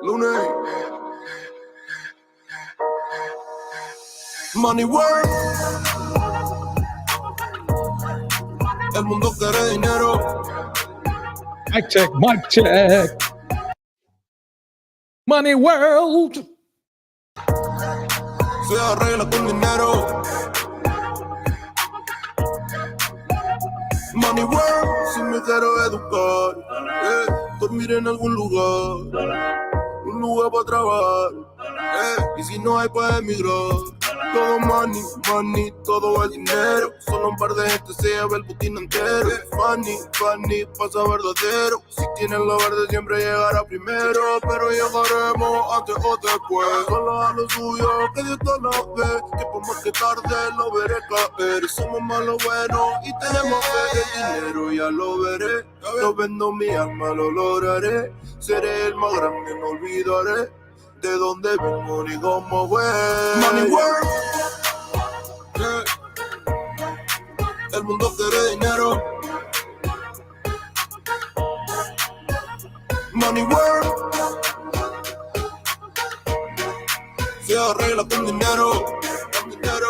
Lunes. Money work. El mundo quiere dinero. Mic check, mic check. Money world. Se arregla con dinero. Money world. Si me quiero educar, dormir en algún lugar. Un lugar para trabajar, y si no hay para emigrar. Todo money, money, todo el dinero. Solo un par de gente se lleva el botín entero. Funny, funny, pasa verdadero. Si tienes lo verde siempre llegará primero. Pero llegaremos antes o después. Solo a lo suyo, que Dios te lo ve. Que por más que tarde lo veré caer. Somos malos buenos y tenemos fe. El dinero ya lo veré. Yo vendo mi alma, lo lograré. Seré el más grande, no olvidaré de dónde vengo ni cómo voy. Money work. El mundo quiere dinero. Money work. Se arregla con dinero. Con dinero.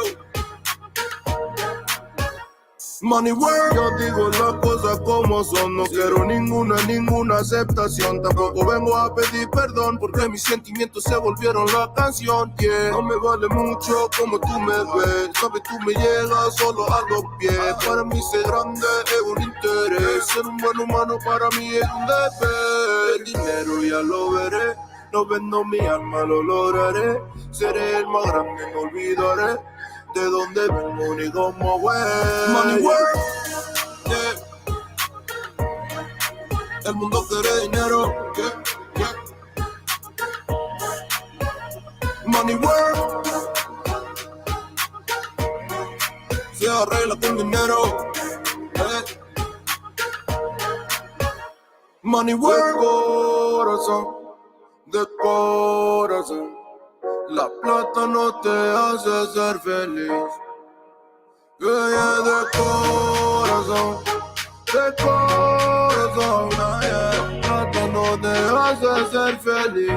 Money work. Yo digo las cosas como son. No quiero ninguna aceptación. Tampoco vengo a pedir perdón porque mis sentimientos se volvieron la canción. Yeah. No me vale mucho como tú me ves. Sabes, tú me llegas solo a los pies. Para mí ser grande es un interés. Ser un buen humano para mí es un deber. El dinero ya lo veré. No vendo mi alma, lo lograré. Seré el más grande, no olvidaré de dónde vengo ni cómo voy. Money work. Yeah. El mundo quiere dinero. Yeah. Yeah. Money work. Se arregla con dinero. Money work. De corazón. La plata no te hace ser feliz. Yeah, de corazón. De corazón. La plata no te hace ser feliz.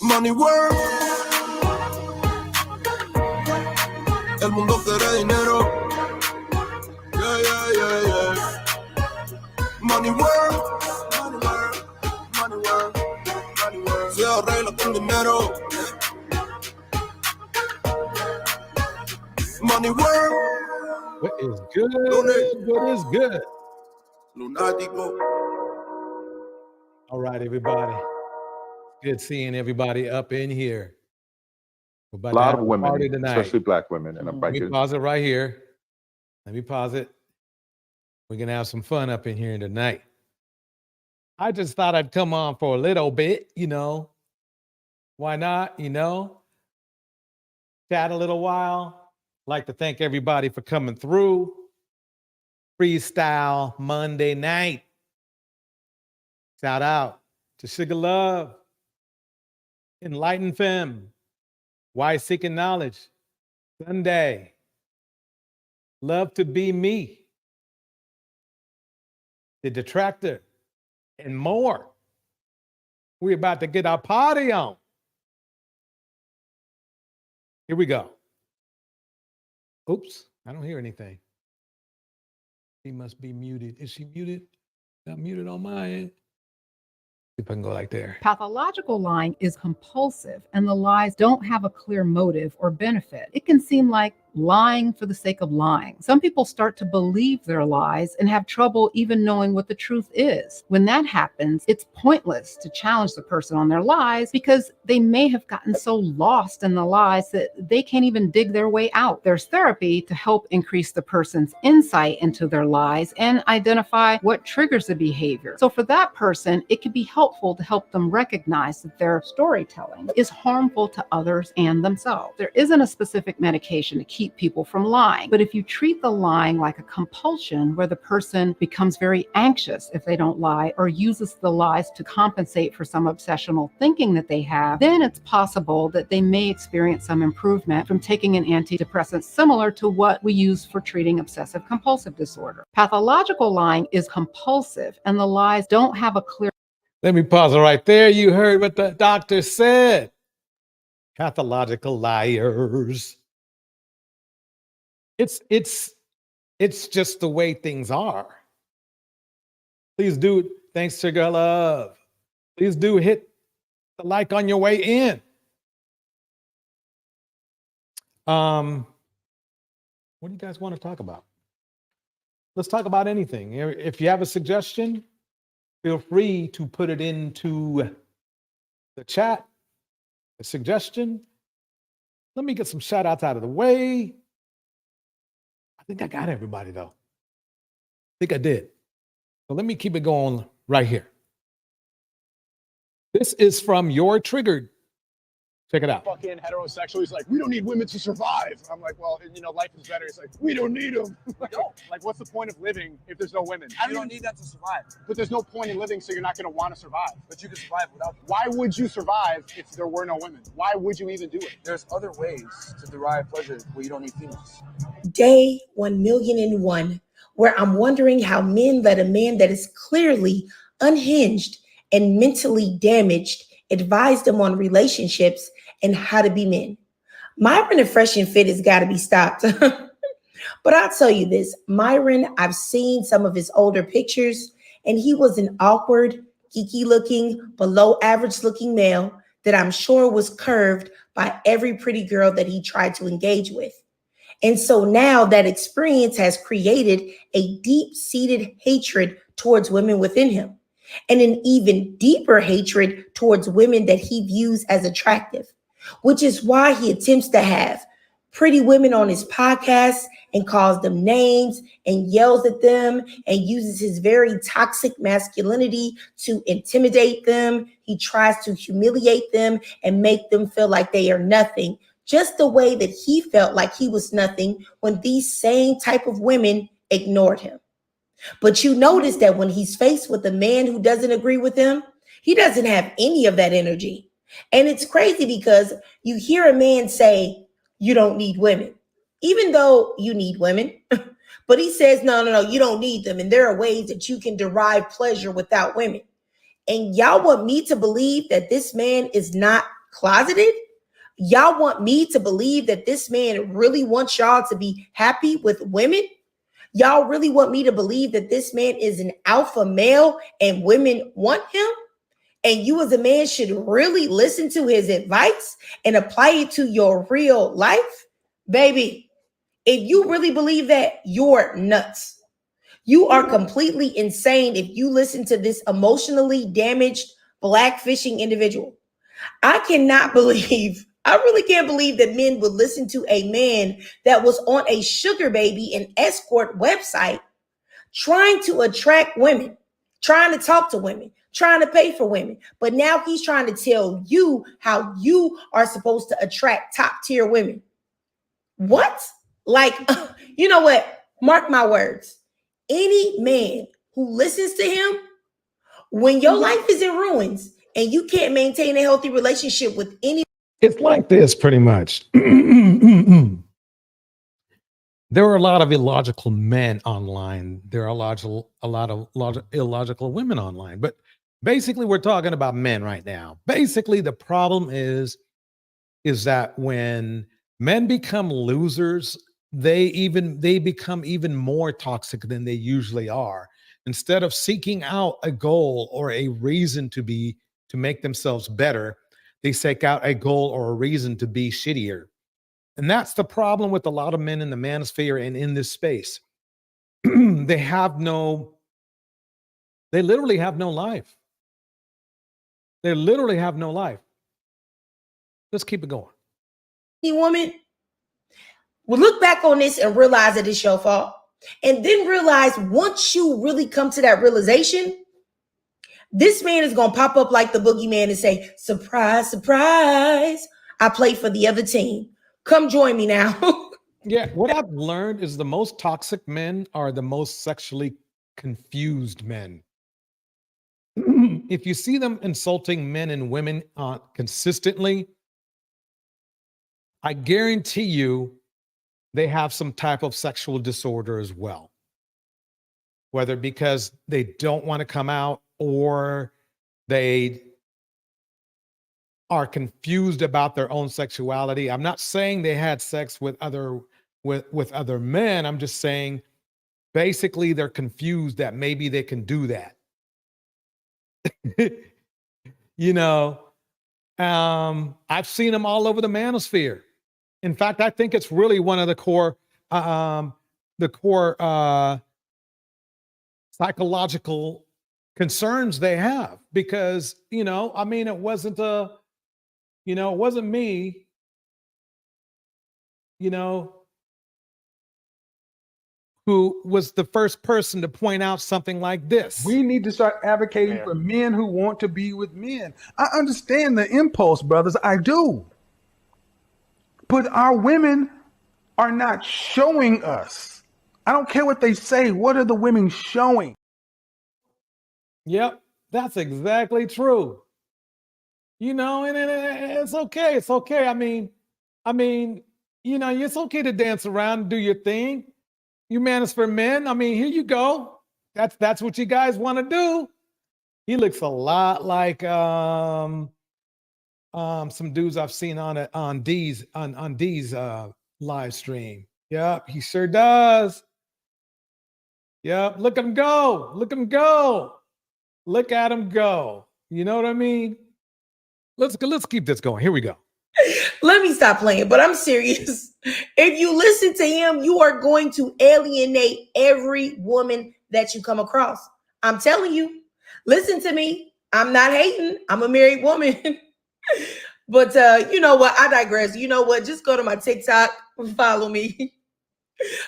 Money work. El mundo quiere dinero. Yeah, yeah, yeah, yeah. Money work. Money work. Money work. Money work. Se arregla con dinero. Money work. What is good? What is good? Lunático. All right, everybody. Good seeing everybody up in here. A lot of women, tonight. especially black women. And I'm Let me pause it right here. Let me pause it. We're going to have some fun up in here tonight. I just thought I'd come on for a little bit, you know. Why not, you know? Chat a little while. Like to thank everybody for coming through. Freestyle Monday night. Shout out to Sugar Love, Enlightened Femme, Why Seeking Knowledge, Sunday, Love to Be Me, The Detractor, and more. We're about to get our party on. Here we go. Oops, I don't hear anything. She must be muted. Is she muted? Not muted on my end. See if I can go like there. Pathological lying is compulsive, and the lies don't have a clear motive or benefit. It can seem like lying for the sake of lying. Some people start to believe their lies and have trouble even knowing what the truth is. When that happens, it's pointless to challenge the person on their lies because they may have gotten so lost in the lies that they can't even dig their way out. There's therapy to help increase the person's insight into their lies and identify what triggers the behavior. So for that person, it can be helpful to help them recognize that their storytelling is harmful to others and themselves. There isn't a specific medication to keep people from lying. But if you treat the lying like a compulsion where the person becomes very anxious if they don't lie or uses the lies to compensate for some obsessional thinking that they have, then it's possible that they may experience some improvement from taking an antidepressant similar to what we use for treating obsessive compulsive disorder. Pathological lying is compulsive and the lies don't have a clear Let me pause it right there. You heard what the doctor said. Pathological liars. It's just the way things are. Please do. Thanks, Sugar Love. Please do hit the like on your way in. What do you guys want to talk about? Let's talk about anything. If you have a suggestion, feel free to put it into the chat. A suggestion. Let me get some shout outs out of the way. I think I got everybody though. I think I did. So let me keep it going right here. This is from Your Triggered. Check it out. Fucking heterosexual. He's like, we don't need women to survive. I'm like, well, you know, life is better. He's like, we don't need them. Like, what's the point of living if there's no women? You don't need that to survive. But there's no point in living, so you're not going to want to survive. But you can survive without them. Why would you survive if there were no women? Why would you even do it? There's other ways to derive pleasure where you don't need females. Day 1,000,001, where I'm wondering how men let a man that is clearly unhinged and mentally damaged advise them on relationships and how to be men. Myron and Fresh and Fit has got to be stopped. But I'll tell you this, Myron, I've seen some of his older pictures, and he was an awkward, geeky looking, below average looking male that I'm sure was curved by every pretty girl that he tried to engage with. And so now that experience has created a deep-seated hatred towards women within him, and an even deeper hatred towards women that he views as attractive, which is why he attempts to have pretty women on his podcast and calls them names and yells at them and uses his very toxic masculinity to intimidate them. He tries to humiliate them and make them feel like they are nothing, just the way that he felt like he was nothing when these same type of women ignored him. But you notice that when he's faced with a man who doesn't agree with him, he doesn't have any of that energy. And it's crazy because you hear a man say, you don't need women, even though you need women. But he says, no, you don't need them. And there are ways that you can derive pleasure without women. And y'all want me to believe that this man is not closeted? Y'all want me to believe that this man really wants y'all to be happy with women? Y'all really want me to believe that this man is an alpha male and women want him? And you as a man should really listen to his advice and apply it to your real life? Baby, if you really believe that, you're nuts. You are completely insane if you listen to this emotionally damaged blackfishing individual. I really can't believe that men would listen to a man that was on a sugar baby and escort website trying to attract women, trying to talk to women, trying to pay for women. But now he's trying to tell you how you are supposed to attract top tier women. What? Like, you know what? Mark my words. Any man who listens to him, when your life is in ruins and you can't maintain a healthy relationship with any. It's like this pretty much. There are a lot of illogical men online. There are a lot of illogical women online. But basically, we're talking about men right now. Basically, the problem is that when men become losers, they become even more toxic than they usually are. Instead of seeking out a goal or a reason to make themselves better, they seek out a goal or a reason to be shittier. And that's the problem with a lot of men in the manosphere and in this space. They literally have no life. They literally have no life. Let's keep it going. Any woman will look back on this and realize that it's your fault. And then realize once you really come to that realization, this man is going to pop up like the boogeyman and say, surprise, surprise, I play for the other team. Come join me now. Yeah, what I've learned is the most toxic men are the most sexually confused men. If you see them insulting men and women consistently, I guarantee you they have some type of sexual disorder as well. Whether because they don't want to come out or they are confused about their own sexuality. I'm not saying they had sex with other men. I'm just saying basically they're confused that maybe they can do that. You know, I've seen them all over the manosphere. In fact, I think it's really one of the core psychological concerns they have, because, you know, I mean, it wasn't me, you know, who was the first person to point out something like this. We need to start advocating for men who want to be with men. I understand the impulse, brothers. I do. But our women are not showing us. I don't care what they say. What are the women showing? Yep, that's exactly true. You know, and it's okay. It's okay. I mean, you know, it's okay to dance around and do your thing. You man is for men. I mean, here you go. That's what you guys want to do. He looks a lot like some dudes I've seen on D's live stream. Yep, he sure does. Yep, look at him go. Look at him go. Look at him go. You know what I mean? Let's keep this going. Here we go. Let me stop playing, but I'm serious. If you listen to him, you are going to alienate every woman that you come across. I'm telling you, listen to me. I'm not hating. I'm a married woman. But you know what? I digress. You know what? Just go to my TikTok and follow me.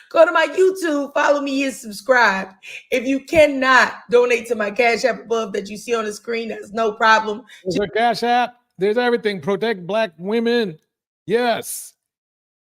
Go to my YouTube, follow me and subscribe. If you cannot donate to my Cash App above that you see on the screen, that's no problem. There's a Cash App. There's everything. Protect Black women. Yes.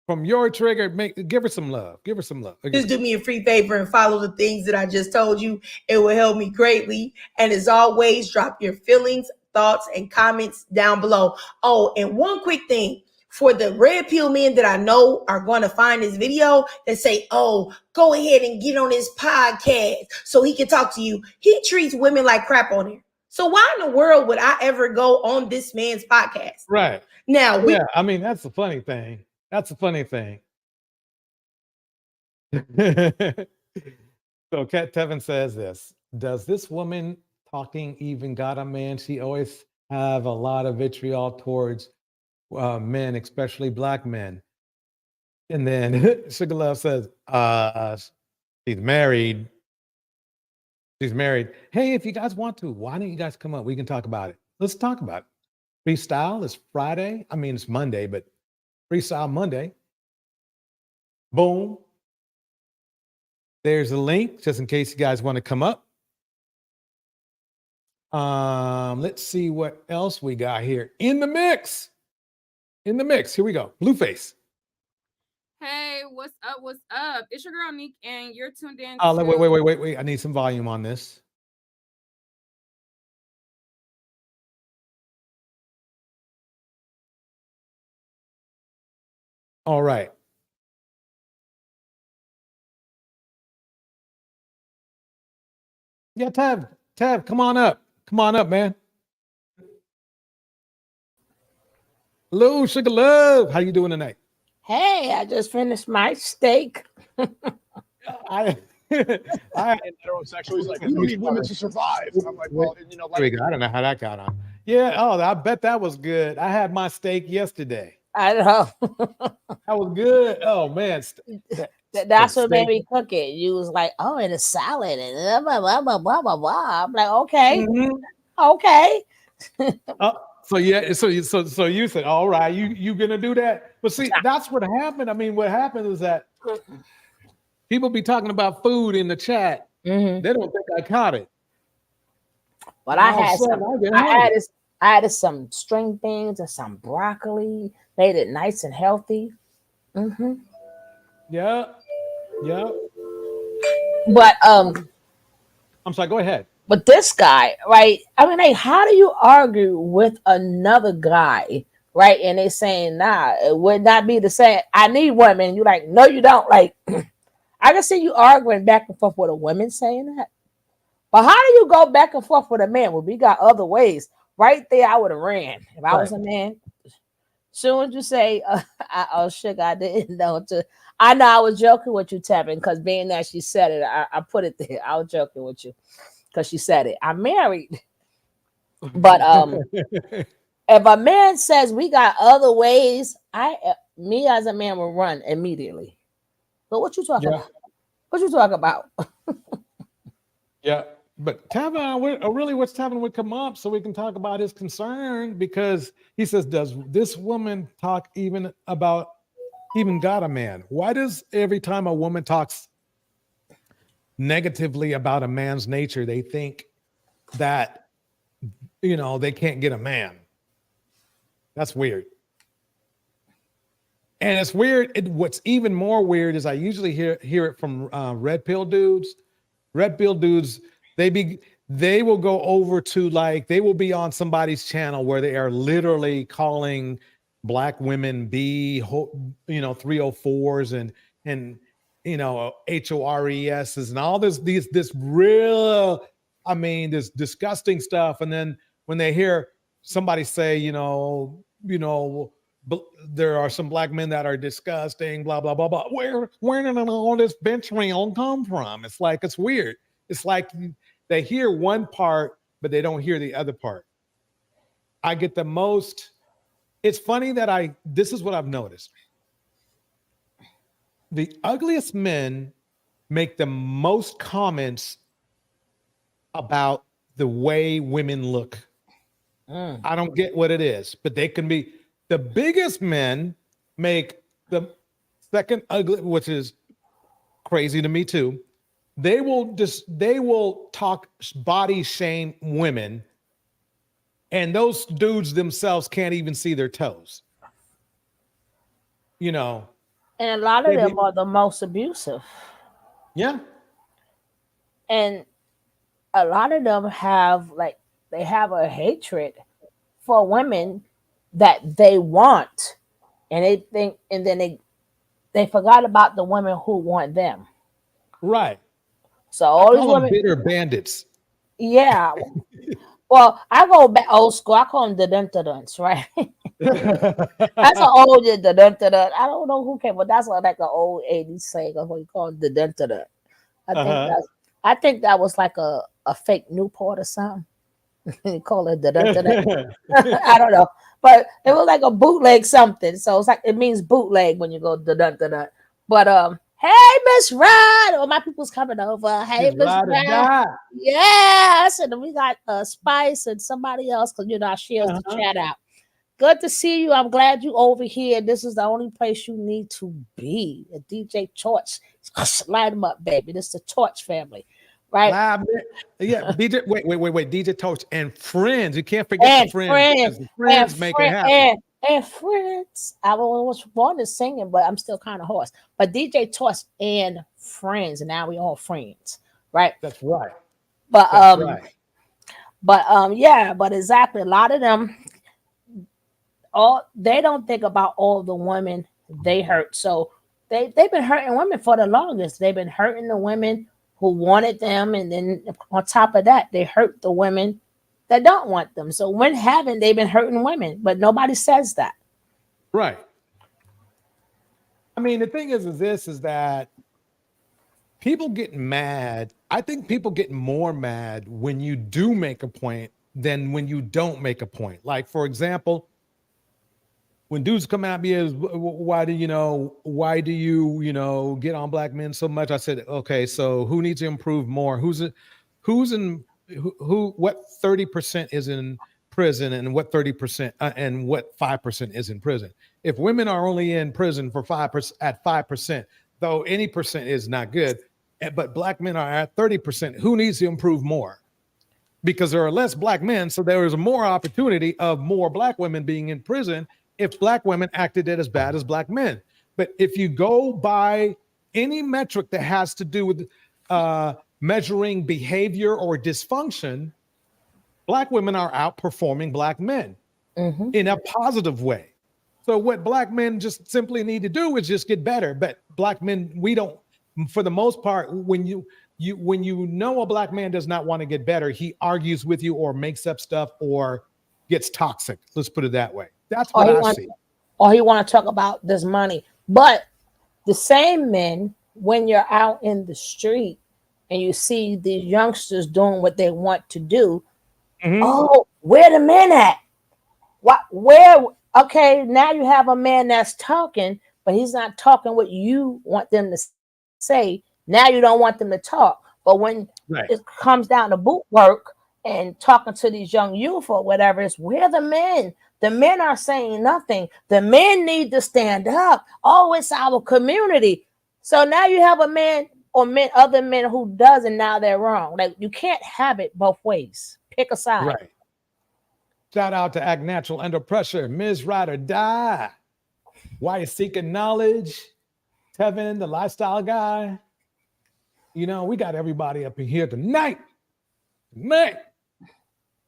From your trigger, give her some love. Give her some love. Okay. Just do me a free favor and follow the things that I just told you. It will help me greatly. And as always, drop your feelings, thoughts, and comments down below. Oh, and one quick thing. For the red pill men that I know are going to find this video that say, oh, go ahead and get on his podcast so he can talk to you. He treats women like crap on here. So why in the world would I ever go on this man's podcast? Right. Now, yeah, I mean, that's the funny thing. That's the funny thing. So Kat Tevin says this. Does this woman talking even got a man? She always have a lot of vitriol towards men, especially Black men. And then Sugar Love says, she's married. She's married. Hey, if you guys want to, why don't you guys come up? We can talk about it. Let's talk about it. Freestyle is Friday. I mean, it's Monday, but Freestyle Monday. Boom. There's a link just in case you guys want to come up. Let's see what else we got here. In the mix. In the mix. Here we go. Blueface. Hey, what's up? What's up? It's your girl Neek, and you're tuned in. Oh, wait. I need some volume on this. All right. Yeah, Tab, come on up. Come on up, man. Hello, Sugar Love. How you doing tonight? Hey, I just finished my steak. I heterosexual. He's like, you don't need women to survive. I'm like, well, you know, like, I don't know how that got on. Yeah, I bet that was good. I had my steak yesterday. I know. That was good. Oh man. That's what made me cook it. You was like, oh, and a salad and blah blah blah blah blah blah. I'm like, okay, okay. So yeah, so you said, all right, you gonna do that? But see, that's what happened. I mean, what happened is that people be talking about food in the chat. They don't think I caught it. But I had some string beans and some broccoli. Made it nice and healthy. Yeah. But I'm sorry. Go ahead. But this guy, right? I mean, like, how do you argue with another guy, right? And they saying, nah, it would not be the same. I need women. You're like, no, you don't. Like, I can see you arguing back and forth with a woman saying that. But how do you go back and forth with a man when we got other ways? Right there, I would have ran if I was a man. Soon as you say, "Oh shit, I didn't know." I know I was joking with you, Tevin, because being that she said it, I put it there. I was joking with you because she said it. I'm married, but if a man says we got other ways, me as a man will run immediately. But what you talking about? What you talking about? Yeah, but Tavon, really, what's Tavon would come up so we can talk about his concern, because he says, "Does this woman talk even got a man? Why does every time a woman talks negatively about a man's nature, they think that they can't get a man?" That's weird. And it's weird. What's even more weird is I usually hear it from red pill dudes. Red pill dudes, they will go over to, like, they will be on somebody's channel where they are literally calling black women 304s and HORESs and all this real, this disgusting stuff. And then when they hear somebody say, there are some black men that are disgusting, blah, blah, blah, blah. Where did all this vitriol come from? It's like, it's weird. It's like they hear one part, but they don't hear the other part. I get the most. It's funny that this is what I've noticed. The ugliest men make the most comments about the way women look. I don't get what it is, but they can be. The biggest men make the second ugly, which is crazy to me too. They will talk body shame women, and those dudes themselves can't even see their toes. And a lot of them are the most abusive. Yeah. And a lot of them have a hatred for women that they want, and they think, and then they forgot about the women who want them. Right. So all these women, bitter bandits. Yeah. Well, I go back old school. I call them the dun-dun-duns, right? That's an old the dun-dun-dun. I don't know who came, but that's like an old 80s saying of what you call the dun-dun-dun. I think that was like a fake Newport or something. You call it the dun-dun-dun. I don't know, but it was like a bootleg something. So it's like, it means bootleg when you go the dun-dun-dun. But hey, Miss Rod, all my people's coming over. Hey, Miss Rod. Yeah, so we got Spice and somebody else, because I shares the chat out. Good to see you. I'm glad you over here. This is the only place you need to be. A DJ Torch, light them up, baby. This is the Torch family, right? Yeah, DJ. Wait. DJ Torch and friends. You can't forget the friends. Friends make it happen. And friends. I was born to singing, but I'm still kind of hoarse. But DJ Torch and friends, and now we all friends, right? That's right. But but exactly. A lot of them, they don't think about all the women they hurt. So they've been hurting women for the longest. They've been hurting the women who wanted them, and then on top of that, they hurt the women that don't want them. So when haven't they been hurting women? But nobody says that. Right. The thing is that people get mad. I think people get more mad when you do make a point than when you don't make a point. Like, for example, when dudes come at me as, why do you get on black men so much? I said, okay, so who needs to improve more? What 30% is in prison, and what 30% and what 5% is in prison? If women are only in prison for 5% at 5%, though any percent is not good, but black men are at 30%, who needs to improve more? Because there are less black men, so there is more opportunity of more black women being in prison if black women acted as bad as black men. But if you go by any metric that has to do with measuring behavior or dysfunction, black women are outperforming black men in a positive way. So what black men just simply need to do is just get better. But black men, we don't, for the most part, when when you know a black man does not want to get better, he argues with you or makes up stuff or gets toxic. Let's put it that way. That's what I see. Or he want to talk about this money. But the same men, when you're out in the street and you see these youngsters doing what they want to do, oh, where the men at? What? Where? Okay, now you have a man that's talking, but he's not talking what you want them to say. Now you don't want them to talk. But when it comes down to boot work and talking to these young youth or whatever, it's where the men. The men are saying nothing. The men need to stand up. Oh, it's our community. So now you have a man or other men who does, and now they're wrong. Like, you can't have it both ways. Pick a side. Right. Shout out to Act Natural Under Pressure, Ms. Ride or Die. Why you seeking knowledge? Tevin, the lifestyle guy. You know, we got everybody up in here tonight.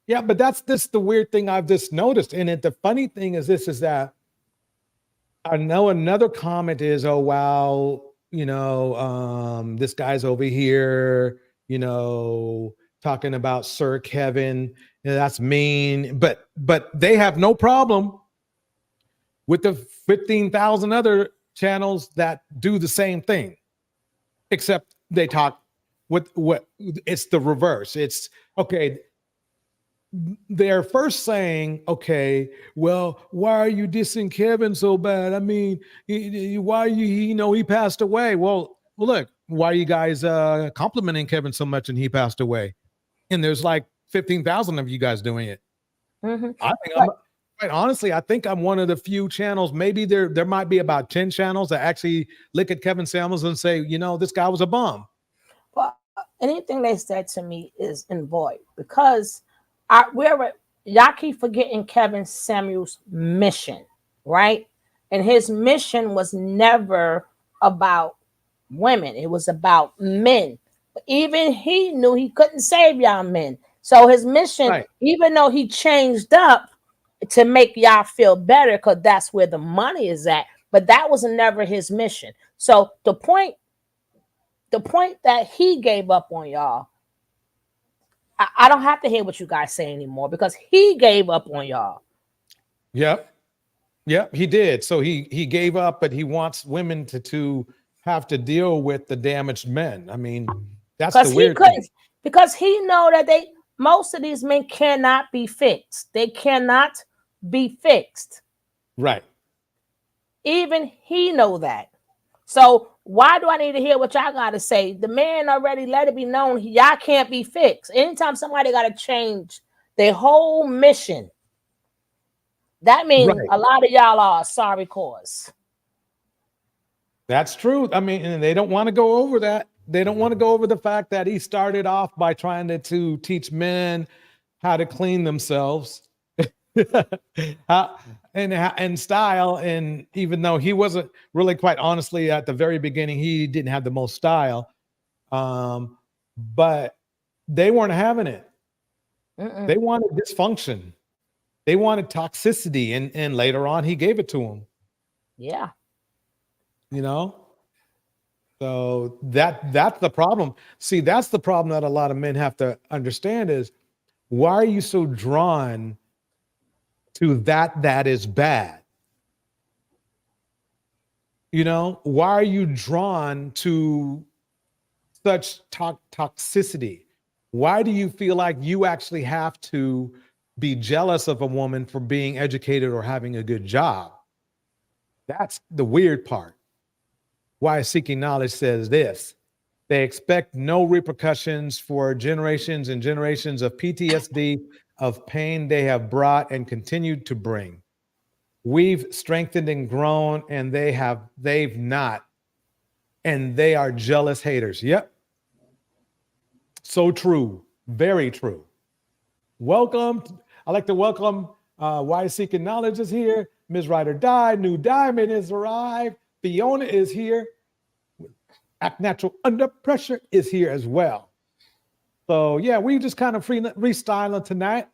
Yeah, but that's the weird thing I've just noticed. And the funny thing is that I know another comment is, oh, wow, you know, this guy's over here, you know, talking about Sir Kevin. You know, that's mean. But they have no problem with the 15,000 other channels that do the same thing, except they talk with what it's the reverse. It's okay. They're first saying, okay, well, why are you dissing Kevin so bad? I mean, why are you, he passed away. Well, look, why are you guys complimenting Kevin so much and he passed away? And there's like 15,000 of you guys doing it. I think quite honestly, I think I'm one of the few channels, maybe there might be about 10 channels that actually look at Kevin Samuels and say, this guy was a bum. Well, anything they said to me is in void because y'all keep forgetting Kevin Samuels' mission, right? And his mission was never about women. It was about men. But even he knew he couldn't save y'all men. So his mission, even though he changed up to make y'all feel better, because that's where the money is at, but that was never his mission. So the point that he gave up on y'all, I don't have to hear what you guys say anymore because he gave up on y'all. Yep, he did. So he gave up, but he wants women to have to deal with the damaged men. I mean, that's the weird thing. Because he know that most of these men cannot be fixed. They cannot be fixed. Right. Even he know that. So why do I need to hear what y'all got to say? The man already let it be known y'all can't be fixed. Anytime somebody got to change their whole mission, that means a lot of y'all are a sorry cause. That's true. I mean, and they don't want to go over that. They don't want to go over the fact that he started off by trying to teach men how to clean themselves and style. And even though he wasn't really, quite honestly, at the very beginning, he didn't have the most style, but they weren't having it. They wanted dysfunction. They wanted toxicity. And later on, he gave it to them. Yeah. So that's the problem. See, that's the problem that a lot of men have to understand is, why are you so drawn to that is bad? Why are you drawn to such toxicity? Why do you feel like you actually have to be jealous of a woman for being educated or having a good job? That's the weird part. Why Seeking Knowledge says this: they expect no repercussions for generations and generations of PTSD, of pain they have brought and continued to bring. We've strengthened and grown, and they've not. And they are jealous haters. Yep. So true. Very true. Welcome. I'd like to welcome Why Seeking Knowledge is here. Ms. Ryder died. New Diamond has arrived. Fiona is here. Act Natural Under Pressure is here as well. So yeah, we just kind of freestyling tonight.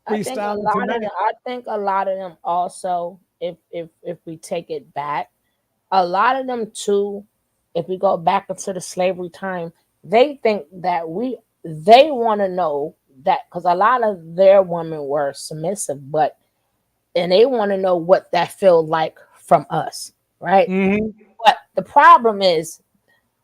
I think a lot of them also, if we take it back, a lot of them too, if we go back into the slavery time, they think that they want to know that, because a lot of their women were submissive, and they want to know what that feels like from us, right? Mm-hmm. But the problem is,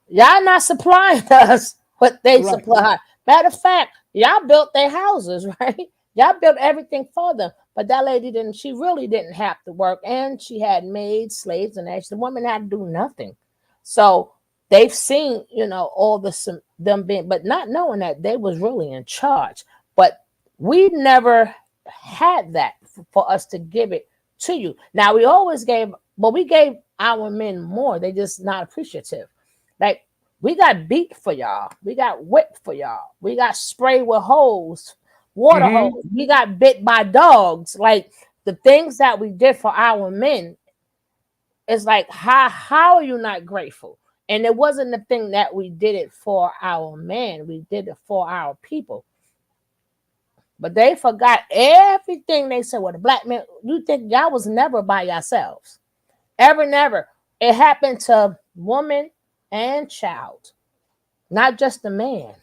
y'all not supplying us what they Right. supply. Matter of fact, y'all built their houses, right? Y'all built everything for them. But that lady she really didn't have to work. And she had maids, slaves, and the women had to do nothing. So they've seen, all them being, but not knowing that they was really in charge. But we never had that for us to give it to you. Now we always we gave our men more. They just not appreciative. Like, we got beat for y'all. We got whipped for y'all. We got sprayed with hose, water hose. We got bit by dogs. Like, the things that we did for our men, it's like, how are you not grateful? And it wasn't the thing that we did it for our men. We did it for our people. But they forgot everything they said. Well, the black man, you think y'all was never by yourselves. Ever, never. It happened to woman and child, not just the man.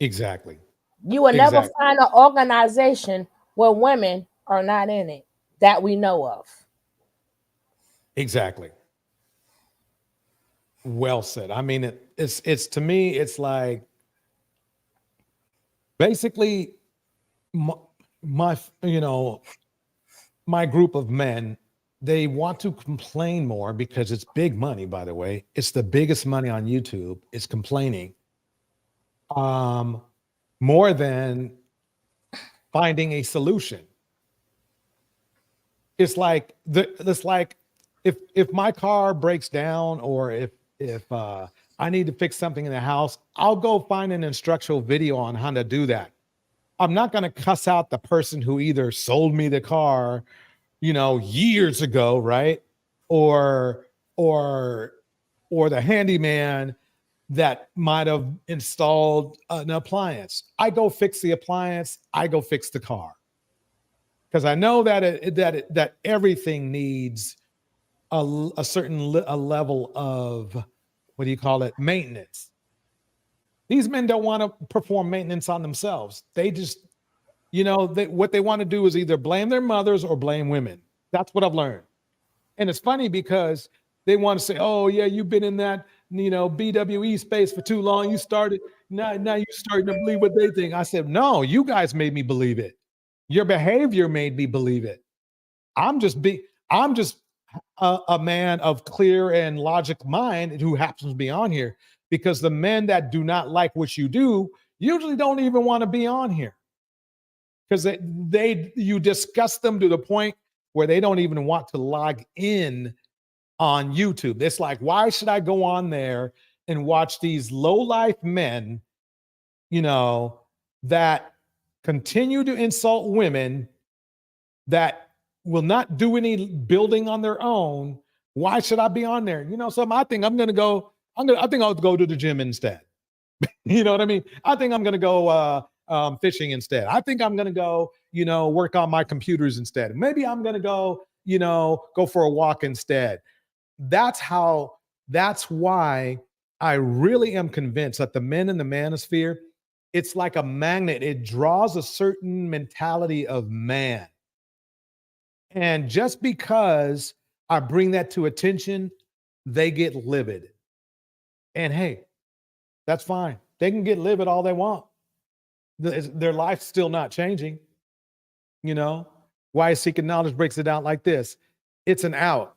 Exactly. You will never find an organization where women are not in it that we know of. Exactly. Well said. I mean, it's to me, it's like basically my my group of men, they want to complain more because it's big money, by the way. It's the biggest money on YouTube. It's complaining. More than finding a solution. It's like if my car breaks down, or if I need to fix something in the house, I'll go find an instructional video on how to do that. I'm not going to cuss out the person who either sold me the car, years ago, right? Or the handyman that might have installed an appliance. I go fix the appliance. I go fix the car, because I know that everything needs a certain level of, what do you call it, maintenance. These men don't want to perform maintenance on themselves. They just, what they want to do is either blame their mothers or blame women. That's what I've learned. And it's funny because they want to say, oh yeah, you've been in that, BWE space for too long. You started, now you're starting to believe what they think. I said, no, you guys made me believe it. Your behavior made me believe it. I'm just a man of clear and logic mind who happens to be on here, because the men that do not like what you do usually don't even want to be on here, because you disgust them to the point where they don't even want to log in on YouTube. It's like, why should I go on there and watch these low-life men, that continue to insult women, that will not do any building on their own? Why should I be on there? So I think I think I'll go to the gym instead. You know what I mean? I think I'm going to go fishing instead. I think I'm going to go, work on my computers instead. Maybe I'm going to go, go for a walk instead. That's why I really am convinced that the men in the manosphere, it's like a magnet. It draws a certain mentality of man. And just because I bring that to attention, they get livid. And hey, that's fine. They can get livid all they want. Their life's still not changing. Why Seeking Knowledge breaks it down like this. It's an out.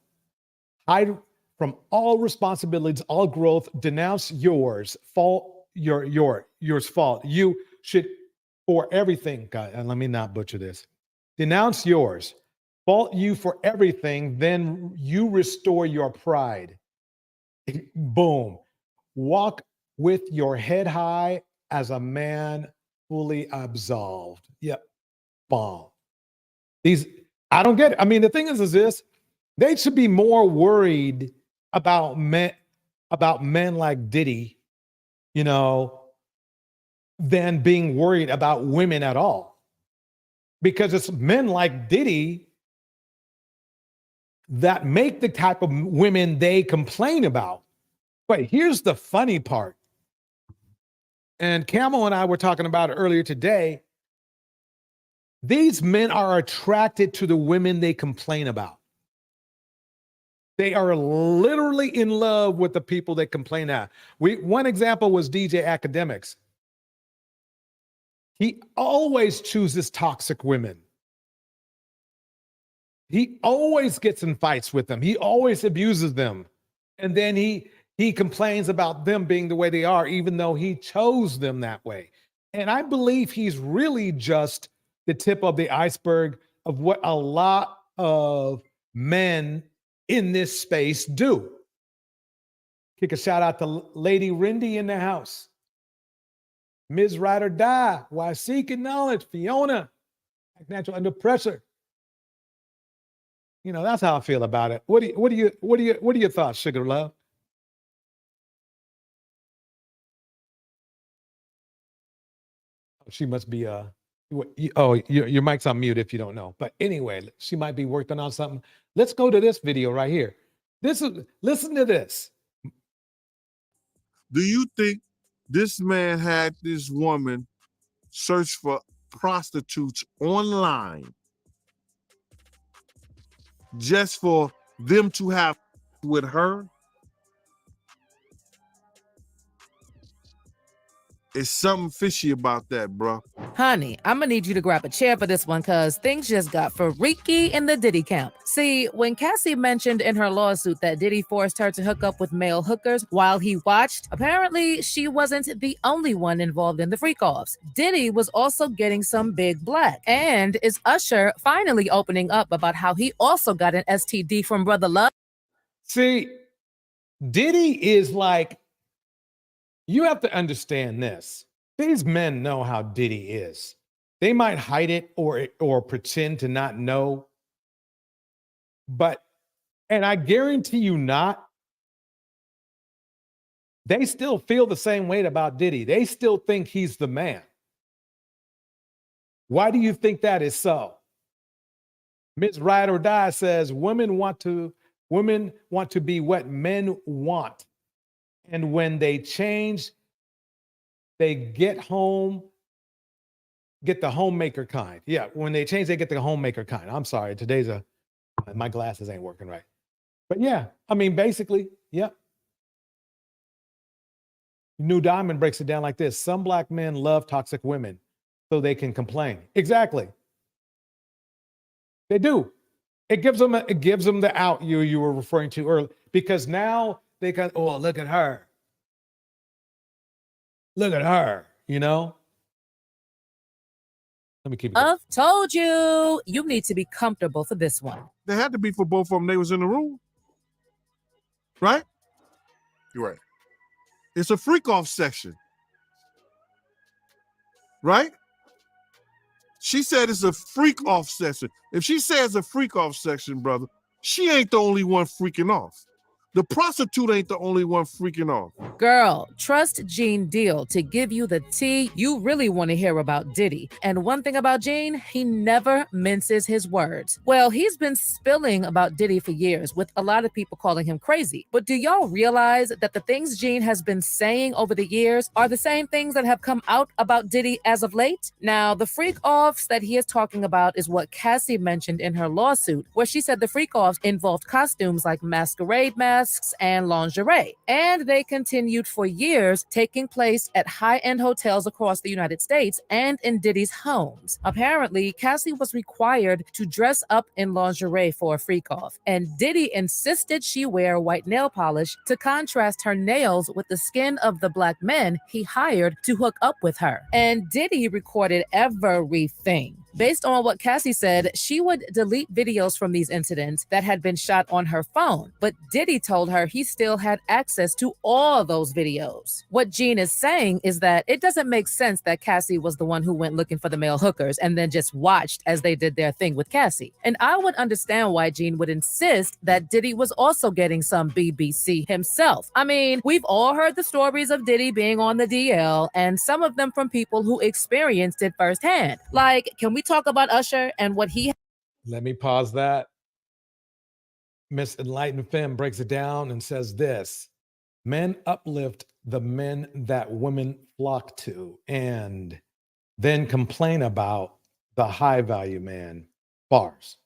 Hide from all responsibilities, all growth, denounce yours, fault, yours fault. You should, for everything, God, and let me not butcher this. Denounce yours, fault you for everything, then you restore your pride. Boom. Walk with your head high as a man fully absolved. Yep. Bomb. I don't get it. I mean, the thing is this, they should be more worried about men like Diddy, than being worried about women at all. Because it's men like Diddy that make the type of women they complain about. But here's the funny part. And Camel and I were talking about it earlier today. These men are attracted to the women they complain about. They are literally in love with the people they complain at. One example was DJ Academics. He always chooses toxic women. He always gets in fights with them. He always abuses them. And then he complains about them being the way they are, even though he chose them that way. And I believe he's really just the tip of the iceberg of what a lot of men in this space do. Kick a shout out to Lady Rindy in the house. Ms. Ride or Die, Why Seeking Knowledge, Fiona, Act Natural Under Pressure. You know, that's how I feel about it. What are your thoughts, Sugar Love? She must be your mic's on mute if you don't know. But anyway, she might be working on something. Let's go to this video right here. Listen to this. Do you think this man had this woman search for prostitutes online just for them to have with her? It's something fishy about that, bro. Honey, I'm gonna need you to grab a chair for this one because things just got freaky in the Diddy camp. See, when Cassie mentioned in her lawsuit that Diddy forced her to hook up with male hookers while he watched, apparently she wasn't the only one involved in the freak-offs. Diddy was also getting some big black. And is Usher finally opening up about how he also got an STD from Brother Love? See, Diddy is like, you have to understand this. These men know how Diddy is. They might hide it or pretend to not know. And I guarantee you not, they still feel the same way about Diddy. They still think he's the man. Why do you think that is so? Ms. Ride or Die says women want to be what men want. And when they change, they get the homemaker kind. Yeah, when they change, they get the homemaker kind. I'm sorry, my glasses ain't working right. But yeah, I mean, basically, yeah. New Diamond breaks it down like this. Some black men love toxic women so they can complain. Exactly. They do. It gives them the out you were referring to earlier, because now they can, oh, look at her. Look at her, you know? Let me keep it going. I've told you, you need to be comfortable for this one. They had to be for both of them. They was in the room. Right? You're right. It's a freak-off section. Right? She said it's a freak-off section. If she says a freak-off section, brother, she ain't the only one freaking off. The prostitute ain't the only one freaking off. Girl, trust Gene Deal to give you the tea you really want to hear about Diddy. And one thing about Gene, he never minces his words. Well, he's been spilling about Diddy for years, with a lot of people calling him crazy. But do y'all realize that the things Gene has been saying over the years are the same things that have come out about Diddy as of late? Now, the freak-offs that he is talking about is what Cassie mentioned in her lawsuit, where she said the freak-offs involved costumes like masquerade masks and lingerie. And they continued for years, taking place at high-end hotels across the United States and in Diddy's homes. Apparently, Cassie was required to dress up in lingerie for a freak-off, and Diddy insisted she wear white nail polish to contrast her nails with the skin of the black men he hired to hook up with her. And Diddy recorded everything. Based on what Cassie said, she would delete videos from these incidents that had been shot on her phone, but Diddy told her he still had access to all those videos. What Gene is saying is that it doesn't make sense that Cassie was the one who went looking for the male hookers and then just watched as they did their thing with Cassie. And I would understand why Gene would insist that Diddy was also getting some BBC himself. I mean, we've all heard the stories of Diddy being on the DL, and some of them from people who experienced it firsthand. Like, can we talk about Usher and what he... Let me pause that. Miss Enlightened Femme breaks it down and says this. Men uplift the men that women flock to and then complain about the high value man. Bars.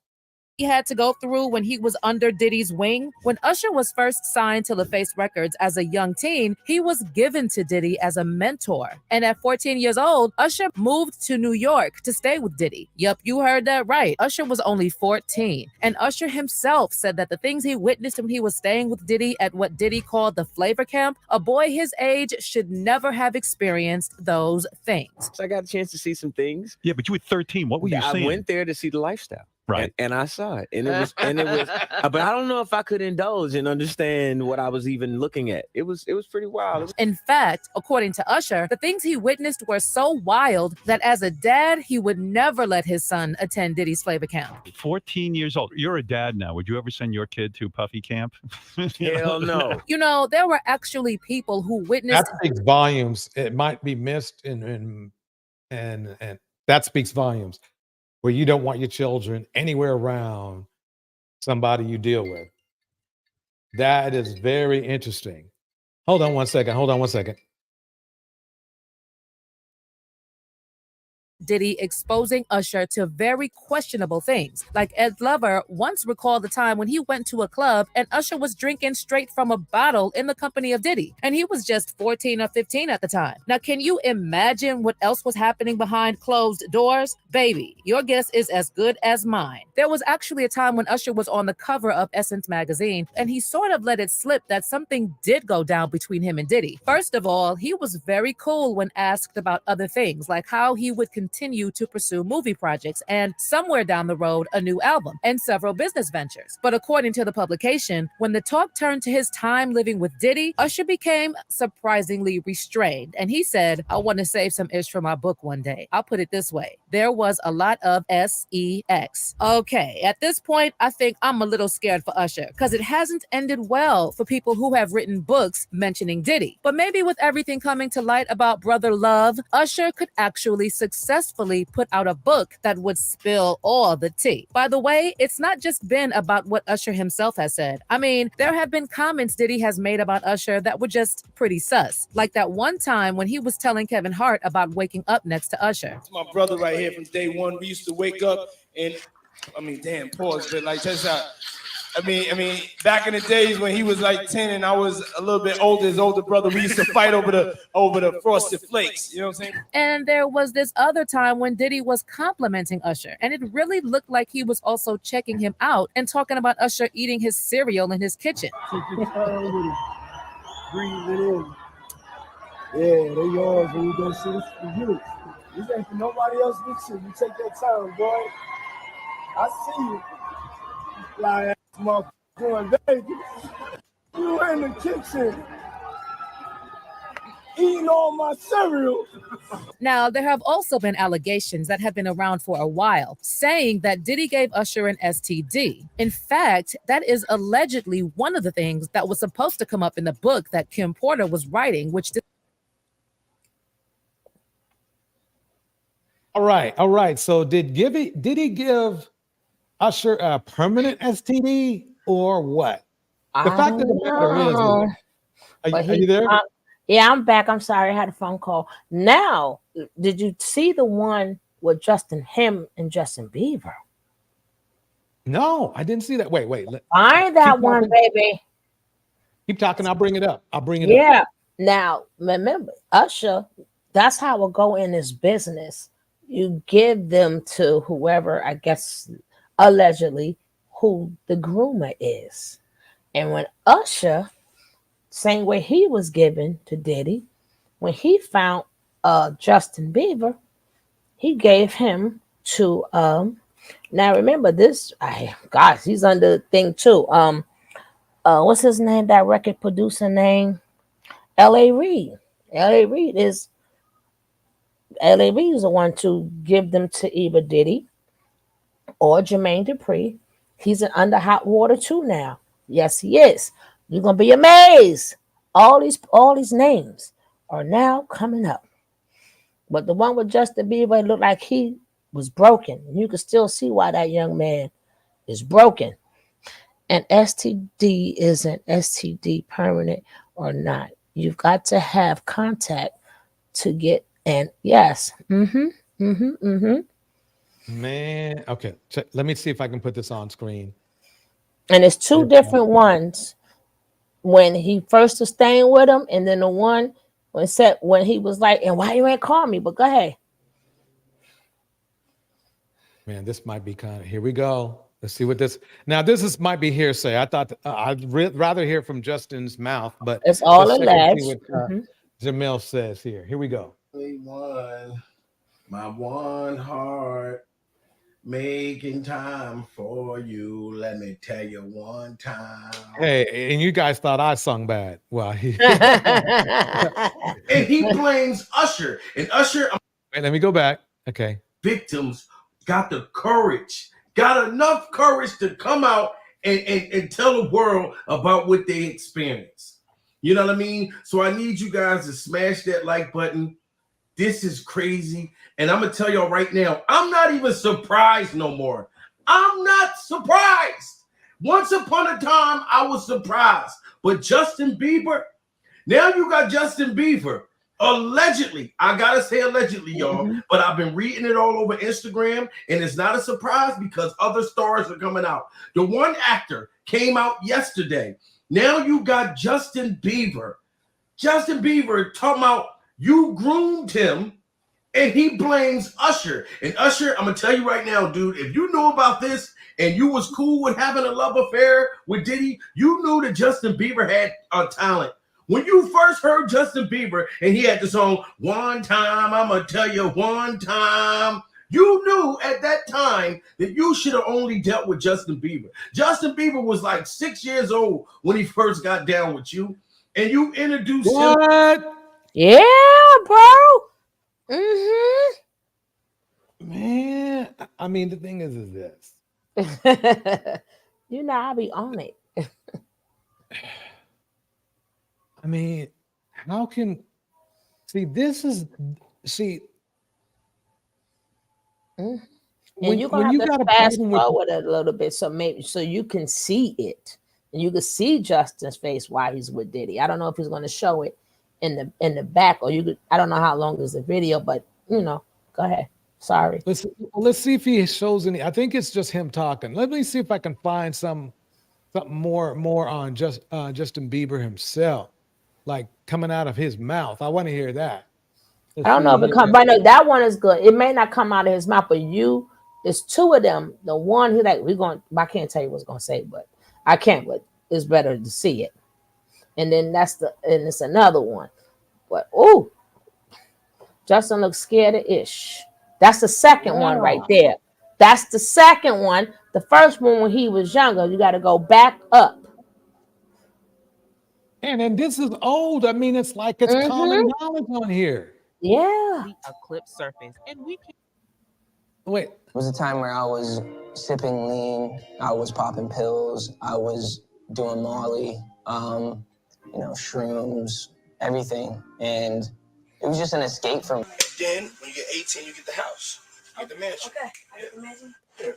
He had to go through when he was under Diddy's wing. When Usher was first signed to LaFace Records as a young teen, he was given to Diddy as a mentor. And at 14 years old, Usher moved to New York to stay with Diddy. Yup, you heard that right. Usher was only 14. And Usher himself said that the things he witnessed when he was staying with Diddy at what Diddy called the flavor camp, a boy his age should never have experienced those things. So I got a chance to see some things. Yeah, but you were 13. What were you seeing? I went there to see the lifestyle. Right. And I saw it. And it was but I don't know if I could indulge and understand what I was even looking at. It was pretty wild. In fact, according to Usher, the things he witnessed were so wild that as a dad, he would never let his son attend Diddy's flavor camp. 14 years old. You're a dad now. Would you ever send your kid to Puffy camp? Hell no. You know, there were actually people who witnessed. That speaks volumes. It might be missed and that speaks volumes. Where you don't want your children anywhere around somebody you deal with. That is very interesting. Hold on one second. Diddy exposing Usher to very questionable things. Like Ed Lover once recalled the time when he went to a club and Usher was drinking straight from a bottle in the company of Diddy. And he was just 14 or 15 at the time. Now, can you imagine what else was happening behind closed doors? Baby, your guess is as good as mine. There was actually a time when Usher was on the cover of Essence magazine and he sort of let it slip that something did go down between him and Diddy. First of all, he was very cool when asked about other things, like how he would continue to pursue movie projects and somewhere down the road, a new album and several business ventures. But according to the publication, when the talk turned to his time living with Diddy, Usher became surprisingly restrained. And he said, I want to save some ish for my book one day. I'll put it this way. There was a lot of sex. Okay, at this point, I think I'm a little scared for Usher because it hasn't ended well for people who have written books mentioning Diddy. But maybe with everything coming to light about brother love, Usher could actually successfully put out a book that would spill all the tea. By the way, it's not just been about what Usher himself has said. I mean, there have been comments Diddy has made about Usher that were just pretty sus. Like that one time when he was telling Kevin Hart about waking up next to Usher. It's my brother right here from day one. We used to wake up and, pause, but like just back in the days when he was like 10 and I was a little bit older, his older brother, we used to fight over the frosted flakes. You know what I'm saying? And there was this other time when Diddy was complimenting Usher, and it really looked like he was also checking him out and talking about Usher eating his cereal in his kitchen. Take your time with it. Breathe it in. Yeah, they yours when you go see this for you. This ain't for nobody else but you. You take that time, boy. I see you. Fly ass motherfucker going Vegas. You were in the kitchen eating all my cereal. Now, there have also been allegations that have been around for a while, saying that Diddy gave Usher an STD. In fact, that is allegedly one of the things that was supposed to come up in the book that Kim Porter was writing, which All right. So did he give Usher a permanent STD or what? The fact of the matter is, are you there? Yeah, I'm back. I'm sorry, I had a phone call. Now, did you see the one with him and Justin Bieber? No, I didn't see that. Wait. Find that one, baby. Keep talking. I'll bring it up. up. Yeah. Now, remember, Usher, that's how it go in this business. You give them to whoever, I guess, allegedly, who the groomer is. And when Usher, same way he was given to Diddy, when he found Justin Bieber, he gave him to now remember this, gosh, he's under thing too. What's his name? That record producer name? L.A. Reid. L.A. Reid is the one to give them to either Diddy or Jermaine Dupri. He's under hot water too now. Yes, he is. You're gonna be amazed. All these names are now coming up. But the one with Justin Bieber looked like he was broken. And you can still see why that young man is broken. an STD is an STD permanent or not. You've got to have contact to get, and yes. Man, okay. Let me see if I can put this on screen. And it's two different ones. When he first was staying with him, and then the one when he was like, and why you ain't call me? But go ahead. Man, this might be kind of, here we go. Let's see what this, now this might be hearsay. I thought I'd rather hear from Justin's mouth, but it's all alleged. See what Jamil says here. Here we go. My one heart making time for you. Let me tell you one time. Hey, and you guys thought I sung bad. Well, and he blames Usher. And Usher, wait, let me go back. Okay. Victims got the courage, got enough courage to come out and tell the world about what they experienced. You know what I mean? So I need you guys to smash that like button. This is crazy. And I'm going to tell y'all right now, I'm not even surprised no more. I'm not surprised. Once upon a time, I was surprised. But Justin Bieber, now you got Justin Bieber. Allegedly, I got to say allegedly, y'all, but I've been reading it all over Instagram, and it's not a surprise because other stars are coming out. The one actor came out yesterday. Now you got Justin Bieber. Justin Bieber talking about you groomed him, and he blames Usher. And Usher, I'm going to tell you right now, dude, if you knew about this and you was cool with having a love affair with Diddy, you knew that Justin Bieber had a talent. When you first heard Justin Bieber and he had the song, One Time, I'm going to tell you one time, you knew at that time that you should have only dealt with Justin Bieber. Justin Bieber was like 6 years old when he first got down with you, and you introduced him. Yeah, bro. Man, I mean, the thing is this. You know, I'll be on it. I mean, how can, And you're gonna have to fast forward a little bit, so maybe so you can see it, and you can see Justin's face while he's with Diddy. I don't know if he's going to show it in the back, or you could. I don't know how long is the video, but you know, go ahead. Sorry. Let's see if he shows any. I think it's just him talking. Let me see if I can find something more on Justin Bieber himself, like coming out of his mouth. I want to hear that. I don't know if it comes, but no, that one is good. It may not come out of his mouth, but there's two of them. The one he like, I can't tell you what's gonna say, but I can't, but it's better to see it. And then it's another one. But Justin looks scared-ish. That's the second one right there. That's the second one. The first one when he was younger, you got to go back up. And this is old. I mean, it's like it's common knowledge on here. Yeah. A clip surface, and we can. Wait. It was a time where I was sipping lean, I was popping pills, I was doing Molly, shrooms, everything, and it was just an escape from. Then when you get 18, you get the house, you get the mansion. Okay, I get the mansion. Yeah.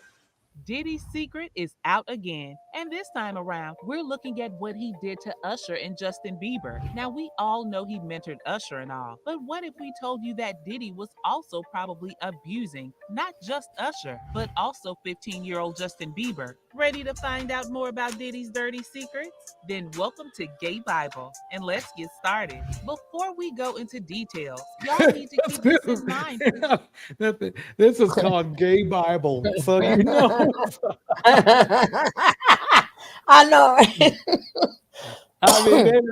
Diddy's secret is out again, and this time around, we're looking at what he did to Usher and Justin Bieber. Now, we all know he mentored Usher and all, but what if we told you that Diddy was also probably abusing not just Usher, but also 15-year-old Justin Bieber? Ready to find out more about Diddy's dirty secrets? Then welcome to Gay Bible, and let's get started. Before we go into details, y'all need to keep this in mind. This is called Gay Bible, so you know. I know. I mean,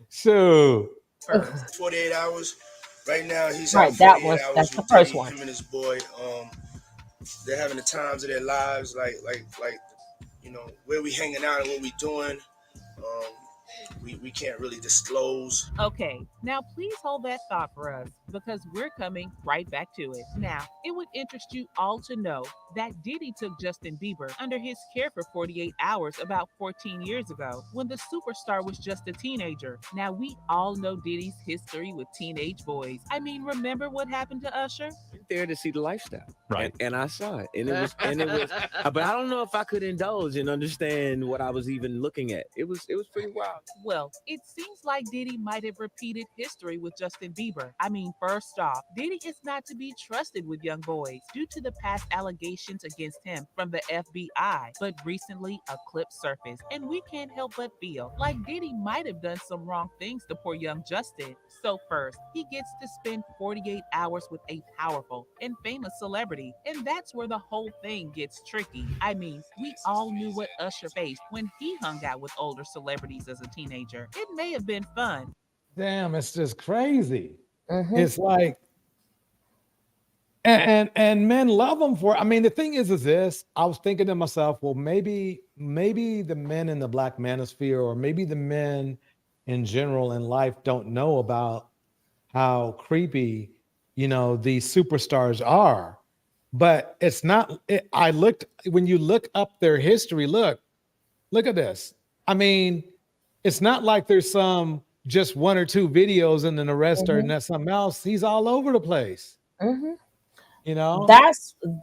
so 48 hours. Right now, he's right. out That 48 was hours that's the with first Diddy, one. him and his boy. They're having the times of their lives, like where we hanging out and what we doing. we can't really disclose. Okay, now please hold that thought for us because we're coming right back to it. Now, it would interest you all to know that Diddy took Justin Bieber under his care for 48 hours about 14 years ago when the superstar was just a teenager. Now, we all know Diddy's history with teenage boys. I mean, remember what happened to Usher? There to see the lifestyle, right? And I saw it, and it was, but I don't know if I could indulge and understand what I was even looking at. It was pretty wild. Well, it seems like Diddy might have repeated history with Justin Bieber. I mean, first off, Diddy is not to be trusted with young boys due to the past allegations against him from the FBI. But recently, a clip surfaced, and we can't help but feel like Diddy might have done some wrong things to poor young Justin. So first, he gets to spend 48 hours with a powerful and famous celebrity, and that's where the whole thing gets tricky. I mean, we all knew what Usher faced when he hung out with older celebrities as a teenager. It may have been fun. Damn, it's just crazy. It's like, and men love them for. I mean, the thing is this. I was thinking to myself, well, maybe the men in the Black manosphere, or maybe the men in general in life, don't know about how creepy, these superstars are. But it's not. I looked, when you look up their history. Look at this. I mean, it's not like there's some just one or two videos and then the rest are not something else. He's all over the place.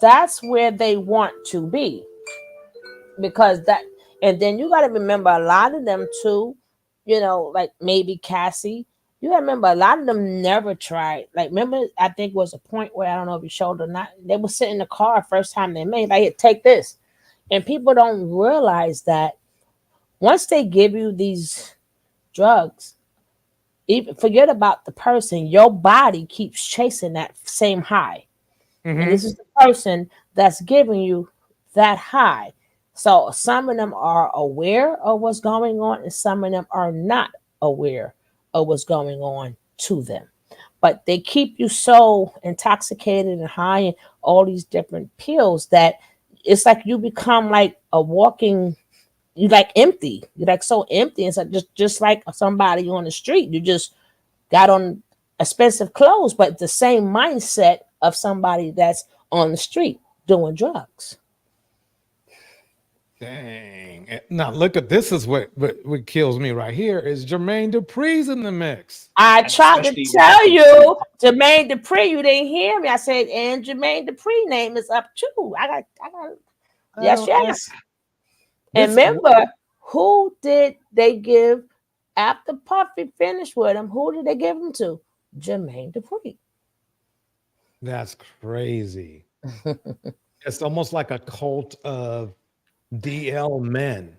That's where they want to be, because that, and then you got to remember a lot of them too, like maybe Cassie. You got to remember a lot of them never tried. Like, remember, I think it was a point where, I don't know if you showed or not, they were sitting in the car first time they made, like, take this. And people don't realize that once they give you these drugs, even forget about the person, your body keeps chasing that same high. And this is the person that's giving you that high. So some of them are aware of what's going on, and some of them are not aware of what's going on to them. But they keep you so intoxicated and high and all these different pills that it's like you become like a walking, you like empty. You're like so empty. It's like just like somebody on the street. You just got on expensive clothes, but the same mindset of somebody that's on the street doing drugs. Dang. Now look at this. Is what kills me right here is Jermaine Dupri's in the mix. I tried to tell you, Jermaine Dupri, you didn't hear me. I said, and Jermaine Dupri name is up too. I got yes. And remember, who did they give after Puffy finished with him? Who did they give him to? Jermaine Dupri. That's crazy. It's almost like a cult of DL men,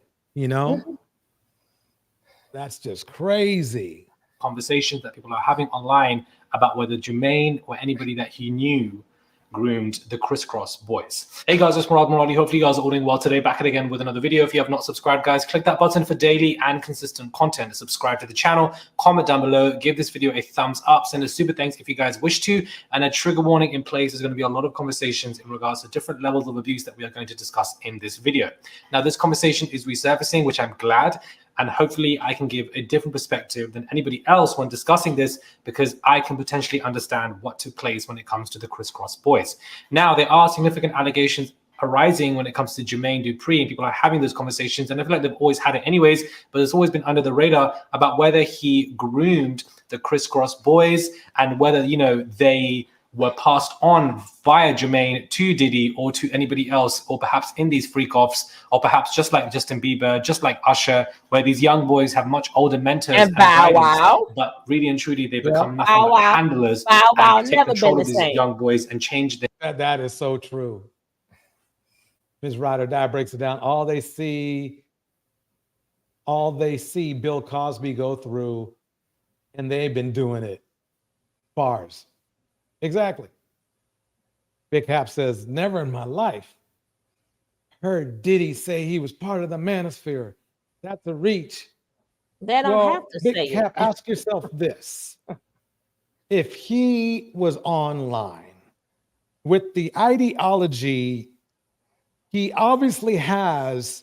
That's just crazy. Conversations that people are having online about whether Jermaine or anybody that he knew groomed the Crisscross Boys. Hey guys, it's Murad Murali. Hopefully you guys are all doing well today. Back at again with another video. If you have not subscribed, guys, click that button for daily and consistent content. Subscribe to the channel, comment down below, give this video a thumbs up, send a super thanks if you guys wish to, and a trigger warning in place. There's going to be a lot of conversations in regards to different levels of abuse that we are going to discuss in this video. Now, this conversation is resurfacing, which I'm glad. And hopefully I can give a different perspective than anybody else when discussing this, because I can potentially understand what took place when it comes to the Crisscross Boys. Now, there are significant allegations arising when it comes to Jermaine Dupri, and people are having those conversations, and I feel like they've always had it anyways, but it's always been under the radar about whether he groomed the Crisscross Boys and whether, they were passed on via Jermaine to Diddy or to anybody else, or perhaps in these freak-offs, or perhaps just like Justin Bieber, just like Usher, where these young boys have much older mentors and Bow guidance, Wow. but really and truly they become nothing but handlers and take control of these young boys and change them. That is so true. Ms. Ride or Die breaks it down. All they see Bill Cosby go through, and they've been doing it. Bars. Exactly. Big Hap says, never in my life heard Diddy say he was part of the manosphere. That's a reach. They don't have to Big say Hap, it. ask yourself this. If he was online with the ideology he obviously has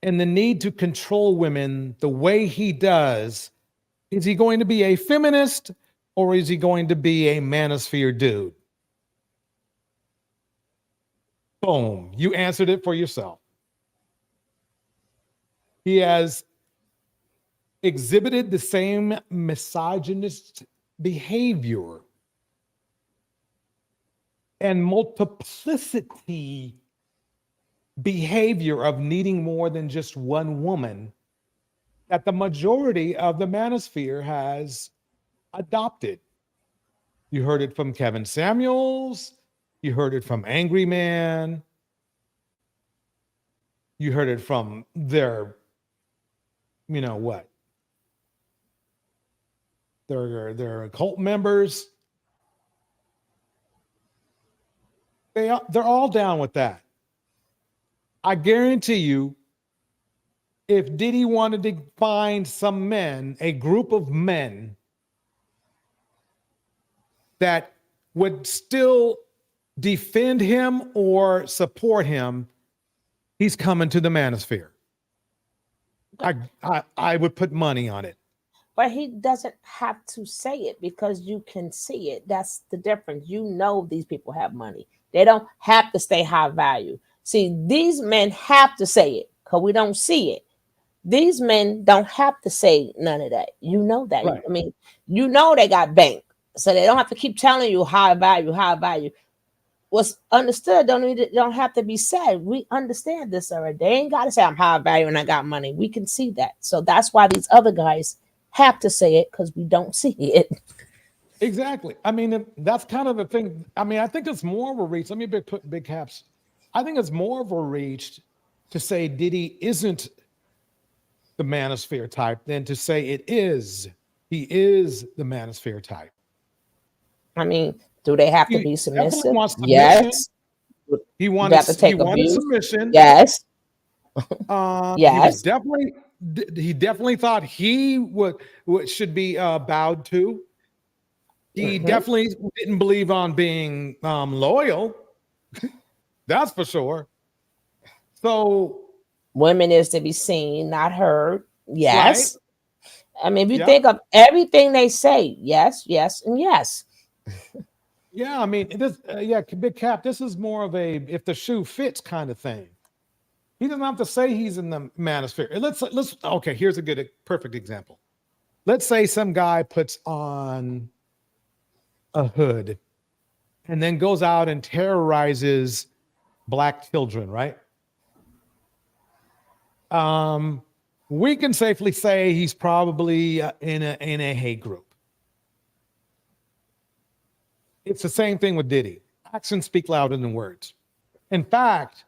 and the need to control women the way he does, is he going to be a feminist or is he going to be a manosphere dude? Boom. You answered it for yourself. He has exhibited the same misogynist behavior and multiplicity behavior of needing more than just one woman that the majority of the manosphere has adopted. You heard it from Kevin Samuels. You heard it from Angry Man. You heard it from their, you know what? Their cult members. They're all down with that. I guarantee you, if Diddy wanted to find some men, a group of men that would still defend him or support him, he's coming to the manosphere. I would put money on it. But he doesn't have to say it because you can see it. That's the difference. You know these people have money. They don't have to stay high value. See, these men have to say it because we don't see it. These men don't have to say none of that. You know that. Right. I mean, you know they got bank. So they don't have to keep telling you high value, high value. What's understood don't have to be said. We understand this already. They ain't got to say I'm high value and I got money. We can see that. So that's why these other guys have to say it because we don't see it. Exactly. I mean, that's kind of the thing. I mean, I think it's more of a reach. Let me put big caps. I think it's more of a reach to say Diddy isn't the manosphere type than to say it is. He is the manosphere type. I mean, do they have to be submissive? Yes. He wanted submission. Yes. Yes. He definitely thought he should be bowed to. He definitely didn't believe on being loyal. That's for sure. So women is to be seen, not heard. Yes. Right. I mean, if you think of everything they say, yes, yes, and yes. Yeah, I mean, Big Cap, this is more of a if the shoe fits kind of thing. He doesn't have to say he's in the manosphere. Let's okay, here's a perfect example. Let's say some guy puts on a hood and then goes out and terrorizes Black children, right? We can safely say he's probably in a hate group. It's the same thing with Diddy. Actions speak louder than words. In fact,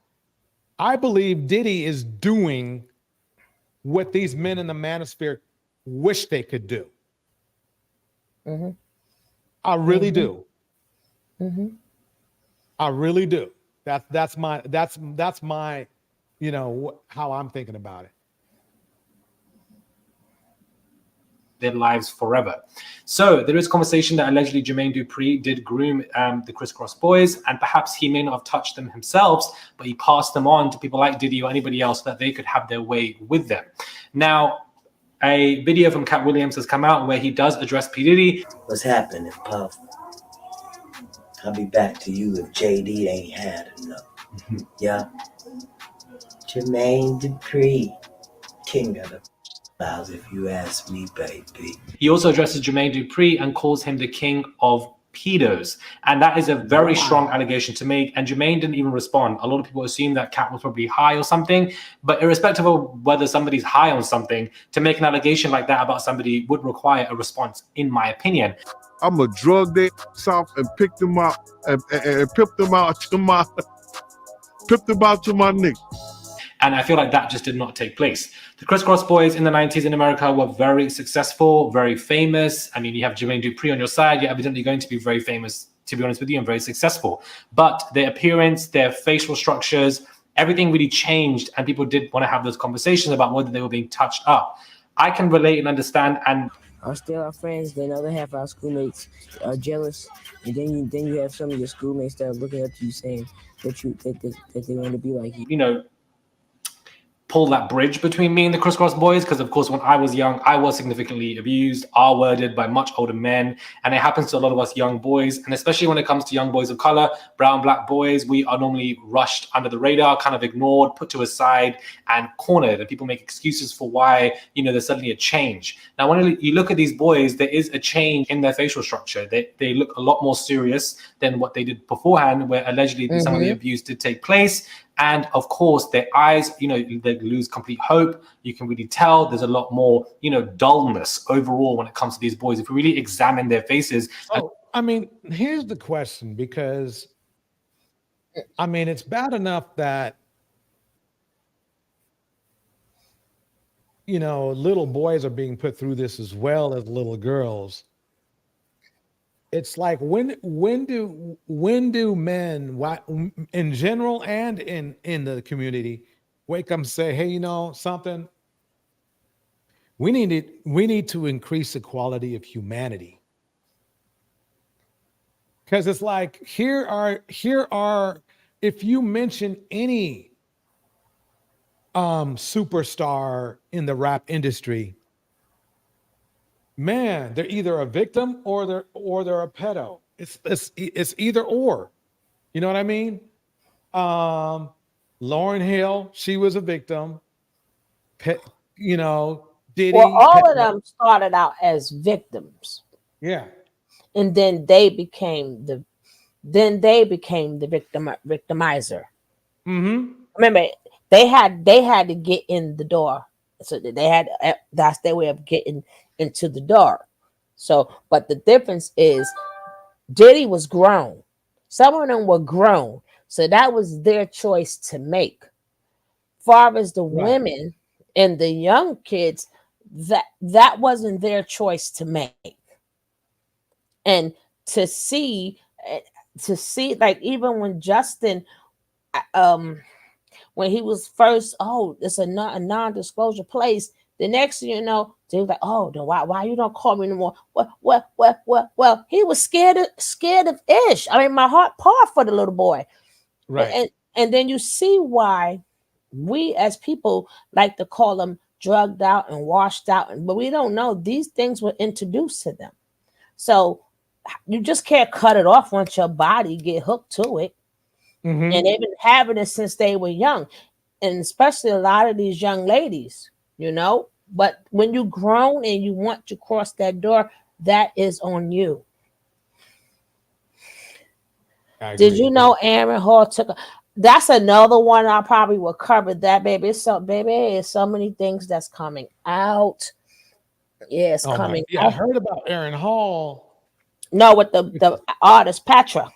I believe Diddy is doing what these men in the manosphere wish they could do. Mm-hmm. I really do. Mm-hmm. I really do. That's my how I'm thinking about it. Their lives forever. So there is conversation that allegedly Jermaine Dupri did groom the Crisscross Boys, and perhaps he may not have touched them himself, but he passed them on to people like Diddy or anybody else so that they could have their way with them. Now, a video from Cat Williams has come out where he does address P. Diddy. What's happening, Puff? I'll be back to you if JD ain't had enough. Yeah. Jermaine Dupri, king of the if you ask me, baby. He also addresses Jermaine Dupri and calls him the king of pedos. And that is a very strong allegation to make. And Jermaine didn't even respond. A lot of people assume that Cat was probably high or something. But irrespective of whether somebody's high on something, to make an allegation like that about somebody would require a response, in my opinion. I'm a drug their off and pick them out and pimp them out to my nigga. And I feel like that just did not take place. The Crisscross Boys in the 90s in America were very successful, very famous. I mean, you have Jermaine Dupri on your side. You're evidently going to be very famous, to be honest with you, and very successful. But their appearance, their facial structures, everything really changed. And people did want to have those conversations about whether they were being touched up. I can relate and understand. And are still our friends. Then other half of our schoolmates are jealous. And then you have some of your schoolmates that are looking up to you saying that they want to be like you. You know, pull that bridge between me and the crisscross boys, because of course when I was young I was significantly abused, R-worded by much older men, and it happens to a lot of us young boys. And especially when it comes to young boys of color, brown, black boys, we are normally rushed under the radar, kind of ignored, put to a side and cornered, and people make excuses for why, you know, there's suddenly a change. Now when you look at these boys, there is a change in their facial structure. They look a lot more serious than what they did beforehand, where allegedly some of the abuse did take place. And of course, their eyes, you know, they lose complete hope. You can really tell there's a lot more, you know, dullness overall when it comes to these boys. If you really examine their faces. Oh, I mean, here's the question, because I mean, it's bad enough that, you know, little boys are being put through this as well as little girls. It's like when do men, why, in general and in the community, wake up and say, hey, you know something, we need to increase the quality of humanity. Because it's like here are if you mention any superstar in the rap industry, man, they're either a victim or they're a pedo. It's either or. You know what I mean? Lauryn Hill, she was a victim. You know, Diddy. Well, all of them started out as victims. Yeah. And then they became the victimizer. Mm-hmm. Remember, they had to get in the door. So they had, that's their way of getting into the door. So, but the difference is Diddy was grown. Some of them were grown. So that was their choice to make. Far as the women and the young kids, that wasn't their choice to make. And to see like even when Justin when he was first, oh, it's a non-disclosure place. The next thing you know, they were like, oh, then why you don't call me anymore? Well, he was scared of Ish. I mean, my heart poured for the little boy. Right. And then you see why we as people like to call them drugged out and washed out, but we don't know these things were introduced to them. So you just can't cut it off once your body get hooked to it. Mm-hmm. And they've been having it since they were young, and especially a lot of these young ladies, you know. But when you're grown and you want to cross that door, that is on you. Did you know Aaron Hall that's another one I probably will cover that, baby. It's so many things that's coming out. Yeah, it's coming. Yeah, I heard about Aaron Hall. No, with the artist Patra.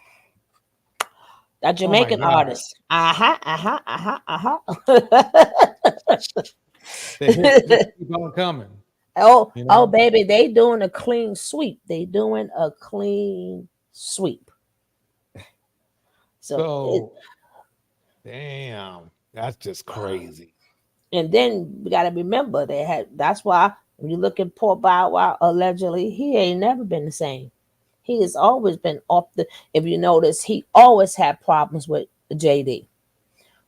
That Jamaican artist. They keep on coming. Oh, you know? Oh, baby, they doing a clean sweep. So damn, that's just crazy. And then we got to remember that's why when you look at poor Bow Wow, allegedly, he ain't never been the same. He has always been off if you notice, he always had problems with JD.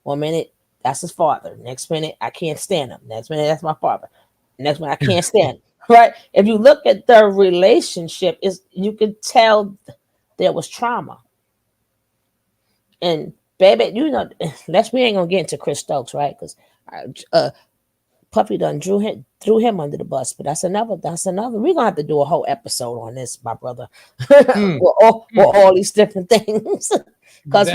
1 minute, that's his father. Next minute, I can't stand him. Next minute, that's my father. Next minute, I can't stand him. Right? If you look at their relationship, you can tell there was trauma. And baby, you know, we ain't gonna get into Chris Stokes, right? Because Puffy done threw him under the bus, but that's another. We're gonna have to do a whole episode on this, my brother. with all these different things. Because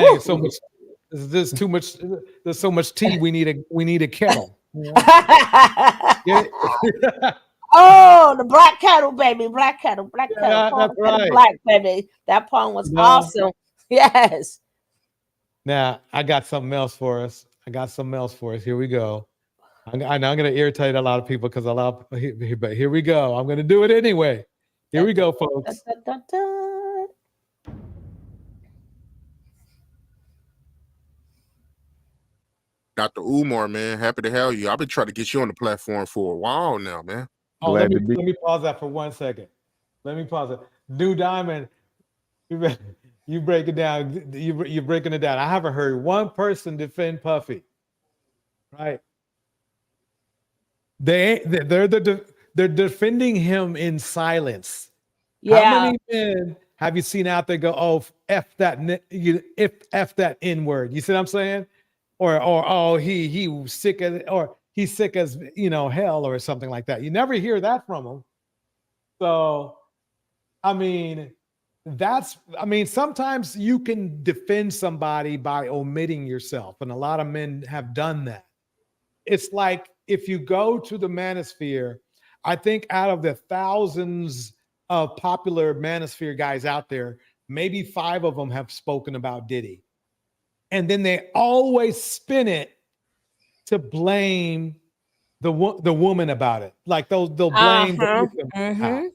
there's too much. There's so much tea. We need a kettle. Oh, the black kettle, baby, black kettle. Yeah, that's right. Black baby. That poem was awesome. Yes. Now I got something else for us. Here we go. I know I'm going to irritate a lot of people because but here we go. I'm going to do it anyway. Here we go, folks. Dr. Umar, man, happy to have you. I've been trying to get you on the platform for a while now, man. Oh, let me pause that for 1 second. Let me pause it. New Diamond, you break it down. You're breaking it down. I haven't heard one person defend Puffy. Right? They're defending him in silence. Yeah. How many men have you seen out there go, oh, F that F that N word? You see what I'm saying? Or oh, he was sick as, or he's sick as hell or something like that. You never hear that from him. So I mean, sometimes you can defend somebody by omitting yourself, and a lot of men have done that. It's like if you go to the manosphere, I think out of the thousands of popular manosphere guys out there, maybe 5 of them have spoken about Diddy. And then they always spin it to blame the woman about it. Like they'll blame the victim.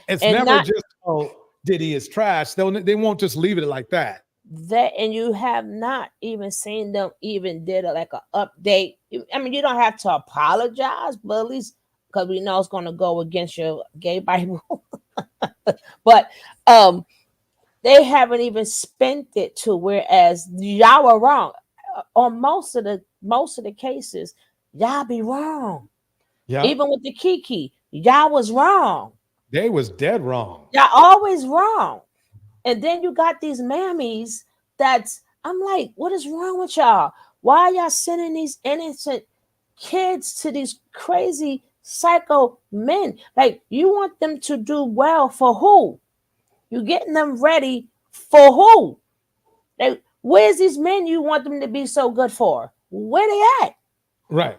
It's And never not just, oh, Diddy is trash. They won't just leave it like that. that, and you have not even seen them even did like an update. I mean, you don't have to apologize, but at least because we know it's going to go against your gay Bible. But they haven't even spent it to whereas y'all were wrong on most of the cases. Y'all be wrong. Yeah, Even with the Kiki, y'all was wrong. they was dead wrong. Y'all always wrong. And then you got these mammies that's, I'm like, what is wrong with y'all? Why are y'all sending these innocent kids to these crazy psycho men? Like, you want them to do well for who? You getting them ready for who? Like, where's these men you want them to be so good for? Where they at? Right.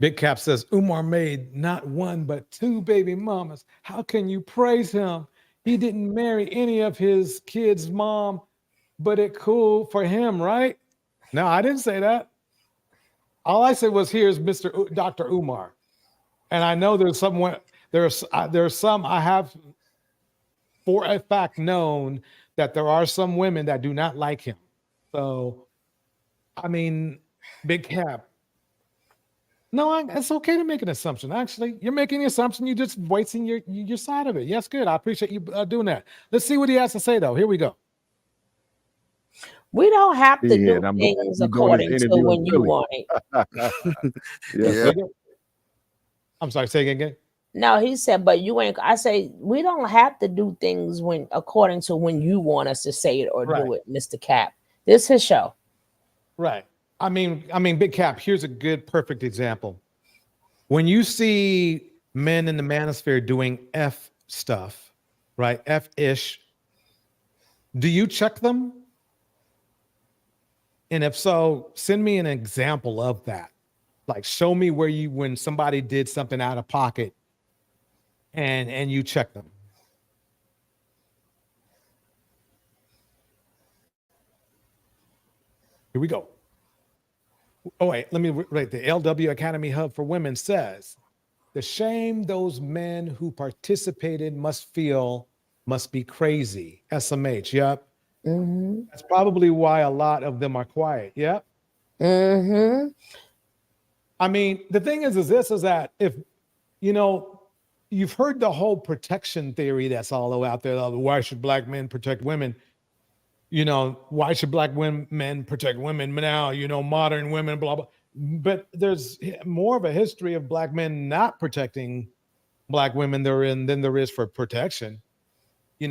Big Cap says Umar made not 1 but 2 baby mamas. How can you praise him? He didn't marry any of his kids' mom, but it cool for him, right? No, I didn't say that. All I said was here's Dr. Umar, and I know there's some I have for a fact known that there are some women that do not like him. So, I mean, Big Cap. No, it's okay to make an assumption. Actually, you're making the assumption. You're just voicing your side of it. Yes, good. I appreciate you doing that. Let's see what he has to say, though. Here we go. We don't have to Yeah, do I'm things doing this according to interview in when you Philly. want it. Yeah. I'm sorry. Say again. No, he said, but you ain't. I say we don't have to do things when according to when you want us to say it or do it, Mr. Cap. This is his show. Right. I mean, Big Cap, here's a good, perfect example. When you see men in the manosphere doing F stuff, right? F-ish, do you check them? And if so, send me an example of that. Like, show me when somebody did something out of pocket and you check them. Here we go. Oh, wait, let me write. The LW Academy Hub for Women says, the shame those men who participated must feel must be crazy. SMH, yep. That's probably why a lot of them are quiet, yep. I mean, the thing is that if, you've heard the whole protection theory that's all out there. Why should black men protect women? Why should black men protect women now? Modern women, blah, blah. But there's more of a history of black men not protecting black women than there is for protection. You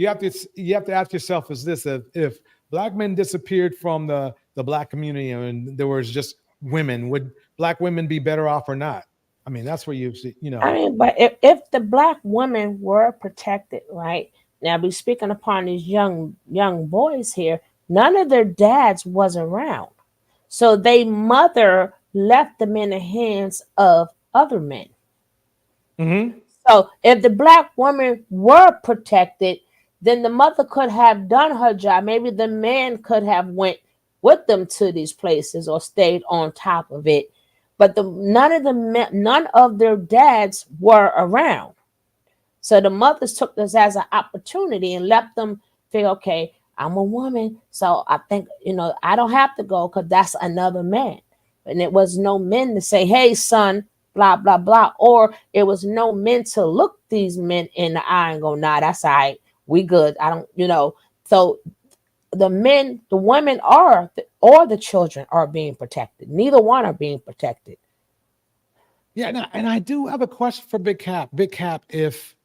have to ask yourself, is this if black men disappeared from the black community and there was just women, would black women be better off or not? I mean, that's where I mean, but if the black women were protected, right? Now, be speaking upon these young boys here, none of their dads was around. So they mother left them in the hands of other men. So if the black women were protected, then the mother could have done her job. Maybe the man could have went with them to these places or stayed on top of it. But none of their dads were around. So the mothers took this as an opportunity and left them feel, okay, I'm a woman, so I think, I don't have to go because that's another man. And it was no men to say, hey, son, blah, blah, blah. Or it was no men to look these men in the eye and go, nah, that's all right. We good. I don't, So the men, the women are, or the children are being protected. Neither one are being protected. Yeah, no, and I do have a question for Big Cap. Big Cap, if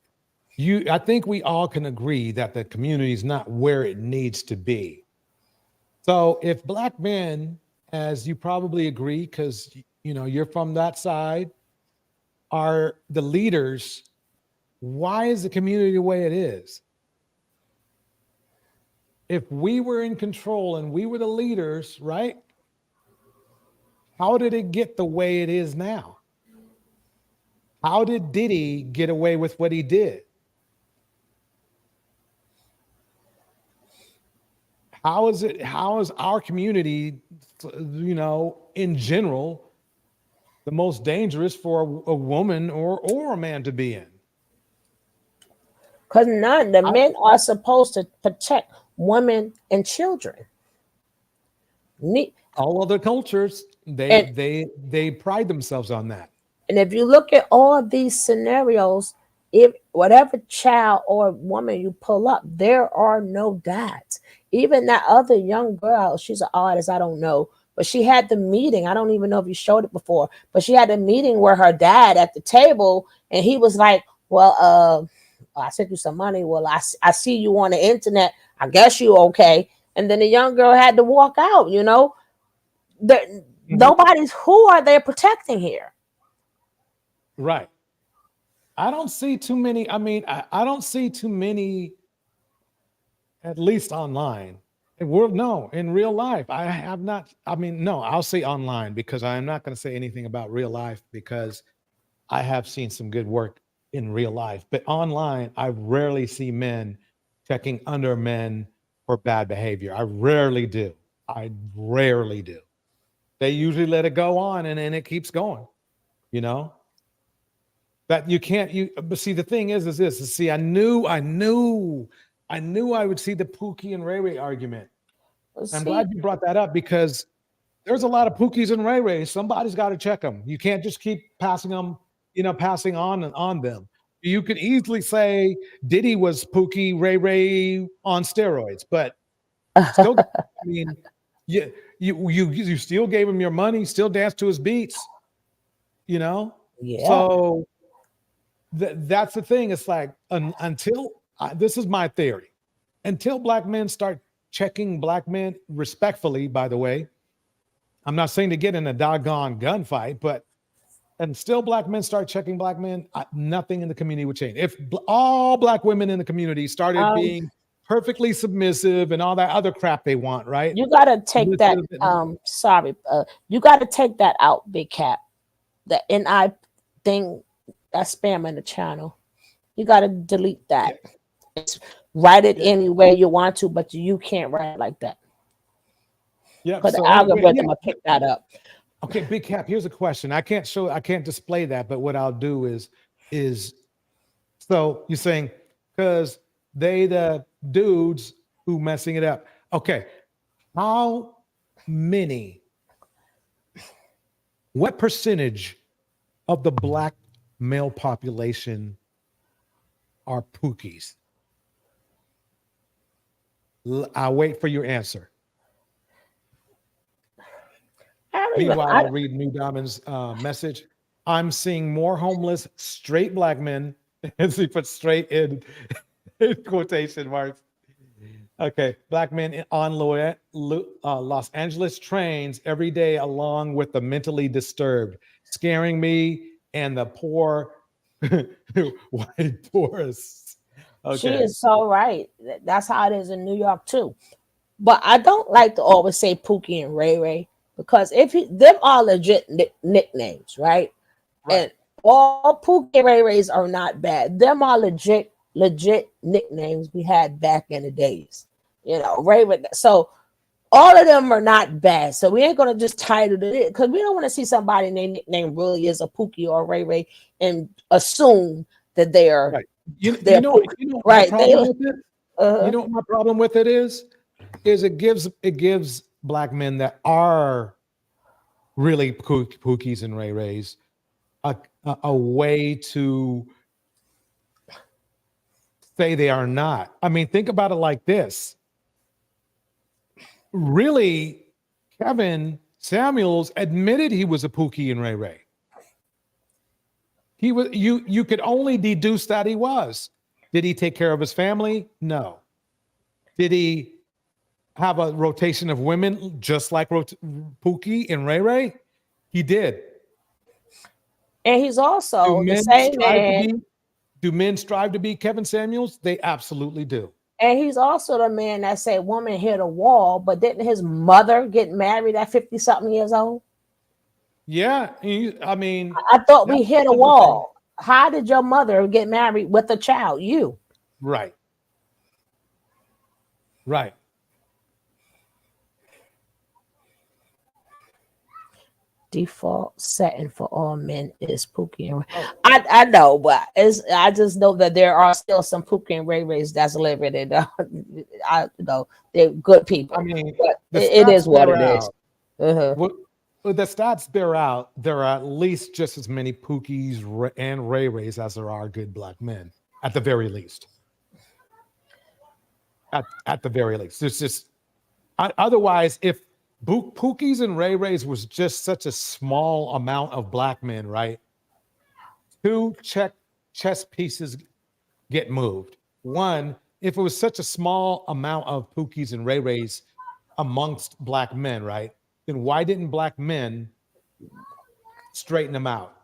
I think we all can agree that the community is not where it needs to be. So if Black men, as you probably agree, because you're from that side, are the leaders, why is the community the way it is? If we were in control and we were the leaders, right? How did it get the way it is now? How did Diddy get away with what he did? How is our community, in general, the most dangerous for a woman or a man to be in? Because the men are supposed to protect women and children. All other cultures, they pride themselves on that. And if you look at all of these scenarios, if whatever child or woman you pull up, there are no dads. Even that other young girl, she's an artist, I don't know, but she had the meeting. I don't even know if you showed it before, but she had a meeting where her dad at the table, and he was like, well, I sent you some money. Well, I see you on the internet. I guess you okay. And then the young girl had to walk out, Nobody's, who are they protecting here? Right. I don't see too many. I mean, I don't see too many, at least online. In real life, I have not. I mean, no, I'll say online because I am not going to say anything about real life because I have seen some good work in real life. But online, I rarely see men checking under men for bad behavior. I rarely do. They usually let it go on and then it keeps going, That you can't, but see, the thing is this, see, I knew I would see the Pookie and Ray Ray argument. I'm glad you brought that up because there's a lot of Pookies and Ray Rays. Somebody's got to check them. You can't just keep passing them, passing on them. You could easily say Diddy was Pookie, Ray Ray on steroids, but still, I mean, you still gave him your money, still danced to his beats, Yeah. So that's the thing. It's like until this is my theory, until Black men start checking Black men respectfully, by the way, I'm not saying to get in a doggone gunfight, but until Black men start checking Black men, nothing in the community would change. If all Black women in the community started being perfectly submissive and all that other crap they want, right? You got to take that. You got to take that out, Big Cap. The NI thing, that spam in the channel. You got to delete that. Yeah. Write it any way you want to, but you can't write it like that. Yeah, because the algorithm will pick that up. Okay, Big Cap, here's a question. I can't display that, but what I'll do is so you're saying because they the dudes who messing it up. Okay, what percentage of the Black male population are Pookies? I'll wait for your answer. Meanwhile, I'll read New Diamond's message. I'm seeing more homeless straight Black men, as he put straight in quotation marks. Okay, Black men on Los Angeles trains every day, along with the mentally disturbed, scaring me and the poor white tourists. Okay. She is so right. That's how it is in New York too. But I don't like to always say Pookie and Ray Ray because them are legit nicknames, right? And all Pookie and Ray Rays are not bad. Them are legit nicknames we had back in the days. Ray Ray. So all of them are not bad. So we ain't gonna just title it because we don't want to see somebody named nickname really is a Pookie or Ray Ray and assume that they are right. You know right. You know what my problem with it is it gives Black men that are really Pookies and Ray Rays a way to say they are not. I mean, think about it like this. really, Kevin Samuels admitted he was a Pookie and Ray Ray. He was. You could only deduce that he was. Did he take care of his family? No. Did he have a rotation of women just like Pookie and Ray Ray? He did. And he's also the same man. Do men strive to be Kevin Samuels? They absolutely do. And he's also the man that said woman hit a wall, but didn't his mother get married at 50-something years old? Yeah, I mean, I thought we hit a wall. How did your mother get married with a child? You. Right. Right. Default setting for all men is Pookie and Ray. I know, but I just know that there are still some Pookie and Ray Rays that's living, and I know they're good people. I mean, but it is what it is. Well, the stats bear out. There are at least just as many Pookies and Ray Rays as there are good black men, at the very least. At the very least, there's just otherwise if Pookies and Ray Rays was just such a small amount of black men, right? 2 chess pieces get moved. One, if it was such a small amount of Pookies and Ray Rays amongst black men, right? Then why didn't black men straighten them out?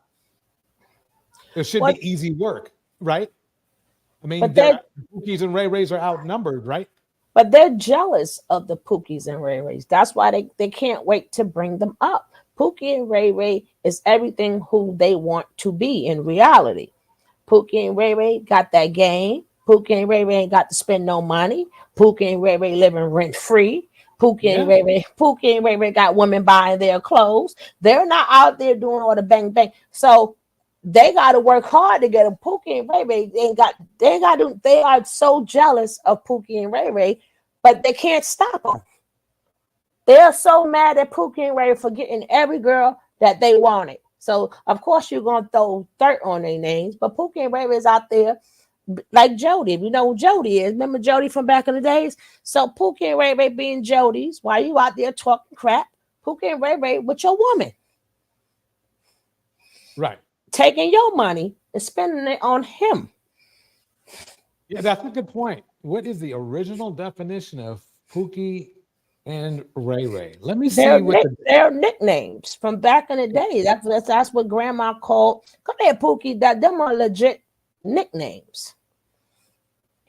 It should be easy work, right? I mean, Pookies and Ray Rays are outnumbered, right? But they're jealous of the Pookies and Ray Rays. That's why they can't wait to bring them up. Pookie and Ray Ray is everything who they want to be in reality. Pookie and Ray Ray got that game. Pookie and Ray Ray ain't got to spend no money. Pookie and Ray Ray living rent free. Pookie and Ray Ray got women buying their clothes. They're not out there doing all the bang bang. So they got to work hard to get a Pookie and Ray Ray. They are so jealous of Pookie and Ray Ray, but they can't stop them. They're so mad at Pookie and Ray for getting every girl that they wanted. So of course you're gonna throw dirt on their names, but Pookie and Ray Ray is out there like Jody. You know who Jody is. Remember Jody from back in the days? So Pookie and Ray Ray being Jody's while you out there talking crap, Pookie and Ray Ray with your woman. Right. Taking your money and spending it on him. Yeah, that's a good point. What is the original definition of Pookie and Ray Ray? Let me see their nicknames from back in the day. That's what grandma called. Come here, Pookie. Them are legit nicknames.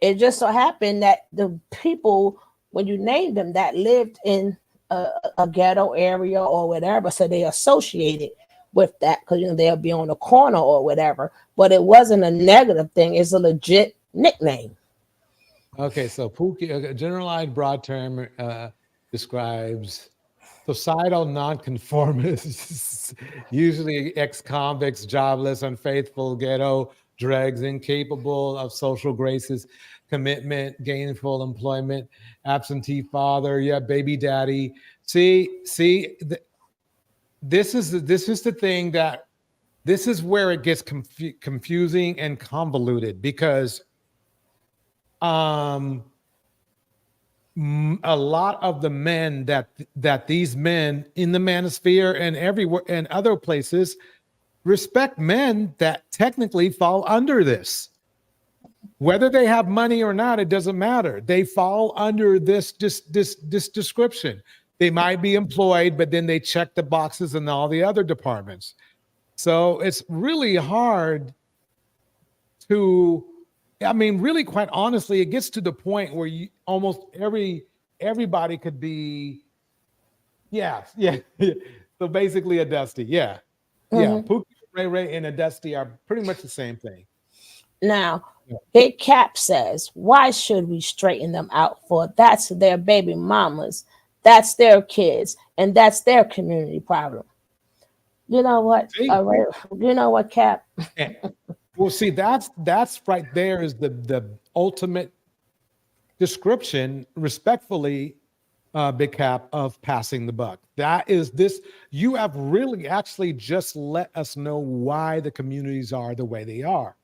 It just so happened that the people, when you named them, that lived in a ghetto area or whatever, so they associated with that because they'll be on the corner or whatever. But it wasn't a negative thing. It's a legit nickname. Okay, so Pookie, a generalized broad term describes societal nonconformists, usually ex-convicts, jobless, unfaithful, ghetto, dregs, incapable of social graces, commitment, gainful employment, absentee father, baby daddy. This is the thing that this is where it gets confusing and convoluted because a lot of the men that these men in the manosphere and everywhere and other places respect men that technically fall under this. Whether they have money or not, it doesn't matter. They fall under this description. They might be employed, but then they check the boxes in all the other departments. So it's really hard to, really quite honestly, it gets to the point where you almost everybody could be, So basically a Dusty, Pookie, Ray Ray, and a Dusty are pretty much the same thing. Now, Big Cap says, why should we straighten them out for? That's their baby mamas. That's their kids, and that's their community problem. You know what? You know what, Cap? Well, see, that's right there is the ultimate description, respectfully, Big Cap, of passing the buck. That is this. You have really actually just let us know why the communities are the way they are.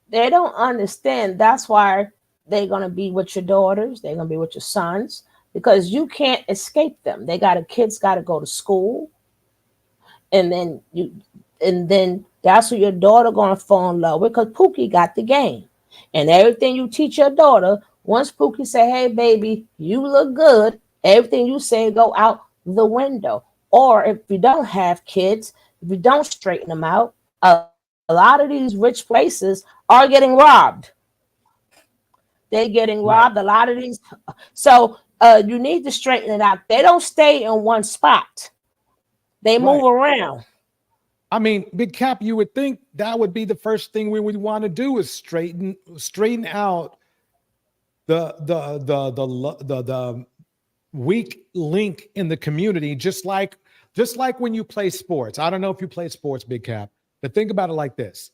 They don't understand. That's why they're going to be with your daughters. They're going to be with your sons. because you can't escape them. Kids got to go to school, and then that's who your daughter gonna fall in love with, because Pookie got the game. And everything you teach your daughter, once Pookie say, hey baby, you look good, everything you say go out the window. Or if you don't have kids, if you don't straighten them out, a lot of these rich places are getting robbed. They're getting robbed. A lot of these. So you need to straighten it out. They don't stay in one spot. They move around. I mean, Big Cap, you would think that would be the first thing we would want to do is straighten out the weak link in the community, just like when you play sports. I don't know if you play sports, Big Cap, but think about it like this.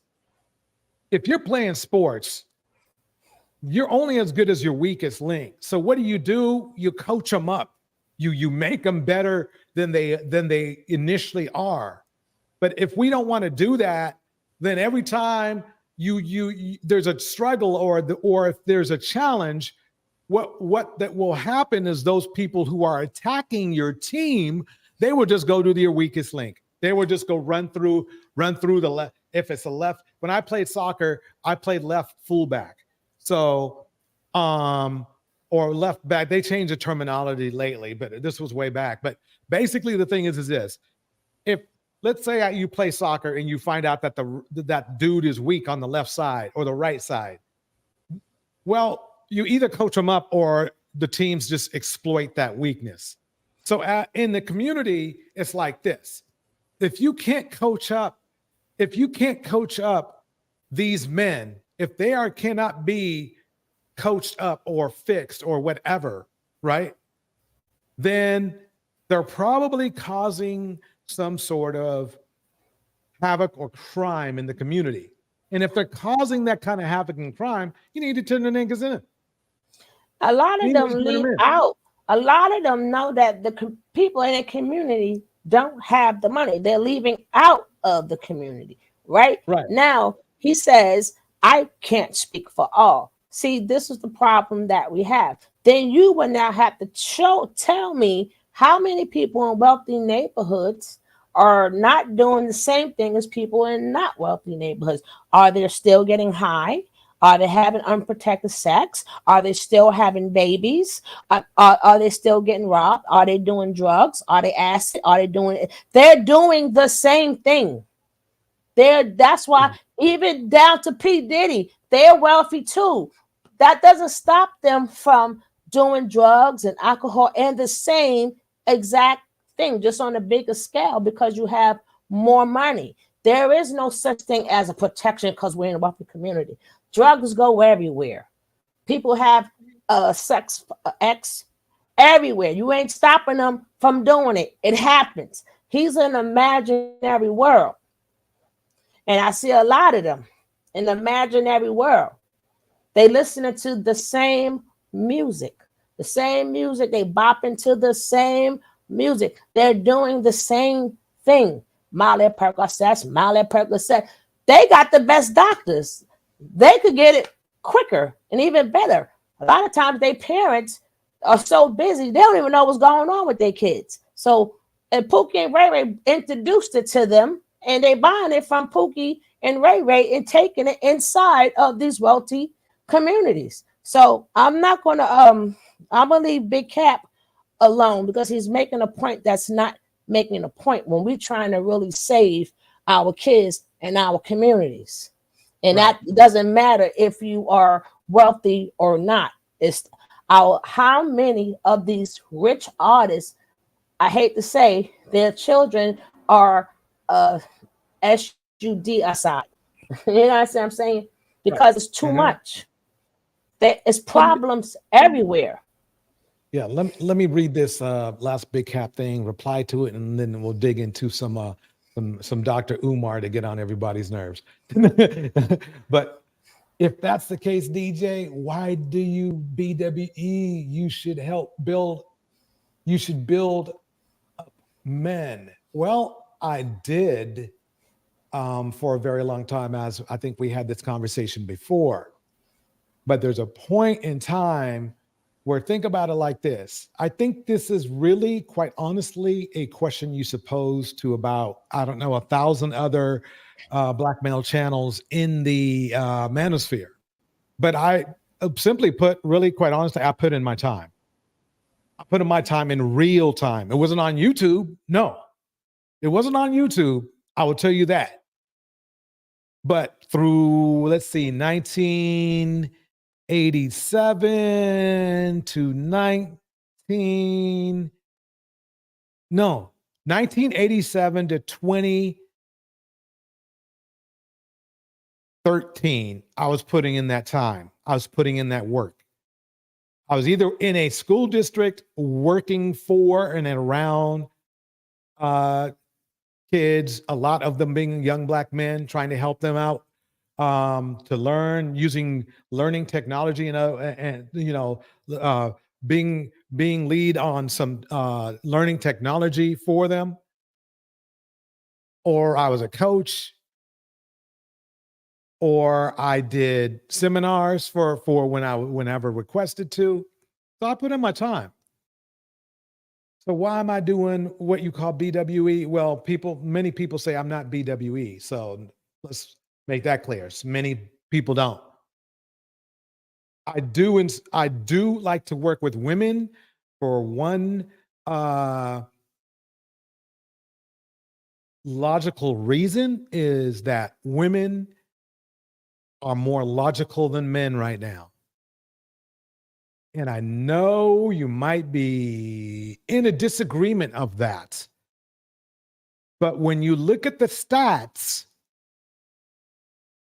If you're playing sports, you're only as good as your weakest link. So what do? You coach them up. You make them better than they initially are. But if we don't want to do that, then every time you there's a struggle or if there's a challenge, what that will happen is those people who are attacking your team, they will just go to your weakest link. They will just go run through the left. If it's a left, when I played soccer, I played left fullback. So, or left back. They changed the terminology lately, but this was way back. But basically, the thing is this: if let's say you play soccer and you find out that that dude is weak on the left side or the right side, well, you either coach them up or the teams just exploit that weakness. So in the community, it's like this: if you can't coach up these men, if they cannot be coached up or fixed or whatever, right? Then they're probably causing some sort of havoc or crime in the community. And if they're causing that kind of havoc and crime, you need to turn the niggas in. A lot of them leave out. A lot of them know that the people in the community don't have the money. They're leaving out of the community, right? Right. Now, he says, I can't speak for all. See, this is the problem that we have. Then you will now have to tell me how many people in wealthy neighborhoods are not doing the same thing as people in not wealthy neighborhoods. Are they still getting high? Are they having unprotected sex? Are they still having babies? Are they still getting robbed? Are they doing drugs? Are they acid? Are they doing it? They're doing the same thing. That's why even down to P. Diddy, they're wealthy too. That doesn't stop them from doing drugs and alcohol and the same exact thing, just on a bigger scale, because you have more money. There is no such thing as a protection because we're in a wealthy community. Drugs go everywhere. People have sex X everywhere. You ain't stopping them from doing it. It happens. He's in an imaginary world. And I see a lot of them in the imaginary world. They listening to the same music. The same music. They bop into the same music. They're doing the same thing. Molly Percocet. They got the best doctors. They could get it quicker and even better. A lot of times their parents are so busy, they don't even know what's going on with their kids. So, and Pookie and Ray Ray introduced it to them, and they buying it from Pookie and Ray Ray and taking it inside of these wealthy communities. So I'm not gonna I'm gonna leave Big Cap alone because he's making a point that's not making a point when we're trying to really save our kids and our communities. And that doesn't matter if you are wealthy or not. It's how many of these rich artists, I hate to say, their children are SUD aside. You know what I'm saying? Because it's too much. There's problems everywhere. Yeah, let me read this last Big Cap thing, reply to it, and then we'll dig into some Dr. Umar to get on everybody's nerves. But if that's the case, DJ, why do you BWE? You should build up men. Well, I did for a very long time, as I think we had this conversation before. But there's a point in time where think about it like this. I think this is really, quite honestly, a question you should pose to about, I don't know, 1,000 other black male channels in the manosphere. But I simply put, really, quite honestly, I put in my time. I put in my time in real time. It wasn't on YouTube. No, it wasn't on YouTube. I will tell you that. But through, let's see, 1987 to 1987 to 2013, I was putting in that time. I was putting in that work. I was either in a school district working for and around kids, a lot of them being young black men, trying to help them out to learn using learning technology, and being lead on some learning technology for them. Or I was a coach, or I did seminars for whenever requested to. So I put in my time. So why am I doing what you call BWE? Well, many people say I'm not BWE. So let's make that clear. Many people don't. I do like to work with women for one logical reason, is that women are more logical than men right now. And I know you might be in a disagreement of that. But when you look at the stats,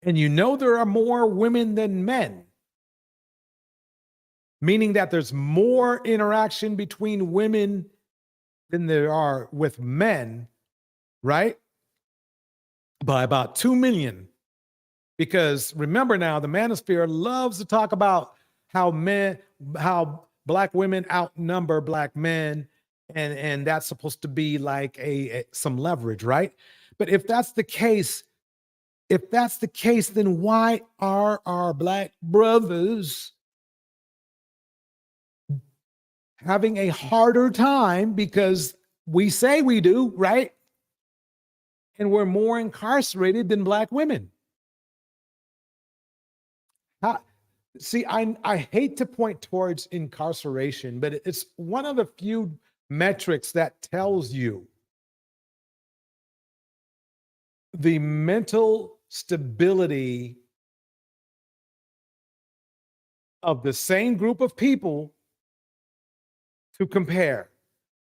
and you know there are more women than men, meaning that there's more interaction between women than there are with men, right? By about 2 million. Because remember now, the manosphere loves to talk about how black women outnumber black men, and that's supposed to be like some leverage, right? But if that's the case, then why are our black brothers having a harder time? Because we say we do, right? And we're more incarcerated than black women. See, I hate to point towards incarceration, but it's one of the few metrics that tells you the mental stability of the same group of people to compare.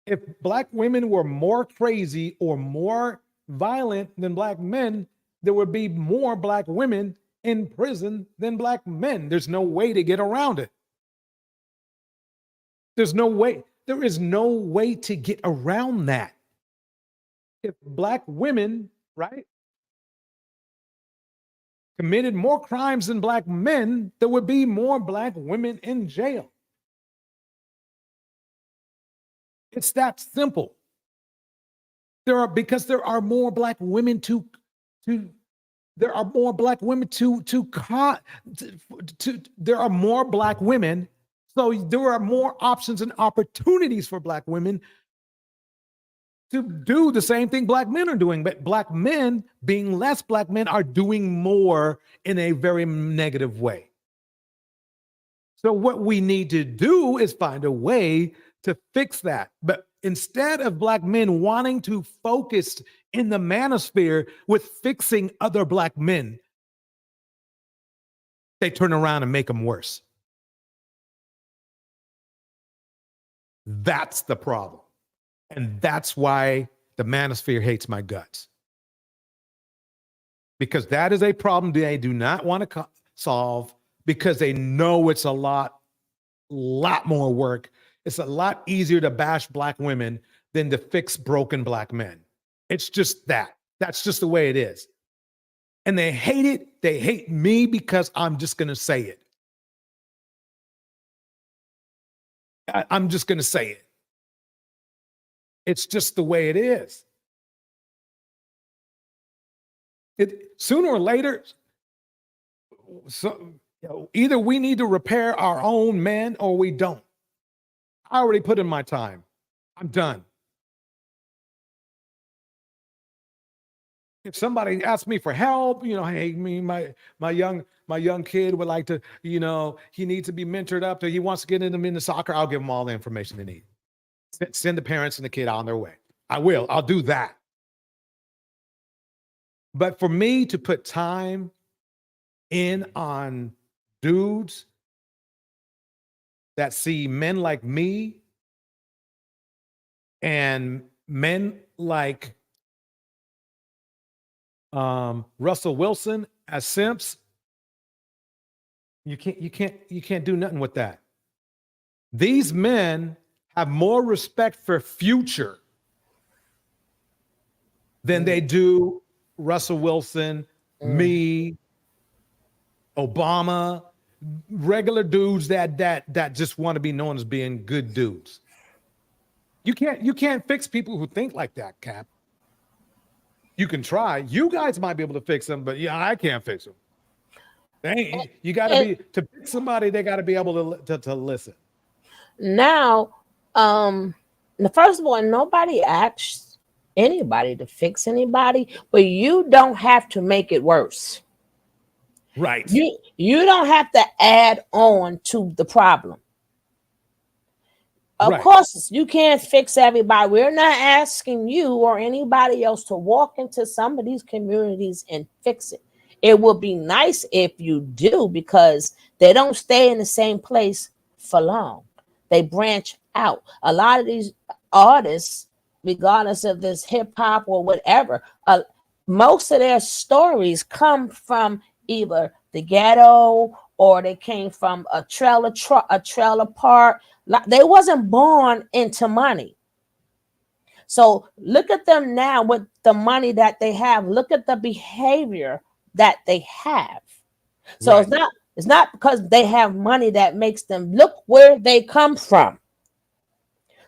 If black women were more crazy or more violent than black men, there would be more black women in prison than black men. There's no way to get around it. There is no way to get around that. If black women, right, committed more crimes than black men, there would be more black women in jail. It's that simple. Because there are more black women there are more black women there are more black women, so there are more options and opportunities for black women to do the same thing black men are doing. But black men, being less black men, are doing more in a very negative way. So what we need to do is find a way to fix that. But instead of black men wanting to focus in the manosphere with fixing other black men, they turn around and make them worse. That's the problem. And that's why the manosphere hates my guts. Because that is a problem they do not want to solve, because they know it's a lot more work. It's a lot easier to bash black women than to fix broken black men. It's just that. That's just the way it is. And they hate it. They hate me because I'm just going to say it. I'm just going to say it. It's just the way it is. Sooner or later, either we need to repair our own men or we don't. I already put in my time. I'm done. If somebody asks me for help, hey, my young kid would like to, he needs to be mentored up, he wants to get into soccer, I'll give him all the information they need. Send the parents and the kid on their way. I'll do that. But for me to put time in on dudes that see men like me and men like Russell Wilson as simps, you can't do nothing with that. These men have more respect for Future than they do Russell Wilson, me, Obama, regular dudes that just want to be known as being good dudes. You can't fix people who think like that, Cap. You can try. You guys might be able to fix them, but I can't fix them. You got to be to fix somebody. They got to be able to listen. Now, first of all, nobody asks anybody to fix anybody, but you don't have to make it worse. Right. You don't have to add on to the problem. Of course, you can't fix everybody. We're not asking you or anybody else to walk into some of these communities and fix it. It would be nice if you do, because they don't stay in the same place for long. They branch out. A lot of these artists, regardless of this hip hop or whatever, most of their stories come from either the ghetto or they came from a trailer park. They wasn't born into money. So look at them now with the money that they have. Look at the behavior that they have. So it's not because they have money that makes them look where they come from.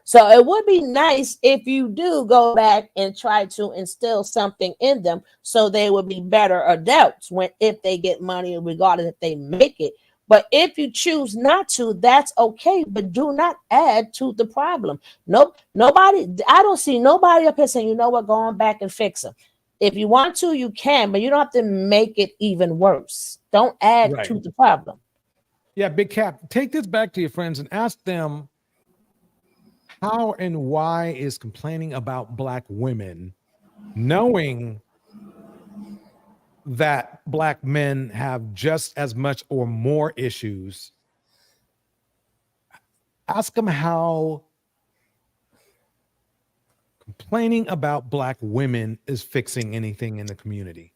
So it would be nice if you do go back and try to instill something in them so they would be better adults if they get money, regardless if they make it. But if you choose not to, that's okay. But do not add to the problem. Nobody. I don't see nobody up here saying, you know what, going back and fix them. If you want to, you can, but you don't have to make it even worse. Don't add to the problem. Yeah, Big Cap, take this back to your friends and ask them how and why is complaining about Black women, knowing that Black men have just as much or more issues. Ask them how complaining about Black women is fixing anything in the community.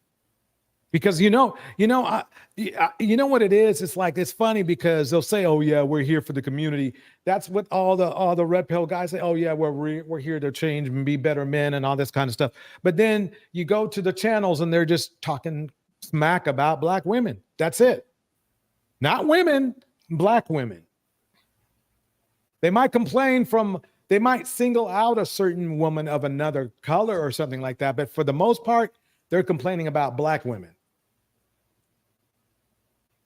Because you know what it is. It's like, it's funny because they'll say, "Oh yeah, we're here for the community." That's what all the red pill guys say. "Oh yeah, we're here to change and be better men and all this kind of stuff." But then you go to the channels and they're just talking smack about Black women. That's it. Not women, Black women. They might they might single out a certain woman of another color or something like that, but for the most part, they're complaining about Black women.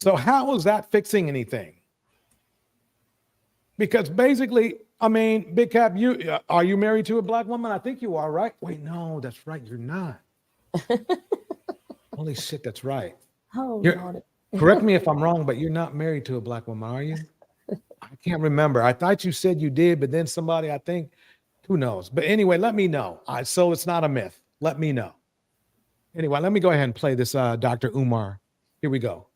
So how is that fixing anything? Because basically, I mean, Big Cap, are you married to a Black woman? I think you are, right? Wait, no, that's right. You're not. Holy shit, that's right. Oh, correct me if I'm wrong, but you're not married to a Black woman, are you? I can't remember. I thought you said you did, but then somebody, I think, who knows? But anyway, let me know. So it's not a myth. Let me know. Anyway, let me go ahead and play this Dr. Umar. Here we go.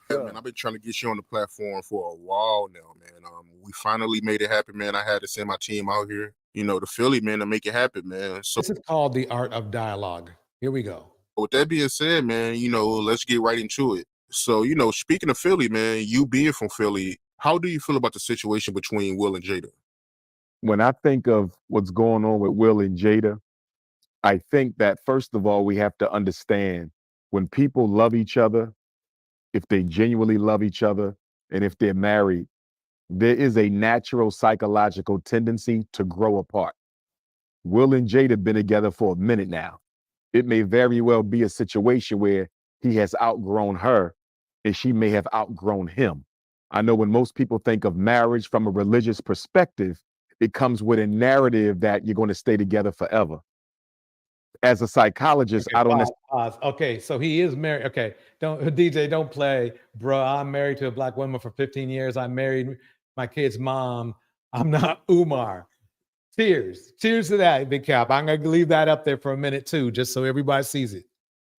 Yeah, man, I've been trying to get you on the platform for a while now, man. We finally made it happen, man. I had to send my team out here, to Philly, man, to make it happen, man. So this is called the art of dialogue. Here we go. With that being said, man, let's get right into it. So, speaking of Philly, man, you being from Philly, how do you feel about the situation between Will and Jada? When I think of what's going on with Will and Jada, I think that first of all, we have to understand when people love each other, if they genuinely love each other, and if they're married, there is a natural psychological tendency to grow apart. Will and Jada have been together for a minute now. It may very well be a situation where he has outgrown her and she may have outgrown him. I know when most people think of marriage from a religious perspective, it comes with a narrative that you're going to stay together forever. As a psychologist, Okay, I don't pause. Okay, so he is married. Okay, don't DJ, don't play, bro. I'm married to a black woman for 15 years. I married my kid's mom. I'm not Umar. Cheers to that, Big Cap. I'm gonna leave that up there for a minute too, just so everybody sees it.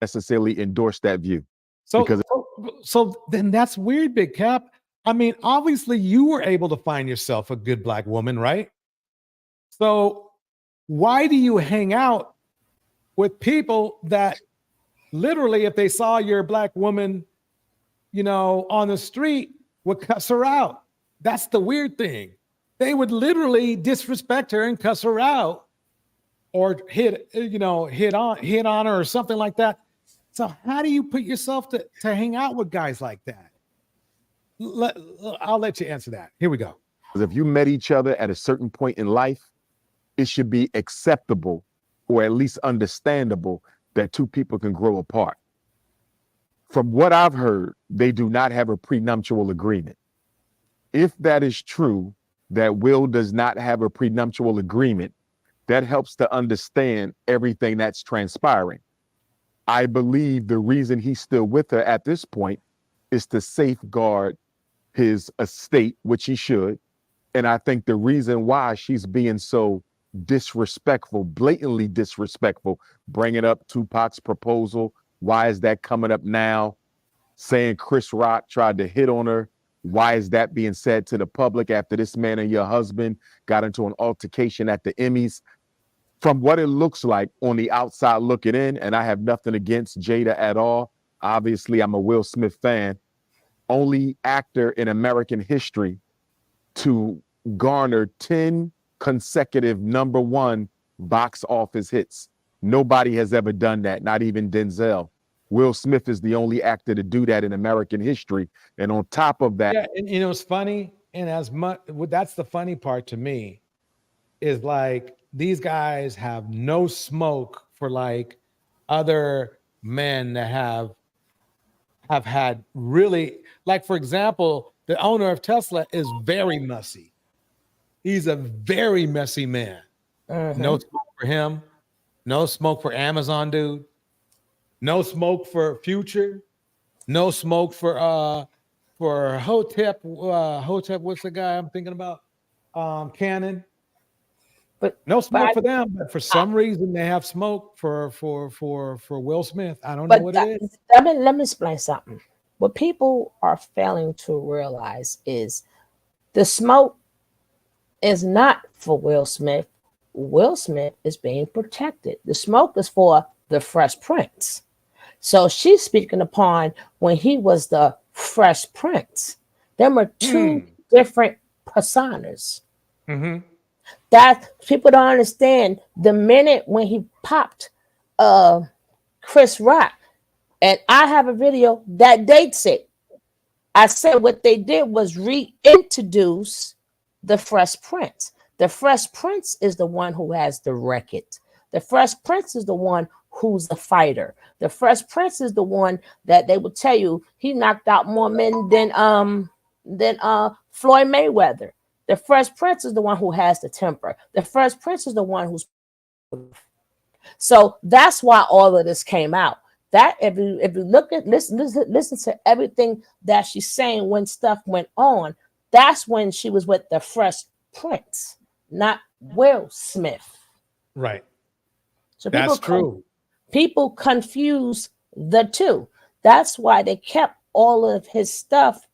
necessarily endorse that view. So, because so then that's weird, Big Cap. I mean, obviously you were able to find yourself a good black woman, right? So why do you hang out with people that literally, if they saw your black woman, you know, on the street, would cuss her out? That's the weird thing. They would literally disrespect her and cuss her out, or hit on her or something like that. So how do you put yourself to hang out with guys like that? I'll let you answer that. Here we go. if you met each other at a certain point in life, it should be acceptable or at least understandable that two people can grow apart. From what I've heard, they do not have a prenuptial agreement. If that is true, that Will does not have a prenuptial agreement, that helps to understand everything that's transpiring. I believe the reason he's still with her at this point is to safeguard his estate, which he should. And I think the reason why she's being so disrespectful, blatantly disrespectful, bringing up Tupac's proposal, why is that coming up now? Saying Chris Rock tried to hit on her. Why is that being said to the public after this man and your husband got into an altercation at the Emmys? From what it looks like on the outside looking in, and I have nothing against Jada at all. Obviously, I'm a Will Smith fan. Only actor in American history to garner 10 consecutive #1 box office hits. Nobody has ever done that, not even Denzel. Will Smith is the only actor to do that in American history. And on top of that, yeah, and you know, it's funny. And as much, that's the funny part to me, is like these guys have no smoke for like other men that have had really, like, for example, the owner of Tesla is very messy. He's a very messy man. No smoke for him. No smoke for Amazon, dude. No smoke for Future. No smoke for Hotep. Hotep, what's the guy I'm thinking about? Canon. But no smoke but I- for them, but for some reason they have smoke for Will Smith. I don't know But what it is. let me explain something. What people are failing to realize is the smoke is not for Will Smith. Will Smith is being protected. The smoke is for the Fresh Prince. So she's speaking upon when he was the Fresh Prince. There were two different personas. That people don't understand. The minute when he popped Chris Rock, and I have a video that dates it. I said what they did was reintroduce the Fresh Prince. The Fresh Prince is the one who has the record. The Fresh Prince is the one who's a fighter. The Fresh Prince is the one that they will tell you he knocked out more men than Floyd Mayweather. The Fresh Prince is the one who has the temper. The Fresh Prince is the one who's. So that's why all of this came out. That if you look at listen to everything that she's saying when stuff went on, that's when she was with the Fresh Prince, not Will Smith. Right. So that's true. People confuse the two. That's why they kept all of his stuff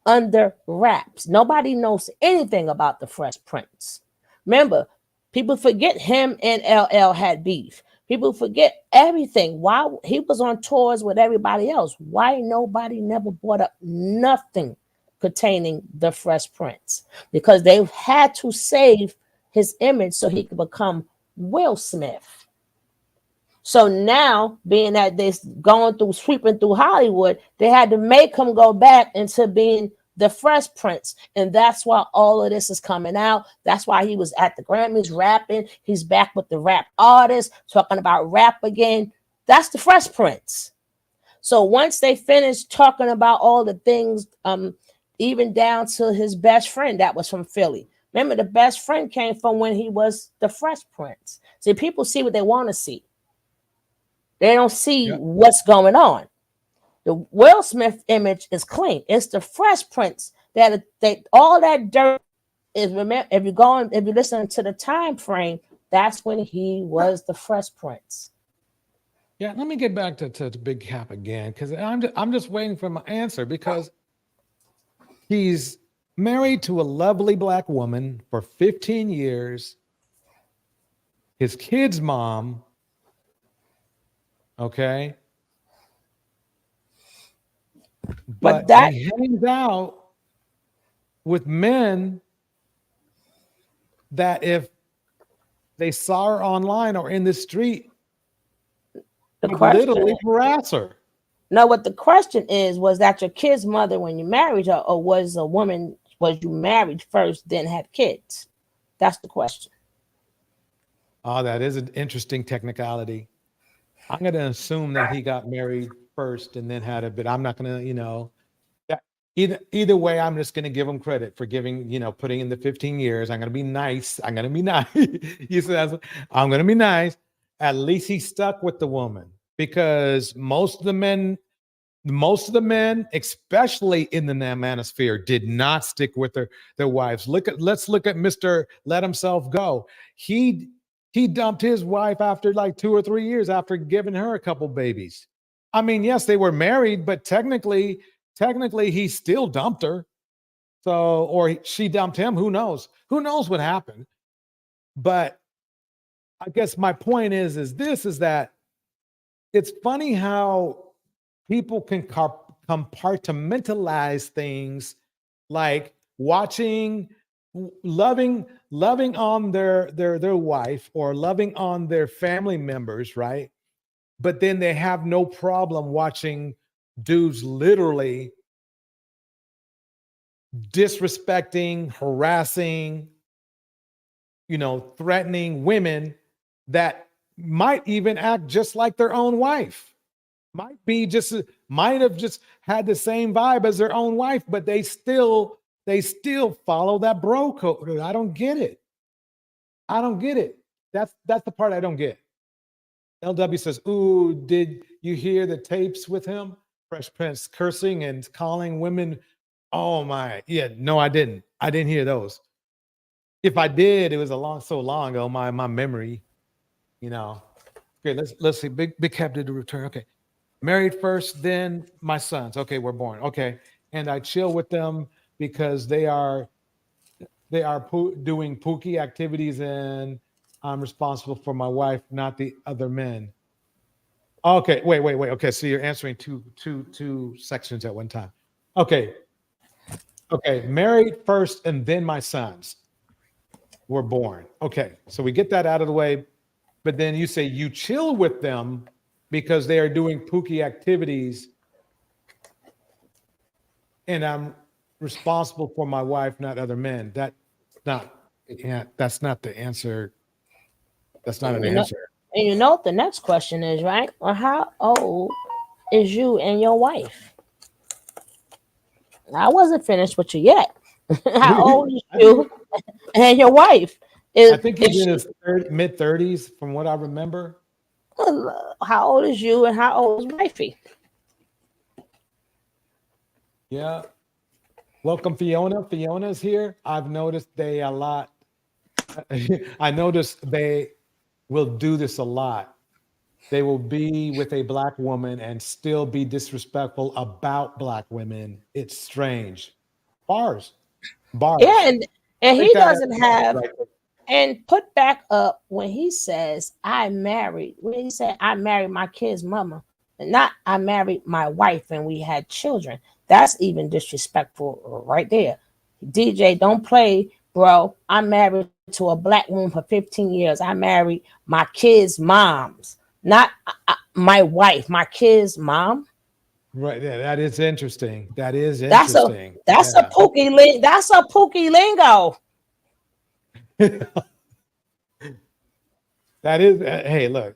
under wraps. Nobody knows anything about the Fresh Prince. Remember, people forget him and LL had beef. People forget everything. Why he was on tours with everybody else. Why nobody never brought up nothing pertaining the Fresh Prince? Because they had to save his image so he could become Will Smith. So now, being that they're sweeping through Hollywood, they had to make him go back into being the Fresh Prince. And that's why all of this is coming out. That's why he was at the Grammys rapping. He's back with the rap artists, talking about rap again. That's the Fresh Prince. So once they finish talking about all the things, even down to his best friend that was from Philly. Remember, the best friend came from when he was the Fresh Prince. See, people see what they want to see. They don't see what's going on. The Will Smith image is clean. It's the Fresh Prince that they all that dirt is. Remember, if you listen to the time frame, that's when he was the Fresh Prince. Yeah, let me get back to Big Cap again, because I'm just waiting for my answer, because he's married to a lovely black woman for 15 years. His kid's mom, okay? But he hangs out with men that if they saw her online or in the street, would literally harass her. No, what the question is, was that your kid's mother when you married her, or was you married first, then had kids? That's the question. Oh, that is an interesting technicality. I'm going to assume that he got married first and then had a bit. I'm not going to, either way, I'm just going to give him credit for putting in the 15 years. I'm going to be nice. I'm going to be nice. He says, I'm going to be nice. At least he stuck with the woman, because most of the men, especially in the manosphere, did not stick with their wives. Let's look at Mr. Let Himself Go. He dumped his wife after like 2 or 3 years after giving her a couple babies. I mean, yes, they were married, but technically he still dumped her. So, or she dumped him. Who knows? Who knows what happened? But I guess my point is that it's funny how people can compartmentalize things, like loving on their wife or loving on their family members, right? But then they have no problem watching dudes literally disrespecting, harassing, threatening women that might even act just like their own wife. Might have just had the same vibe as their own wife, but they still follow that bro code. I don't get it. That's the part I don't get. LW says, "Ooh, did you hear the tapes with him? Fresh Prince cursing and calling women." Oh my, yeah, no, I didn't hear those. If I did, it was so long ago. My memory, Okay, let's see. Big Cap did the return. Okay. Married first, then my sons. Okay, were born. Okay. And I chill with them because they are doing pookie activities, and I'm responsible for my wife, not the other men. Okay, wait. Okay, so you're answering two sections at one time. Okay, married first, and then my sons were born. Okay, so we get that out of the way. But then you say you chill with them because they are doing pookie activities, and I'm responsible for my wife, not other men. That's not the answer. That's not an answer. And you know what the next question is, right? Well, how old is you and your wife? I wasn't finished with you yet. How old is you and your wife? I think he's in his mid-30s, from what I remember. How old is you and how old is wifey? Yeah. Welcome, Fiona. Fiona's here. I've noticed I noticed they will do this a lot. They will be with a black woman and still be disrespectful about black women. It's strange. Bars. Yeah, and he doesn't have. Right. And put back up when he says, when he said, I married my kid's mama, and not I married my wife and we had children. That's even disrespectful right there. DJ, don't play, bro. I'm married to a black woman for 15 years. I married my kid's moms, not my wife, my kid's mom. Right. Yeah, that is interesting. That's a pookie lingo. That is, hey, look,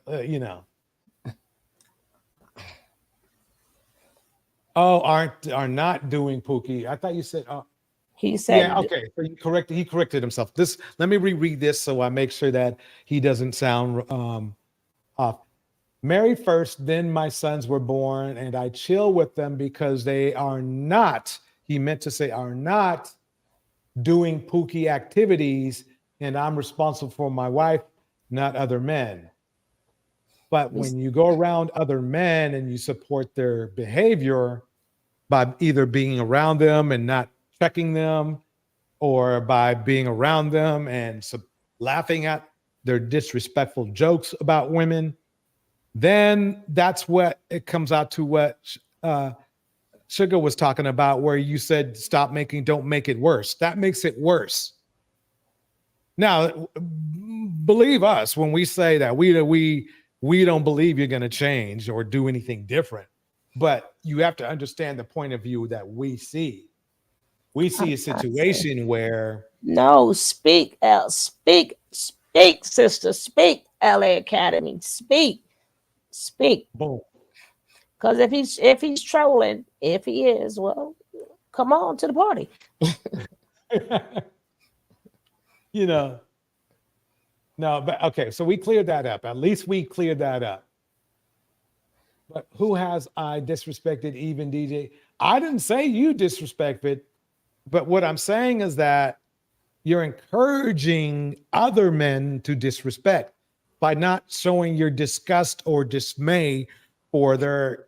Oh, are not doing Pookie. I thought you said. He said, Yeah. Okay. So he corrected himself. This. Let me reread this so I make sure that he doesn't sound off. Married first, then my sons were born, and I chill with them because they are not. He meant to say are not doing Pookie activities, and I'm responsible for my wife, not other men. But when you go around other men and you support their behavior by either being around them and not checking them, or by being around them and laughing at their disrespectful jokes about women, then that's what it comes out to what Sugar was talking about, where you said, don't make it worse. That makes it worse. Now, believe us when we say that we don't believe you're going to change or do anything different, but you have to understand the point of view that we see. We see a situation where no, speak, sister, speak, LA Academy, speak. Boom. Because if he's trolling, if he is, well, come on to the party. No, but okay, so we cleared that up. At least we cleared that up. But who has I disrespected even DJ? I didn't say you disrespected, but what I'm saying is that you're encouraging other men to disrespect by not showing your disgust or dismay for their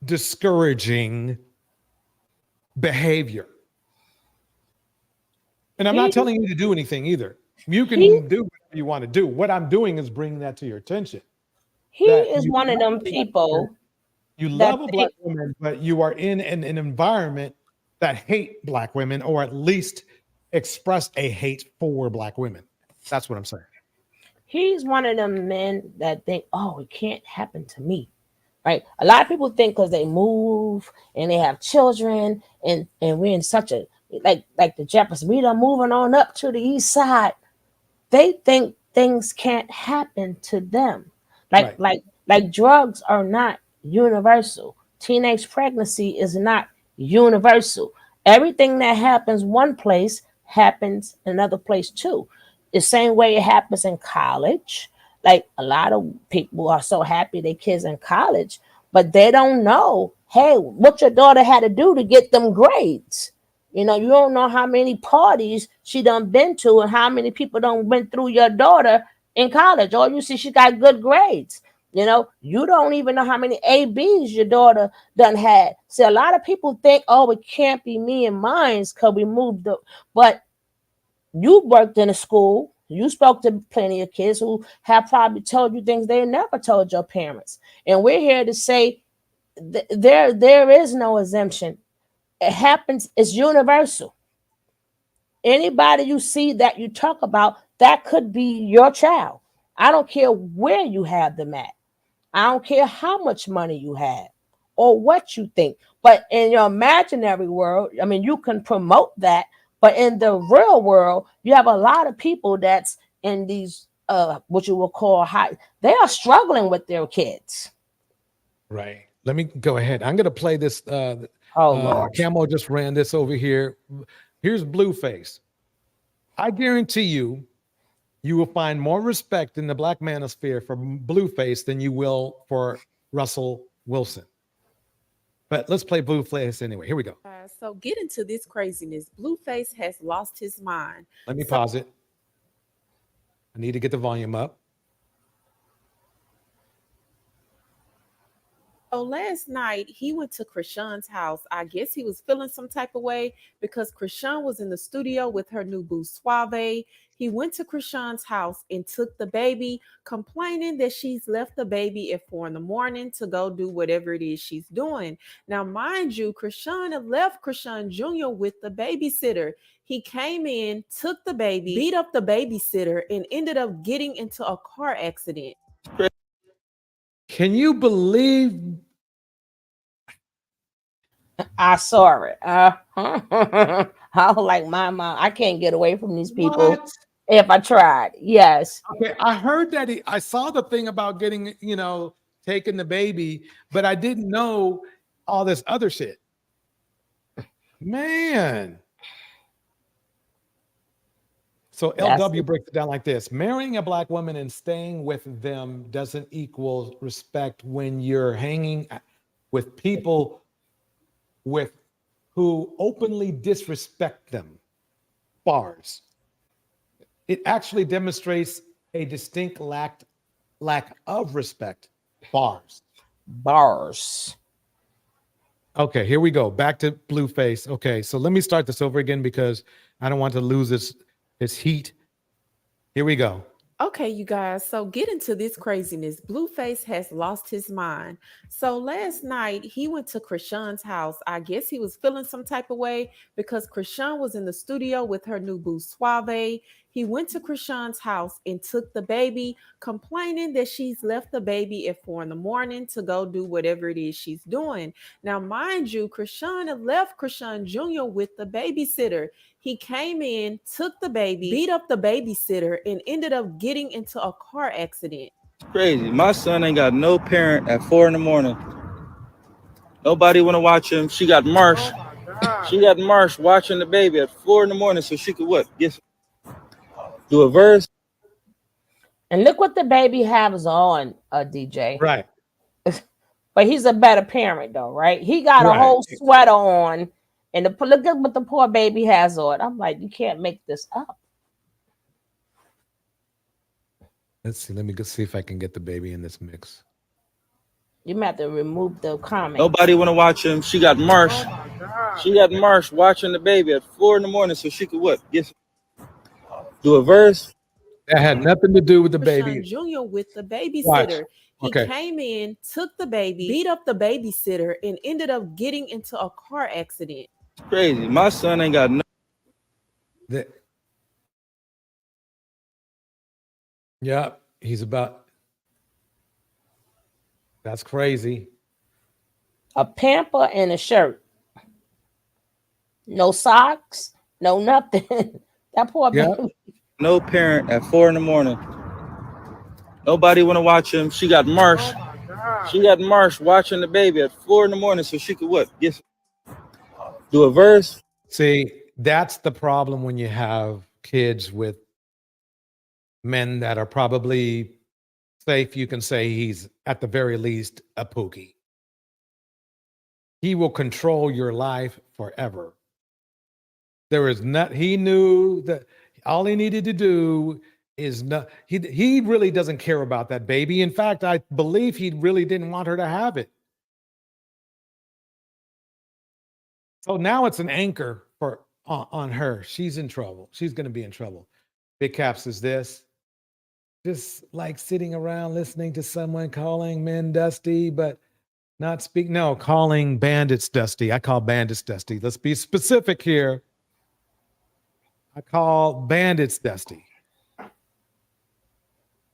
discouraging behavior. And I'm not telling you to do anything either. You can do whatever you want to do. What I'm doing is bringing that to your attention. He is one of them people. You love a black woman, but you are in an environment that hate black women, or at least express a hate for black women. That's what I'm saying. He's one of them men that think, oh, it can't happen to me. Right? A lot of people think because they move and they have children and we're in such a like the Jefferson, we done moving on up to the east side. They think things can't happen to them. Like drugs are not universal. Teenage pregnancy is not universal. Everything that happens one place happens another place too. The same way it happens in college. Like a lot of people are so happy their kids in college, but they don't know, hey, what your daughter had to do to get them grades. You don't know how many parties she done been to and how many people done went through your daughter in college. All you see, she got good grades. You don't even know how many ABs your daughter done had. See, a lot of people think, oh, it can't be me and mine's because we moved up. But you worked in a school. You spoke to plenty of kids who have probably told you things they never told your parents. And we're here to say there is no exemption. It happens, it's universal. Anybody you see that you talk about, that could be your child. I don't care where you have them at. I don't care how much money you have or what you think. But in your imaginary world, I mean, you can promote that. But in the real world, you have a lot of people that's in these, what you will call high. They are struggling with their kids. Right. Let me go ahead. I'm going to play this. Lord. Camo just ran this over here. Here's Blueface. I guarantee you will find more respect in the black manosphere for Blueface than you will for Russell Wilson. But let's play Blueface anyway. Here we go. So get into this craziness. Blueface has lost his mind. Let me pause it. I need to get the volume up. So last night he went to Krishan's house. I guess he was feeling some type of way because Krishan was in the studio with her new boo Suave. He went to Krishan's house and took the baby, complaining that she's left the baby at 4 a.m. to go do whatever it is she's doing. Now, mind you, Krishan had left Krishan Jr. with the babysitter. He came in, took the baby, beat up the babysitter, and ended up getting into a car accident. Can you believe? I saw it. I was like, my mom, I can't get away from these people. What? If I tried. Yes. Okay, I heard that I saw the thing about getting, taking the baby, but I didn't know all this other shit. Man. So LW breaks it down like this. Marrying a black woman and staying with them doesn't equal respect when you're hanging with people who openly disrespect them. Bars. It actually demonstrates a distinct lack of respect. Bars. Okay, here we go. Back to Blueface. Okay, so let me start this over again because I don't want to lose this heat. Here we go. Okay, you guys, so get into this craziness. Blueface has lost his mind. So last night he went to Krishan's house. I guess he was feeling some type of way because Krishan was in the studio with her new boo Suave. He went to Krishan's house and took the baby, complaining that she's left the baby at 4 a.m. to go do whatever it is she's doing. Now, mind you, Krishan had left Krishan Jr. with the babysitter. He came in, took the baby, beat up the babysitter, and ended up getting into a car accident. Crazy. My son ain't got no parent at 4 a.m. Nobody want to watch him. She got Marsh. She got Marsh watching the baby at 4 a.m. so she could what? Do a verse. And look what the baby has on, DJ. Right. But he's a better parent, though, right? He got a whole sweater on, and look at what the poor baby has on. I'm like, you can't make this up. Let's see. Let me go see if I can get the baby in this mix. You might have to remove the comment. Nobody want to watch him. She got Marsh. She got Marsh watching the baby at 4 a.m. so she could what? Do a verse. That had nothing to do with the baby. Jr. with the babysitter. Watch. He came in, took the baby, beat up the babysitter, and ended up getting into a car accident. Crazy. My son ain't got no. Yeah, he's about. That's crazy. A pamper and a shirt. No socks, no nothing. That poor baby. No parent at 4 a.m. Nobody want to watch him. She got Marsh. She got Marsh watching the baby at 4 a.m. so she could what? Do a verse. See, that's the problem when you have kids with men that are probably safe. You can say he's at the very least a pookie. He will control your life forever. There is not, he knew that all he needed to do is not, he really doesn't care about that baby. In fact, I believe he really didn't want her to have it. So now it's an anchor for on her. She's in trouble. She's going to be in trouble. Big Caps is this. Just like sitting around listening to someone calling men dusty, but not speak. No, calling bandits dusty. I call bandits dusty. Let's be specific here. I call bandits dusty.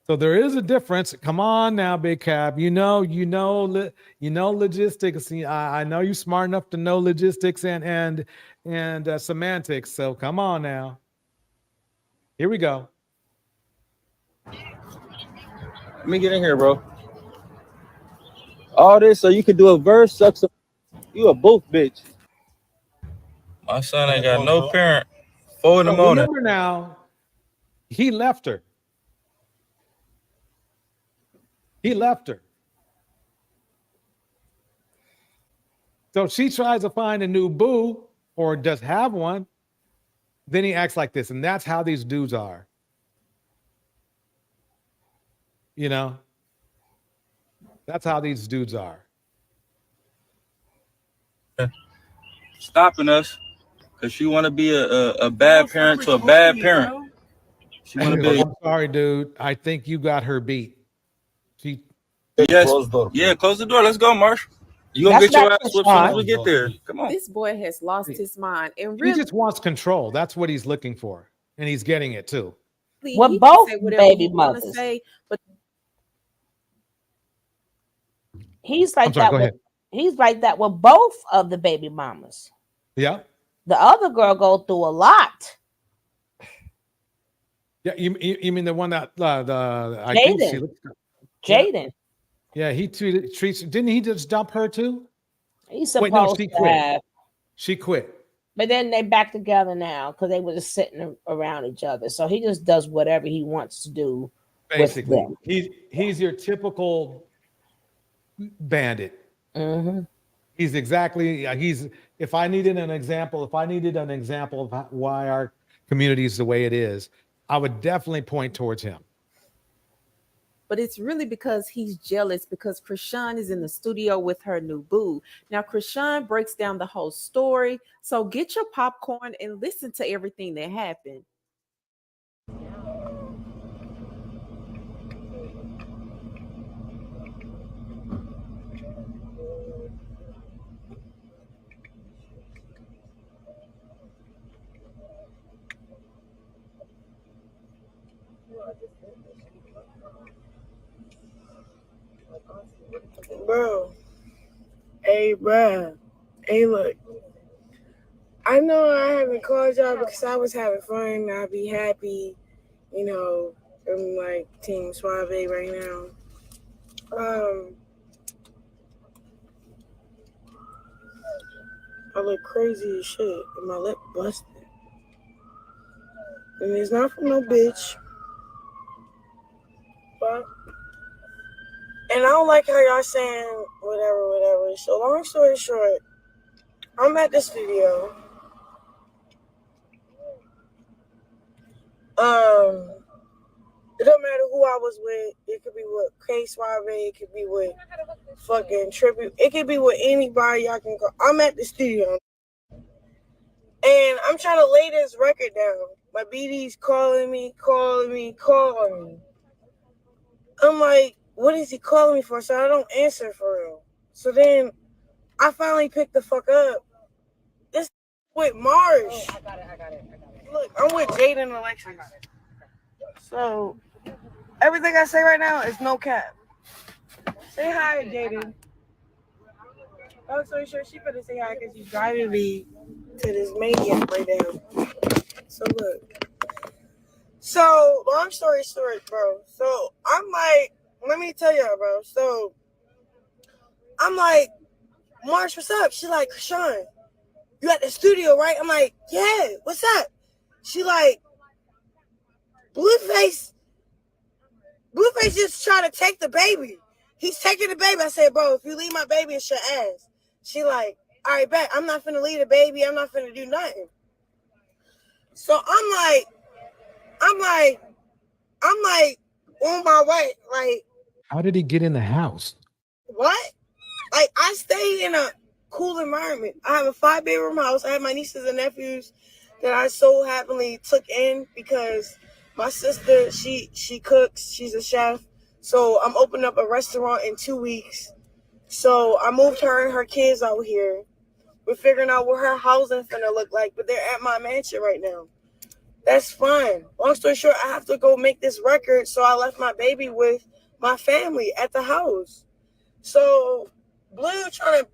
So there is a difference. Come on now, Big Cap. You know logistics. I know you're smart enough to know logistics and semantics. So come on now. Here we go. Let me get in here, bro. All this so you could do a verse sucks. You a both bitch. My son ain't got no parent. 4 in the morning. Remember now, he left her. He left her. So she tries to find a new boo or does have one. Then he acts like this. And that's how these dudes are. You know, that's how these dudes are. Stopping us because she want to be a bad parent to a bad parent. She want to be. I'm sorry, dude. I think you got her beat. She. Yes. Yeah, close the door. Let's go, Marsh. You gonna get your ass whipped as soon as we get there. Come on. This boy has lost his mind, and He just wants control. That's what he's looking for, and he's getting it too. Well, both baby mothers. But he's like Go that. ahead. He's like that with both of the baby mamas. Yeah. The other girl go through a lot. Yeah, you mean the one that I think she Jaden. Yeah, he treats. Didn't he just dump her too? He's Wait, no, supposed she to quit. have, She quit. but then they back together now because they were just sitting around each other. So he just does whatever he wants to do with Basically, them. he's your typical bandit. Mm-hmm. He's exactly he's. If I needed an example of why our community is the way it is, I would definitely point towards him. But it's really because he's jealous because Krishan is in the studio with her new boo. Now, Krishan breaks down the whole story. So get your popcorn and listen to everything that happened. Bro, hey, bro. Hey, look. I know I haven't called y'all because I was having fun. I'll be happy, you know. I'm like Team Suave right now. I look crazy as shit, and my lip busted. And it's not from no bitch. But, and I don't like how y'all saying whatever. So long story short, I'm at the studio. It don't matter who I was with. It could be with K Suave. It could be with fucking Trippy. It could be with anybody y'all can go. I'm at the studio. And I'm trying to lay this record down. My BD's calling me. I'm like, what is he calling me for? So I don't answer for real. So then I finally picked the fuck up. This with Marsh. Oh, I got it. Look, I'm with Jaden and Alexis. So everything I say right now is no cap. Say hi, Jaden. Oh, so sure she better say hi because she's driving me to this maniac right now. So look. So long story short, bro. So I'm like, let me tell y'all, bro. So I'm like, Marsh, what's up? She like, Krishan, you at the studio, right? I'm like, yeah, what's up? She like, Blueface just trying to take the baby. He's taking the baby. I said, bro, if you leave my baby, it's your ass. She like, all right, bet. I'm not finna leave the baby. I'm not finna do nothing. So I'm like, on my way. Like, How did he get in the house? what? Like, I stay in a cool environment. I have a 5-bedroom house. I have my nieces and nephews that I so happily took in because my sister, she cooks. She's a chef. So I'm opening up a restaurant in 2 weeks. So I moved her and her kids out here. We're figuring out what her housing finna look like, but they're at my mansion right now. That's fine. Long story short, I have to go make this record, so I left my baby with my family at the house. So Blue trying to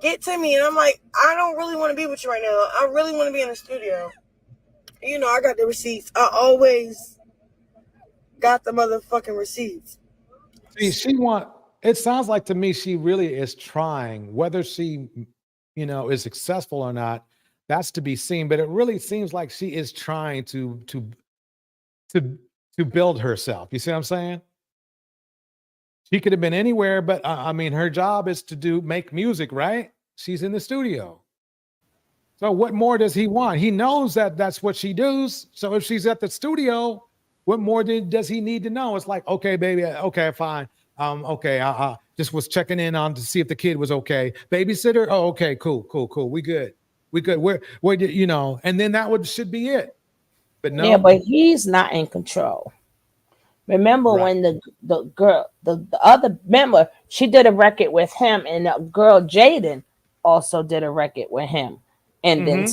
get to me, and I'm like, I don't really want to be with you right now. I really want to be in the studio. You know, I got the receipts. I always got the motherfucking receipts. See, it sounds like to me she really is trying, whether she, is successful or not, that's to be seen. But it really seems like she is trying to build herself. You see what I'm saying? She could have been anywhere, but I mean, her job is to make music, right? She's in the studio. So what more does he want? He knows that that's what she does. So if she's at the studio, what more does he need to know? It's like, okay, baby, okay, fine. Okay, I just was checking in on to see if the kid was okay. Babysitter, oh, okay, cool. We good. Where and then that should be it. But no. Yeah, but he's not in control. Remember when the girl, the other member, she did a record with him, and the girl Jaden also did a record with him, and then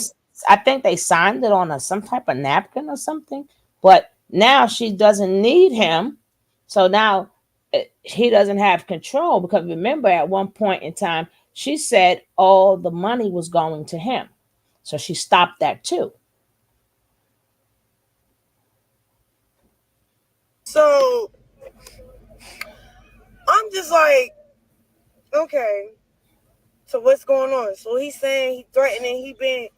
I think they signed it on some type of napkin or something. But now she doesn't need him, so now he doesn't have control, because remember at one point in time she said all the money was going to him, so she stopped that too. So I'm just like, okay, so what's going on? So he's saying he threatening, he been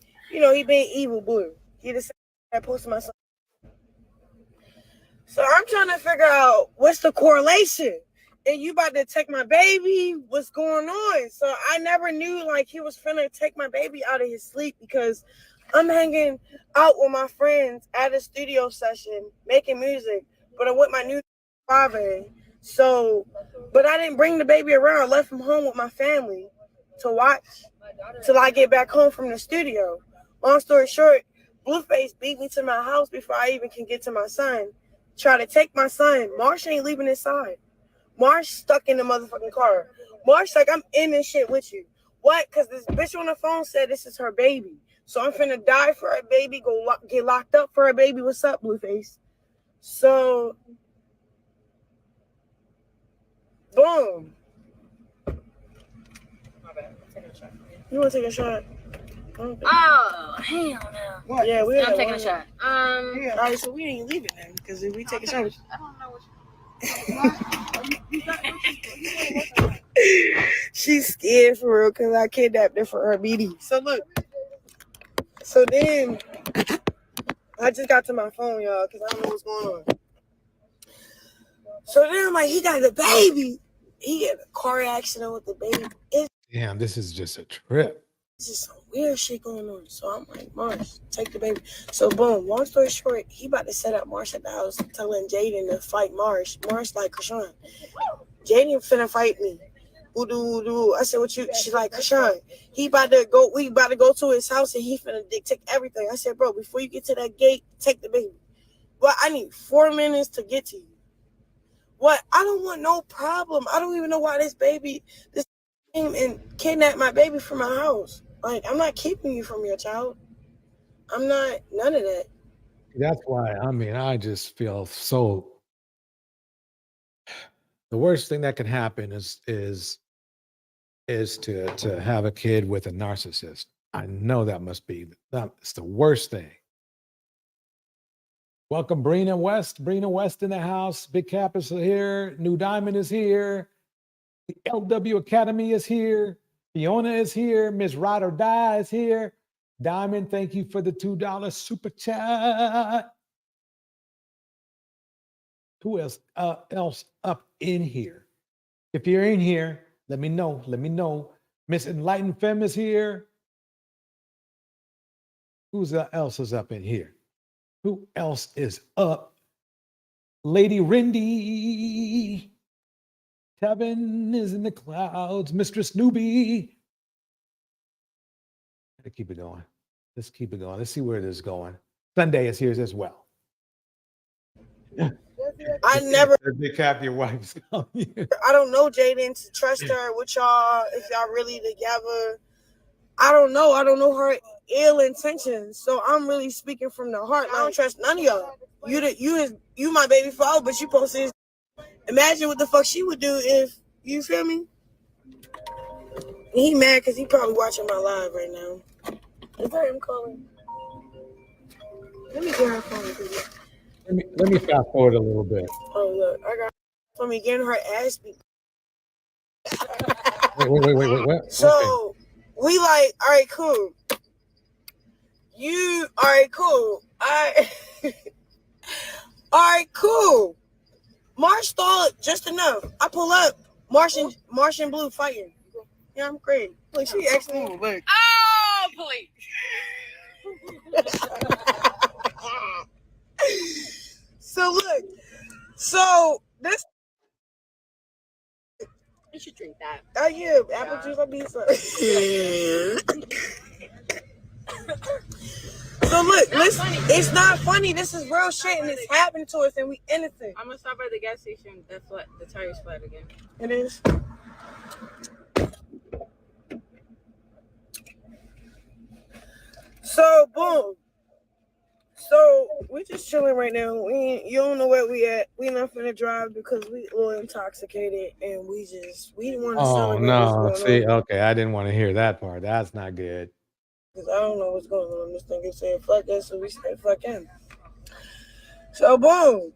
evil blue. He the same that posted my son. So I'm trying to figure out what's the correlation. And you about to take my baby? What's going on? So I never knew like he was finna take my baby out of his sleep because I'm hanging out with my friends at a studio session making music, but I'm with my new father. So, but I didn't bring the baby around. I left him home with my family to watch till I get back home from the studio. Long story short, Blueface beat me to my house before I even can get to my son. Try to take my son. Marsh ain't leaving his side. Marsh stuck in the motherfucking car. Marsh like, I'm in this shit with you. What? Because this bitch on the phone said this is her baby. So I'm finna die for a baby, get locked up for a baby. What's up, Blueface? So, boom. My bad. You want to take a shot? Okay. Oh, hell no. Yeah, I'm taking a shot. Yeah, all right, so we ain't leaving then, because if we take a shot, I don't know what she's scared for real because I kidnapped her for her BD. So look, so then I just got to my phone, y'all, because I don't know what's going on. So then I'm like, he got the baby. He had a car accident with the baby. Damn, this is just a trip. It's just some weird shit going on. So I'm like, Marsh, take the baby. So boom, long story short, he about to set up Marsh at the house, telling Jaden to fight Marsh. Marsh like, Krishan, Jaden finna fight me. Ooh. I said, what you? She's like, Krishan, we about to go to his house and he finna take everything. I said, bro, before you get to that gate, take the baby. Well, I need 4 minutes to get to you. What? I don't want no problem. I don't even know why this came and kidnapped my baby from my house. Like, I'm not keeping you from your child. I'm not, none of that. That's why, I mean, I just feel so. The worst thing that can happen is to have a kid with a narcissist. I know that's the worst thing. Welcome, Brina West. Brina West in the house. Big Cap is here. New Diamond is here. The LW Academy is here. Fiona is here. Miss Ride or Die is here. Diamond, thank you for the $2 super chat. Who else up in here? If you're in here, let me know. Let me know. Miss Enlightened Femme is here. Who else is up in here? Who else is up? Lady Rindy. Kevin is in the clouds. Mistress Newbie. Let's keep it going. Let's keep it going. Let's see where this is going. Sunday is here as well. I never. Big Cap, your wife's coming. I don't know Jaden to trust her with y'all if y'all really together. I don't know. I don't know her ill intentions. So I'm really speaking from the heart. I don't trust none of y'all. You my baby father, but you posted. Imagine what the fuck she would do if, you feel me? He mad because he probably watching my live right now. Is that him calling? Let me get her phone. Let me fast forward a little bit. Oh, look. I got for me getting her ass beat. Wait. So, we like, all right, cool. All right, cool. All right, cool. Marsh stalled just enough. I pull up. Marsh and Blue fighting. Yeah, I'm great. Look, she actually look. Oh, please. So look. So this. You should drink that. Oh yeah, apple juice. I need some. So look, listen. It's not funny. This is real shit, and it's happened to us, and we innocent. I'm gonna stop at the gas station. That's what the tire's flat again. It is. So boom. So we just chilling right now. You don't know where we at. We not finna drive because we a little intoxicated and we want to celebrate. No, see, okay, I didn't want to hear that part. That's not good. Because I don't know what's going on. This nigga said fuck that, so we said fuck him. So boom.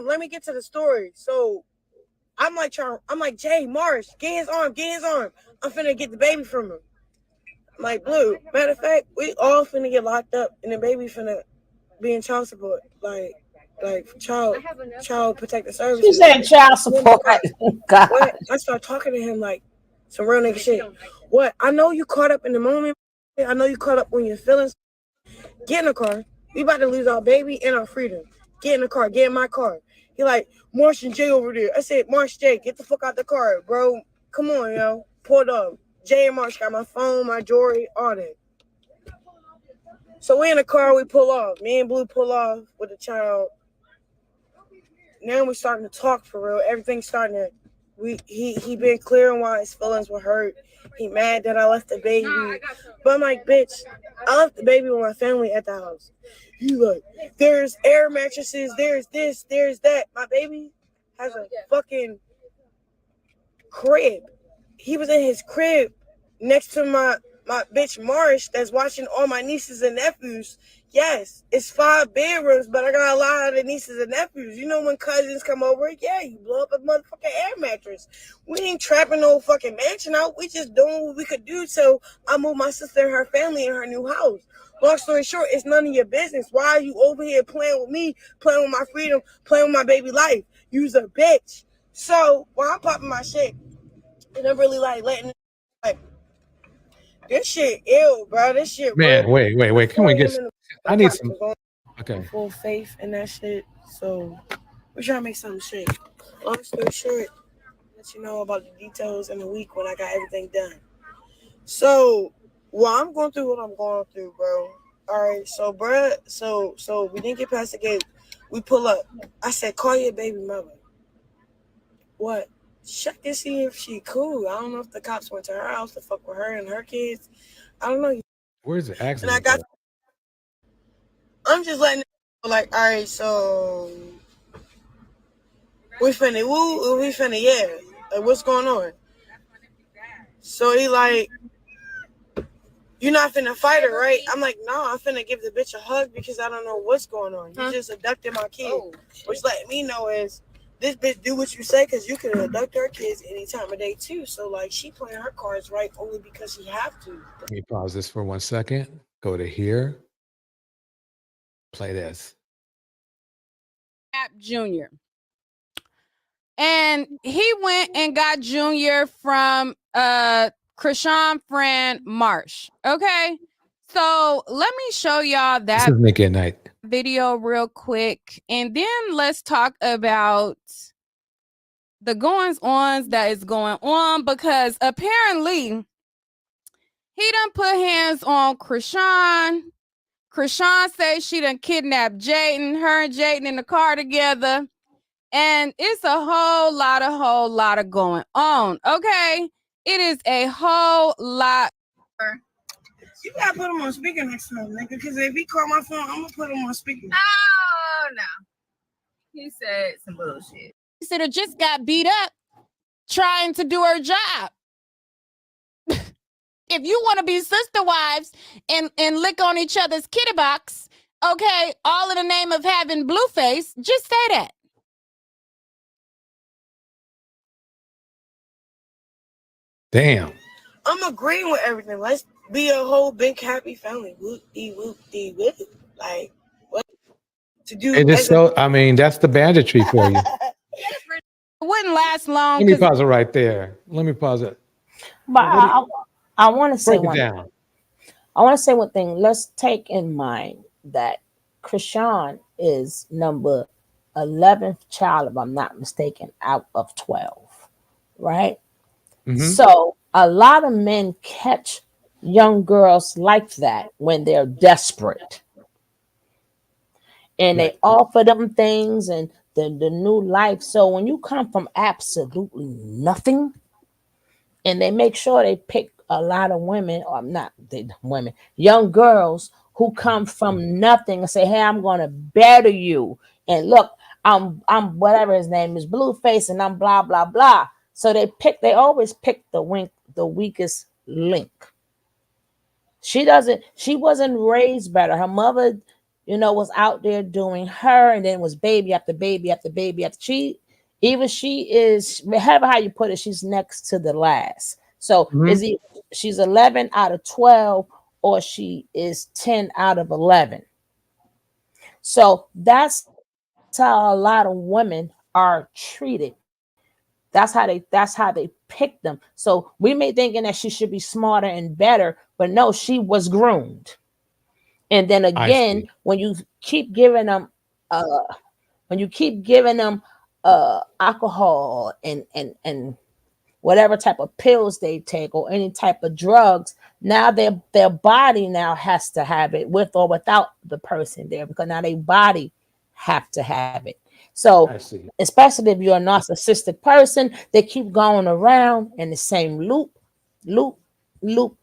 Let me get to the story. So I'm like, Jay, Marsh, get his arm. I'm finna get the baby from him. I'm like, Blue, matter of fact, we all finna get locked up and the baby finna be in child support. Like child protective services. She said child support. God. What? I start talking to him like some real nigga shit. What? I know you caught up in the moment. I know you caught up on your feelings. Get in the car. We about to lose our baby and our freedom. Get in the car. Get in my car. He like, Marsh and Jay over there. I said, Marsh, Jay, get the fuck out the car, bro. Come on, yo. Pulled up. Jay and Marsh got my phone, my jewelry, all that. So we in the car, we pull off. Me and Blue pull off with the child. Now we're starting to talk for real. Everything's starting to. He been clear on why his feelings were hurt. He mad that I left the baby. But I'm like, bitch, I left the baby with my family at the house. He like, there's air mattresses, there's this, there's that. My baby has a fucking crib. He was in his crib next to my bitch Marsh that's watching all my nieces and nephews. Yes, it's 5 bedrooms, but I got a lot of nieces and nephews. You know when cousins come over, yeah, you blow up a motherfucking air mattress. We ain't trapping no fucking mansion out. We just doing what we could do. So I moved my sister and her family in her new house. Long story short, it's none of your business. Why are you over here playing with me, playing with my freedom, playing with my baby life? You's a bitch. So while I'm popping my shit, and I'm really like letting like this shit ill, bro. This shit Man, real. wait. Can we get? I need some. Okay. Full faith in that shit. So we're trying to make something straight. Long story short, let you know about the details in a week when I got everything done. So while I'm going through what I'm going through, bro. All right, so bro, so we didn't get past the gate. We pull up. I said, call your baby mother. What? Check and see if she cool. I don't know if the cops went to her house to fuck with her and her kids. I don't know. Where's the And accident? I got. I'm just letting it know, like, all right, so we finna woo, we finna yeah. Like, what's going on? So he like, you're not finna fight her, right? I'm like, no, I'm finna give the bitch a hug because I don't know what's going on. You just abducted my kid, which letting me know is this bitch do what you say because you can abduct her kids any time of day too. So like, she playing her cards right only because she have to. Let me pause this for 1 second. Go to here. Play this. Junior. And he went and got Junior from Krishan friend Marsh. Okay. So let me show y'all This that is Nick at Night. video real quick. And then let's talk about the goings-ons that is going on, because apparently he done put hands on Krishan. Krishan says she done kidnapped Jaden, her and Jaden in the car together. And it's a whole lot of going on. Okay. It is a whole lot. You gotta put him on speaker next time, nigga, because if he call my phone, I'm gonna put him on speaker. Oh, no. He said some bullshit. He said, just got beat up trying to do her job. If you want to be sister wives and lick on each other's kitty box, okay, all in the name of having blue face, just say that. Damn. I'm agreeing with everything. Let's be a whole big happy family. Whoop-dee, like, what to do? It is so. I mean, that's the banditry for you. It wouldn't last long. Let me pause it right there. Let me pause it. But I want to say Break it one down. thing. I want to say one thing. Let's take in mind that Krishan is number 11th child, if I'm not mistaken, out of 12, right? Mhm. So a lot of men catch young girls like that when they're desperate. And they offer them things and the new life. So when you come from absolutely nothing, and they make sure they pick a lot of women, or not the women, young girls who come from nothing and say, hey, I'm gonna better you. And look, I'm whatever his name is, Blueface, and I'm blah blah blah. So they always pick the weakest link. She wasn't raised better. Her mother, was out there doing her, and then was baby after baby after baby after. She Either she is, however how you put it, she's next to the last. So she's 11 out of 12, or she is 10 out of 11. So that's how a lot of women are treated. That's how they pick them. So we may thinking that she should be smarter and better, but no, she was groomed. And then again, when you keep giving them alcohol and whatever type of pills they take or any type of drugs, now their body now has to have it with or without the person there, because now their body have to have it. So especially if you're a narcissistic person, they keep going around in the same loop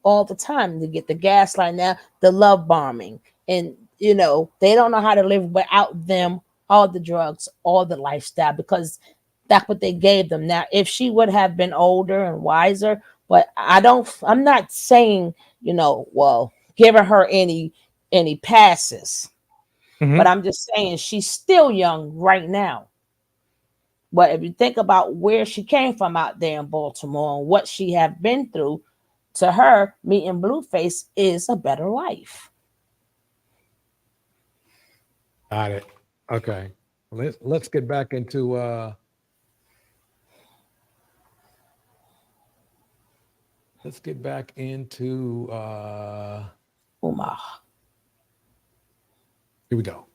all the time. They get the gaslight now, the love bombing, and they don't know how to live without them, all the drugs, all the lifestyle, because that's what they gave them. Now, if she would have been older and wiser, but I'm not saying, giving her any passes, but I'm just saying she's still young right now. But if you think about where she came from out there in Baltimore and what she have been through, to her, meeting Blueface is a better life. Got it. Okay. Let's get back into Umar. Here we go.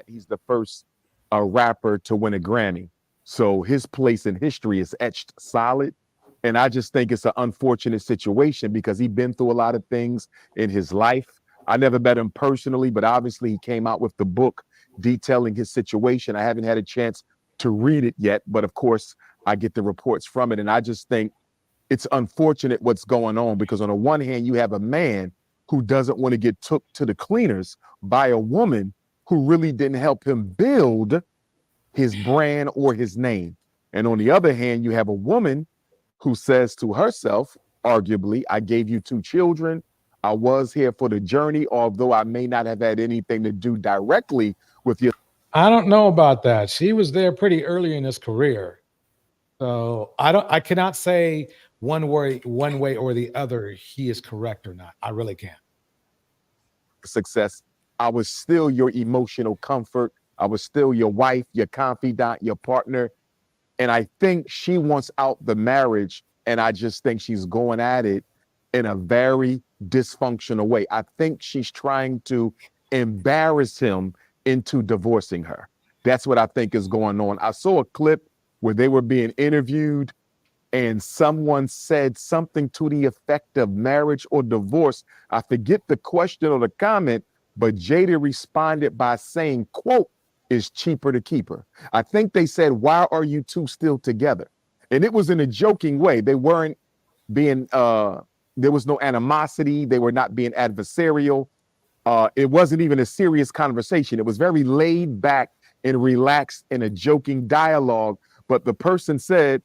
He's the first rapper to win a Grammy. So his place in history is etched solid. And I just think it's an unfortunate situation because he's been through a lot of things in his life. I never met him personally, but obviously he came out with the book detailing his situation. I haven't had a chance to read it yet, but of course I get the reports from it. And I just think it's unfortunate what's going on, because on the one hand, you have a man who doesn't want to get took to the cleaners by a woman who really didn't help him build his brand or his name. And on the other hand, you have a woman who says to herself, arguably, I gave you 2 children. I was here for the journey, although I may not have had anything to do directly with your. I don't know about that. She was there pretty early in his career. So I cannot say one way or the other he is correct or not. I really can't. Success. I was still your emotional comfort. I was still your wife, your confidant, your partner. And I think she wants out the marriage. And I just think she's going at it in a very dysfunctional way. I think she's trying to embarrass him into divorcing her. That's what I think is going on. I saw a clip where they were being interviewed and someone said something to the effect of marriage or divorce. I forget the question or the comment, but Jada responded by saying, quote, "is cheaper to keep her." I think they said, "Why are you two still together?" And it was in a joking way. They weren't being, there was no animosity. They were not being adversarial. It wasn't even a serious conversation. It was very laid back and relaxed in a joking dialogue. But the person said,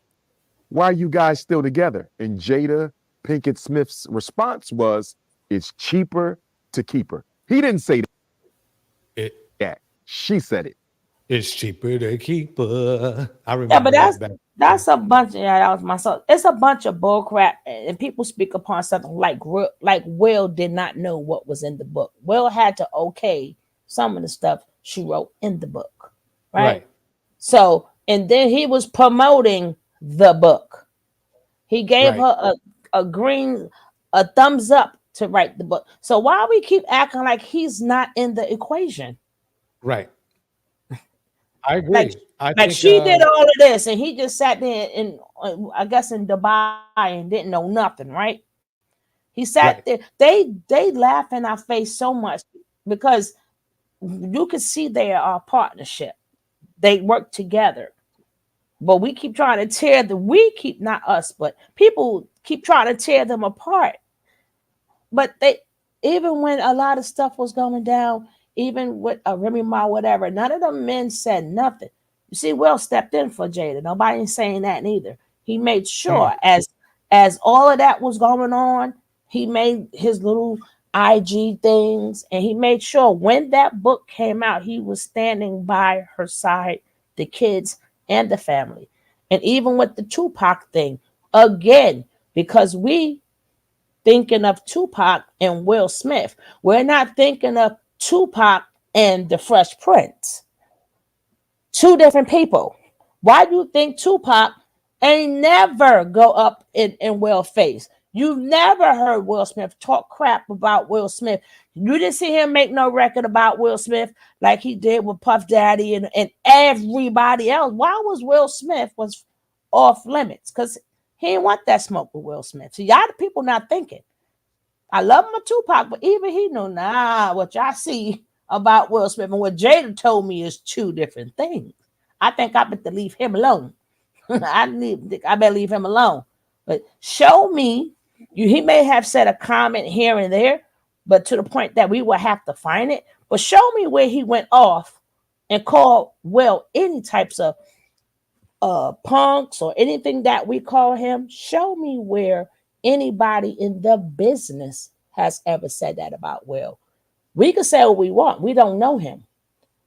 "Why are you guys still together?" And Jada Pinkett Smith's response was, "It's cheaper to keep her." He didn't say that. She said it. It's cheaper to keep her. I remember. Yeah, but that's a bunch. Yeah, that was myself. It's a bunch of bullcrap, and people speak upon something like Will did not know what was in the book. Will had to okay some of the stuff she wrote in the book, right? So, and then he was promoting the book. He gave her a thumbs up to write the book. So why we keep acting like he's not in the equation? Right. I agree. I think she did all of this, and he just sat there in, I guess, in Dubai and didn't know nothing, right? He sat there. They laugh in our face so much because you can see they are a partnership. They work together, but we keep trying to not us, but people keep trying to tear them apart. But even when a lot of stuff was going down, even with Remy Ma, whatever, none of the men said nothing. You see, Will stepped in for Jada. Nobody's saying that neither. He made sure as all of that was going on, he made his little IG things, and he made sure when that book came out, he was standing by her side, the kids and the family. And even with the Tupac thing, again, because we thinking of Tupac and Will Smith, we're not thinking of Tupac and the Fresh Prince. Two different people. Why do you think Tupac ain't never go up in Will's face? You've never heard Will Smith talk crap about Will Smith. You didn't see him make no record about Will Smith like he did with Puff Daddy and everybody else. Why was Will Smith was off limits? Because he didn't want that smoke with Will Smith. So y'all the people not thinking. I love my Tupac, but even he knew, what y'all see about Will Smith and what Jada told me is two different things. I think I better leave him alone. I better leave him alone. But show me, he may have said a comment here and there, but to the point that we will have to find it. But show me where he went off and called Will any types of punks or anything that we call him. Show me where anybody in the business has ever said that about Will. We can say what we want. We don't know him.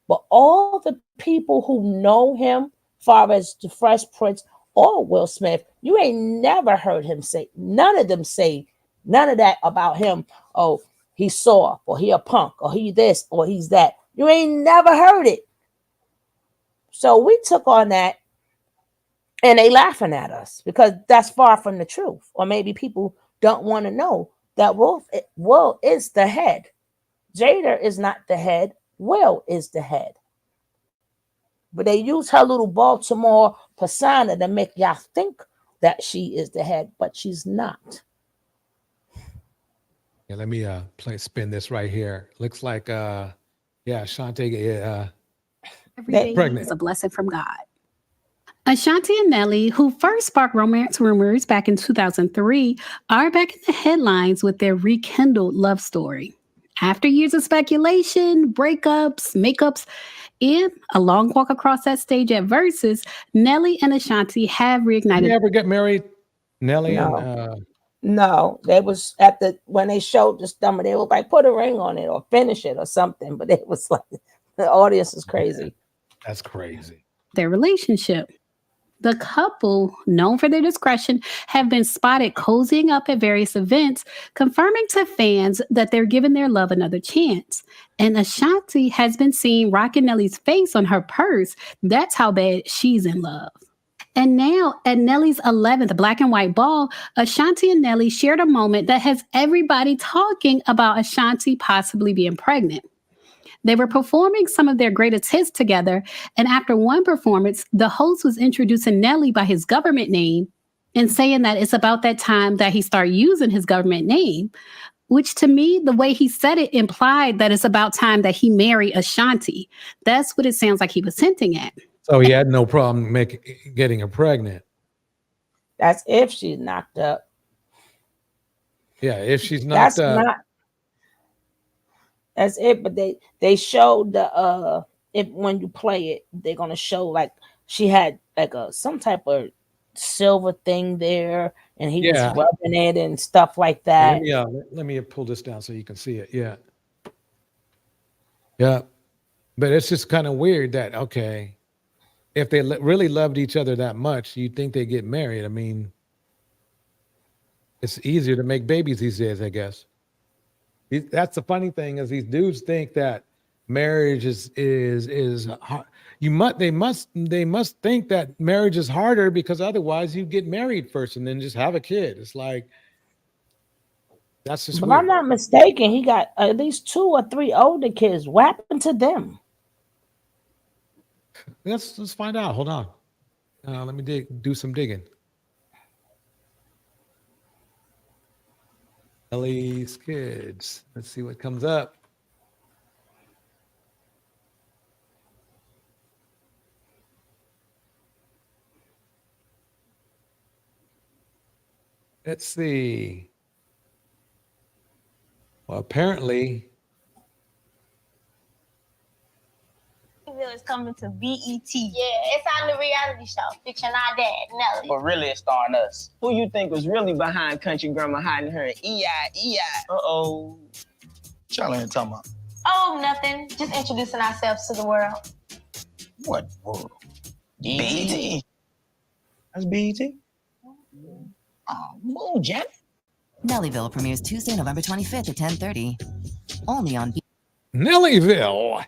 But all the people who know him, far as the Fresh Prince or Will Smith, you ain't never heard him say, none of them say none of that about him. Oh, he's soft, or he a punk, or he this, or he's that. You ain't never heard it. So we took on that, and they laughing at us because that's far from the truth. Or maybe people don't want to know that Will is the head. Jada is not the head. Will is the head. But they use her little Baltimore persona to make y'all think that she is the head, but she's not. Yeah, let me spin this right here. Looks like Shantae Every day pregnant. is a blessing from God. Ashanti and Nelly, who first sparked romance rumors back in 2003, are back in the headlines with their rekindled love story. After years of speculation, breakups, makeups, and a long walk across that stage at Versus, Nelly and Ashanti have reignited. Did you ever get married, Nelly? No. And No, they was when they showed the stomach, they was like, put a ring on it or finish it or something. But it was like, the audience is crazy. That's crazy. Their relationship. The couple, known for their discretion, have been spotted cozying up at various events, confirming to fans that they're giving their love another chance. And Ashanti has been seen rocking Nelly's face on her purse. That's how bad she's in love. And now, at Nelly's 11th Black and White Ball, Ashanti and Nelly shared a moment that has everybody talking about Ashanti possibly being pregnant. They were performing some of their greatest hits together, and after one performance, the host was introducing Nelly by his government name and saying that it's about that time that he started using his government name, which to me, the way he said it implied that it's about time that he marry Ashanti. That's what it sounds like he was hinting at. So he had no problem getting her pregnant. That's if she's knocked up. Yeah, if she's knocked up. That's it. But they showed the when you play it, they're gonna show like she had like some type of silver thing there, and he was rubbing it and stuff like that. Let me pull this down so you can see it. Yeah. But it's just kind of weird that if they really loved each other that much, you'd think they get married. I mean, it's easier to make babies these days, I guess. That's the funny thing is these dudes think that marriage is hard. They must think that marriage is harder because otherwise you get married first and then just have a kid. It's like that's just. If weird. I'm not mistaken, he got at least 2 or 3 older kids. What happened to them? Let's find out. Hold on. Let me do some digging. Ellie's kids. Let's see what comes up. Let's see. Well, apparently. Is coming to BET. Yeah, it's our new reality show, Fiction Our Dad, Nelly. But really, it's starring us. Who you think was really behind Country Grandma hiding her EI? Uh-oh. What y'all ain't talking about? Oh, nothing. Just introducing ourselves to the world. What world? BET. That's BET. Oh, move, Janet. Nellyville premieres Tuesday, November 25th at 10:30. Only on Nellyville.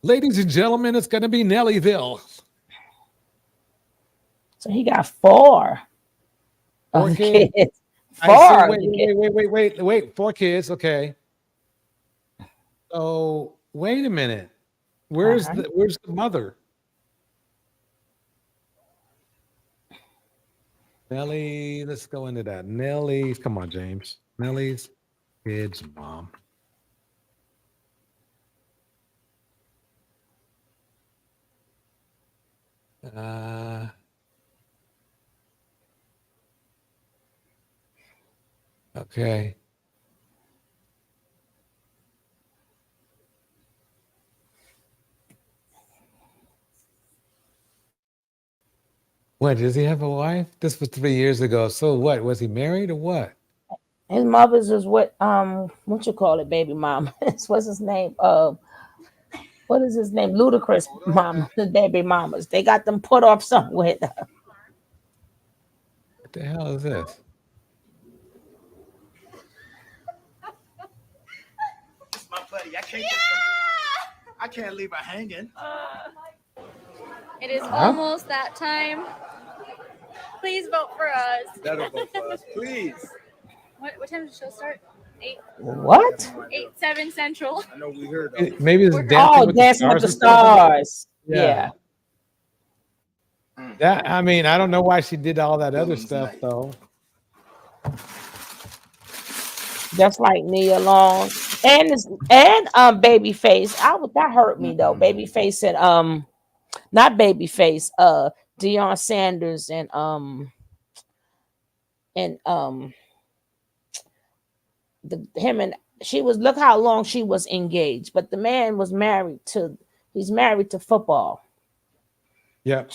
Ladies and gentlemen, it's going to be Nellyville. So he got four. Four Okay. kids. Four. Wait. 4 kids. Okay. So wait a minute. Where's the mother? Nelly, let's go into that. Nelly's, come on, James. Nelly's kids' mom. Okay. What, does he have a wife? This was 3 years ago. So what? Was he married or what? His mother's is what you call it, baby mama. What's his name? What is his name? Ludacris mama, the baby mamas. They got them put off somewhere. What the hell is this? It's my buddy. I can't leave her hanging. It is almost that time. Please vote for us. That'll vote for us, please. What time does the show start? 8. What? 7 Central. I know we heard. Maybe it's Dancing with the Stars. Yeah. That, I mean, I don't know why she did all that other stuff though. Just like Nia Long and Babyface. That hurt me though. Babyface and not Babyface, Deion Sanders and look how long she was engaged, but the man was married to football. Yep.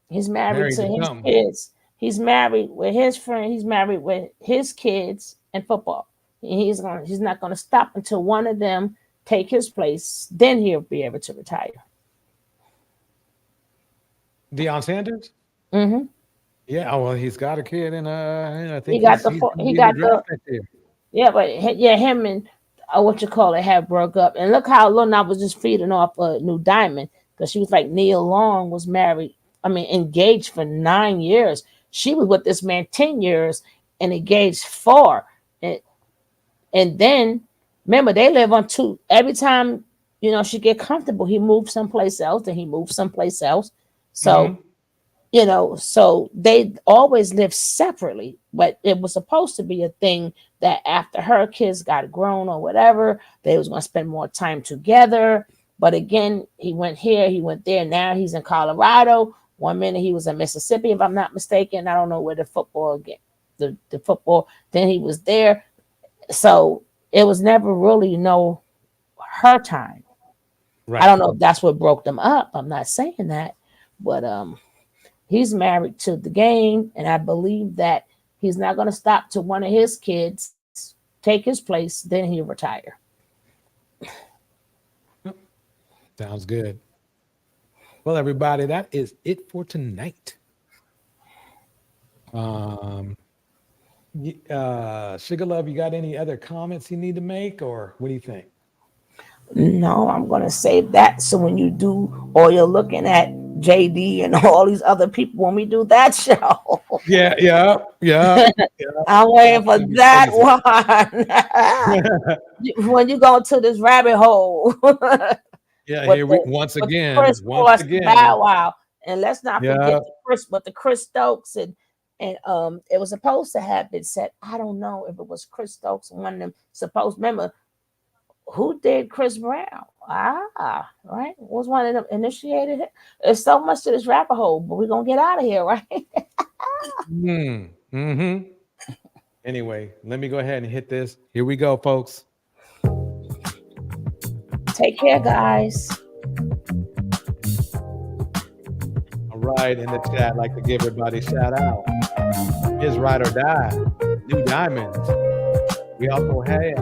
He's married to his kids. He's married with his friend. He's married with his kids and football. He's not gonna stop until one of them take his place. Then he'll be able to retire. Deion Sanders? Mm-hmm. Yeah, well, he's got a kid, and I think him and have broke up. And look how long I was just feeding off New Diamond, because she was like, Nia Long was engaged for 9 years. She was with this man 10 years and engaged 4. And then remember, they live on 2. Every time she get comfortable, he moved someplace else, and he moved someplace else. So so they always lived separately, but it was supposed to be a thing that after her kids got grown or whatever, they was going to spend more time together. But again, he went here, he went there. Now he's in Colorado. 1 minute he was in Mississippi, if I'm not mistaken. I don't know where the football, then he was there. So it was never really her time. Right. I don't know if that's what broke them up. I'm not saying that, but he's married to the game, and I believe that he's not going to stop till one of his kids take his place, then he'll retire. Sounds good. Well, everybody, that is it for tonight. Sugar Love, you got any other comments you need to make, or what do you think? No, I'm going to save that. So when you do, or you're looking at JD and all these other people, when we do that show. Yeah. I'm waiting for that one. When you go to this rabbit hole. Here we once again. Bow Wow. And let's not forget the Chris Stokes and it was supposed to have been said. I don't know if it was Chris Stokes, one of them remember who did Chris Brown? Right. Was one of them initiated it? There's so much to this rabbit hole, but we're gonna get out of here, right? Anyway, let me go ahead and hit this. Here we go, folks. Take care, guys. All right, in the chat, I'd like to give everybody a shout out. His Ride or Die, New Diamonds. We also have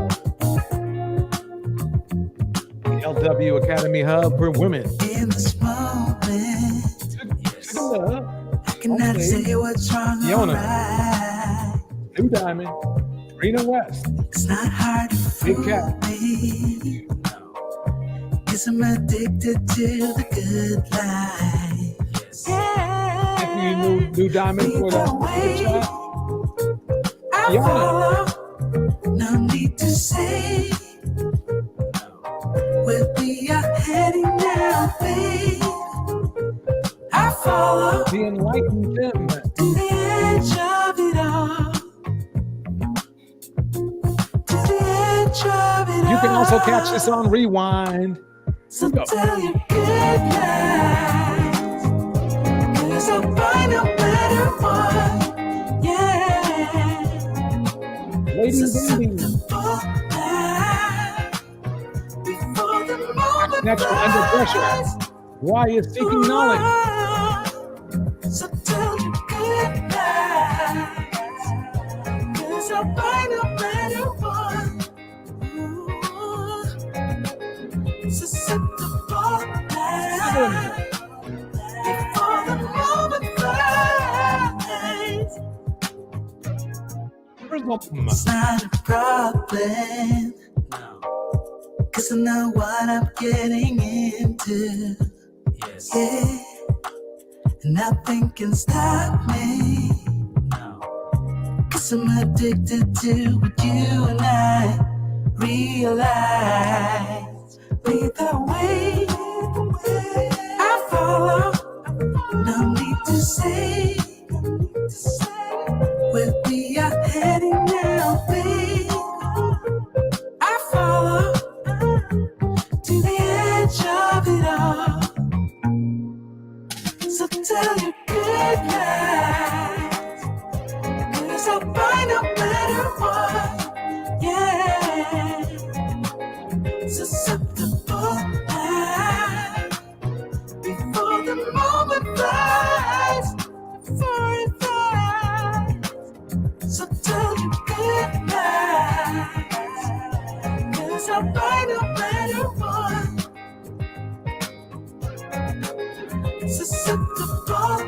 the LW Academy Hub for Women. I cannot say what's wrong. Fiona, New Diamond, Rena West. It's not hard to Big Cat. Me. Cause I'm addicted to the good life. Yeah. If you new Diamond for the chat. Fiona. No need to say where we are heading now, babe. I follow the enlightened them to the edge of it all. To the edge of it all. You can also catch this on Rewind. So tell your good night, 'cause I'll find no better one. Yeah. Lady Baby. Next one, Under Pressure. Why is seeking knowledge? So tell you good night, 'cause I'll find a better one. So set the bar down before the moment flies. It's not a problem. Cause I know what I'm getting into. Yes. Yeah. And nothing can stop me. No. Cause I'm addicted to what you and I realize. Lead the way. I follow. No need to say where we are heading now, babe. I follow. To the edge of it all. So tell your good night, 'cause I'll find a better one. Yeah. Susceptible now before the moment flies. Before it flies. So tell your good night, 'cause I'll find a better one. Susceptible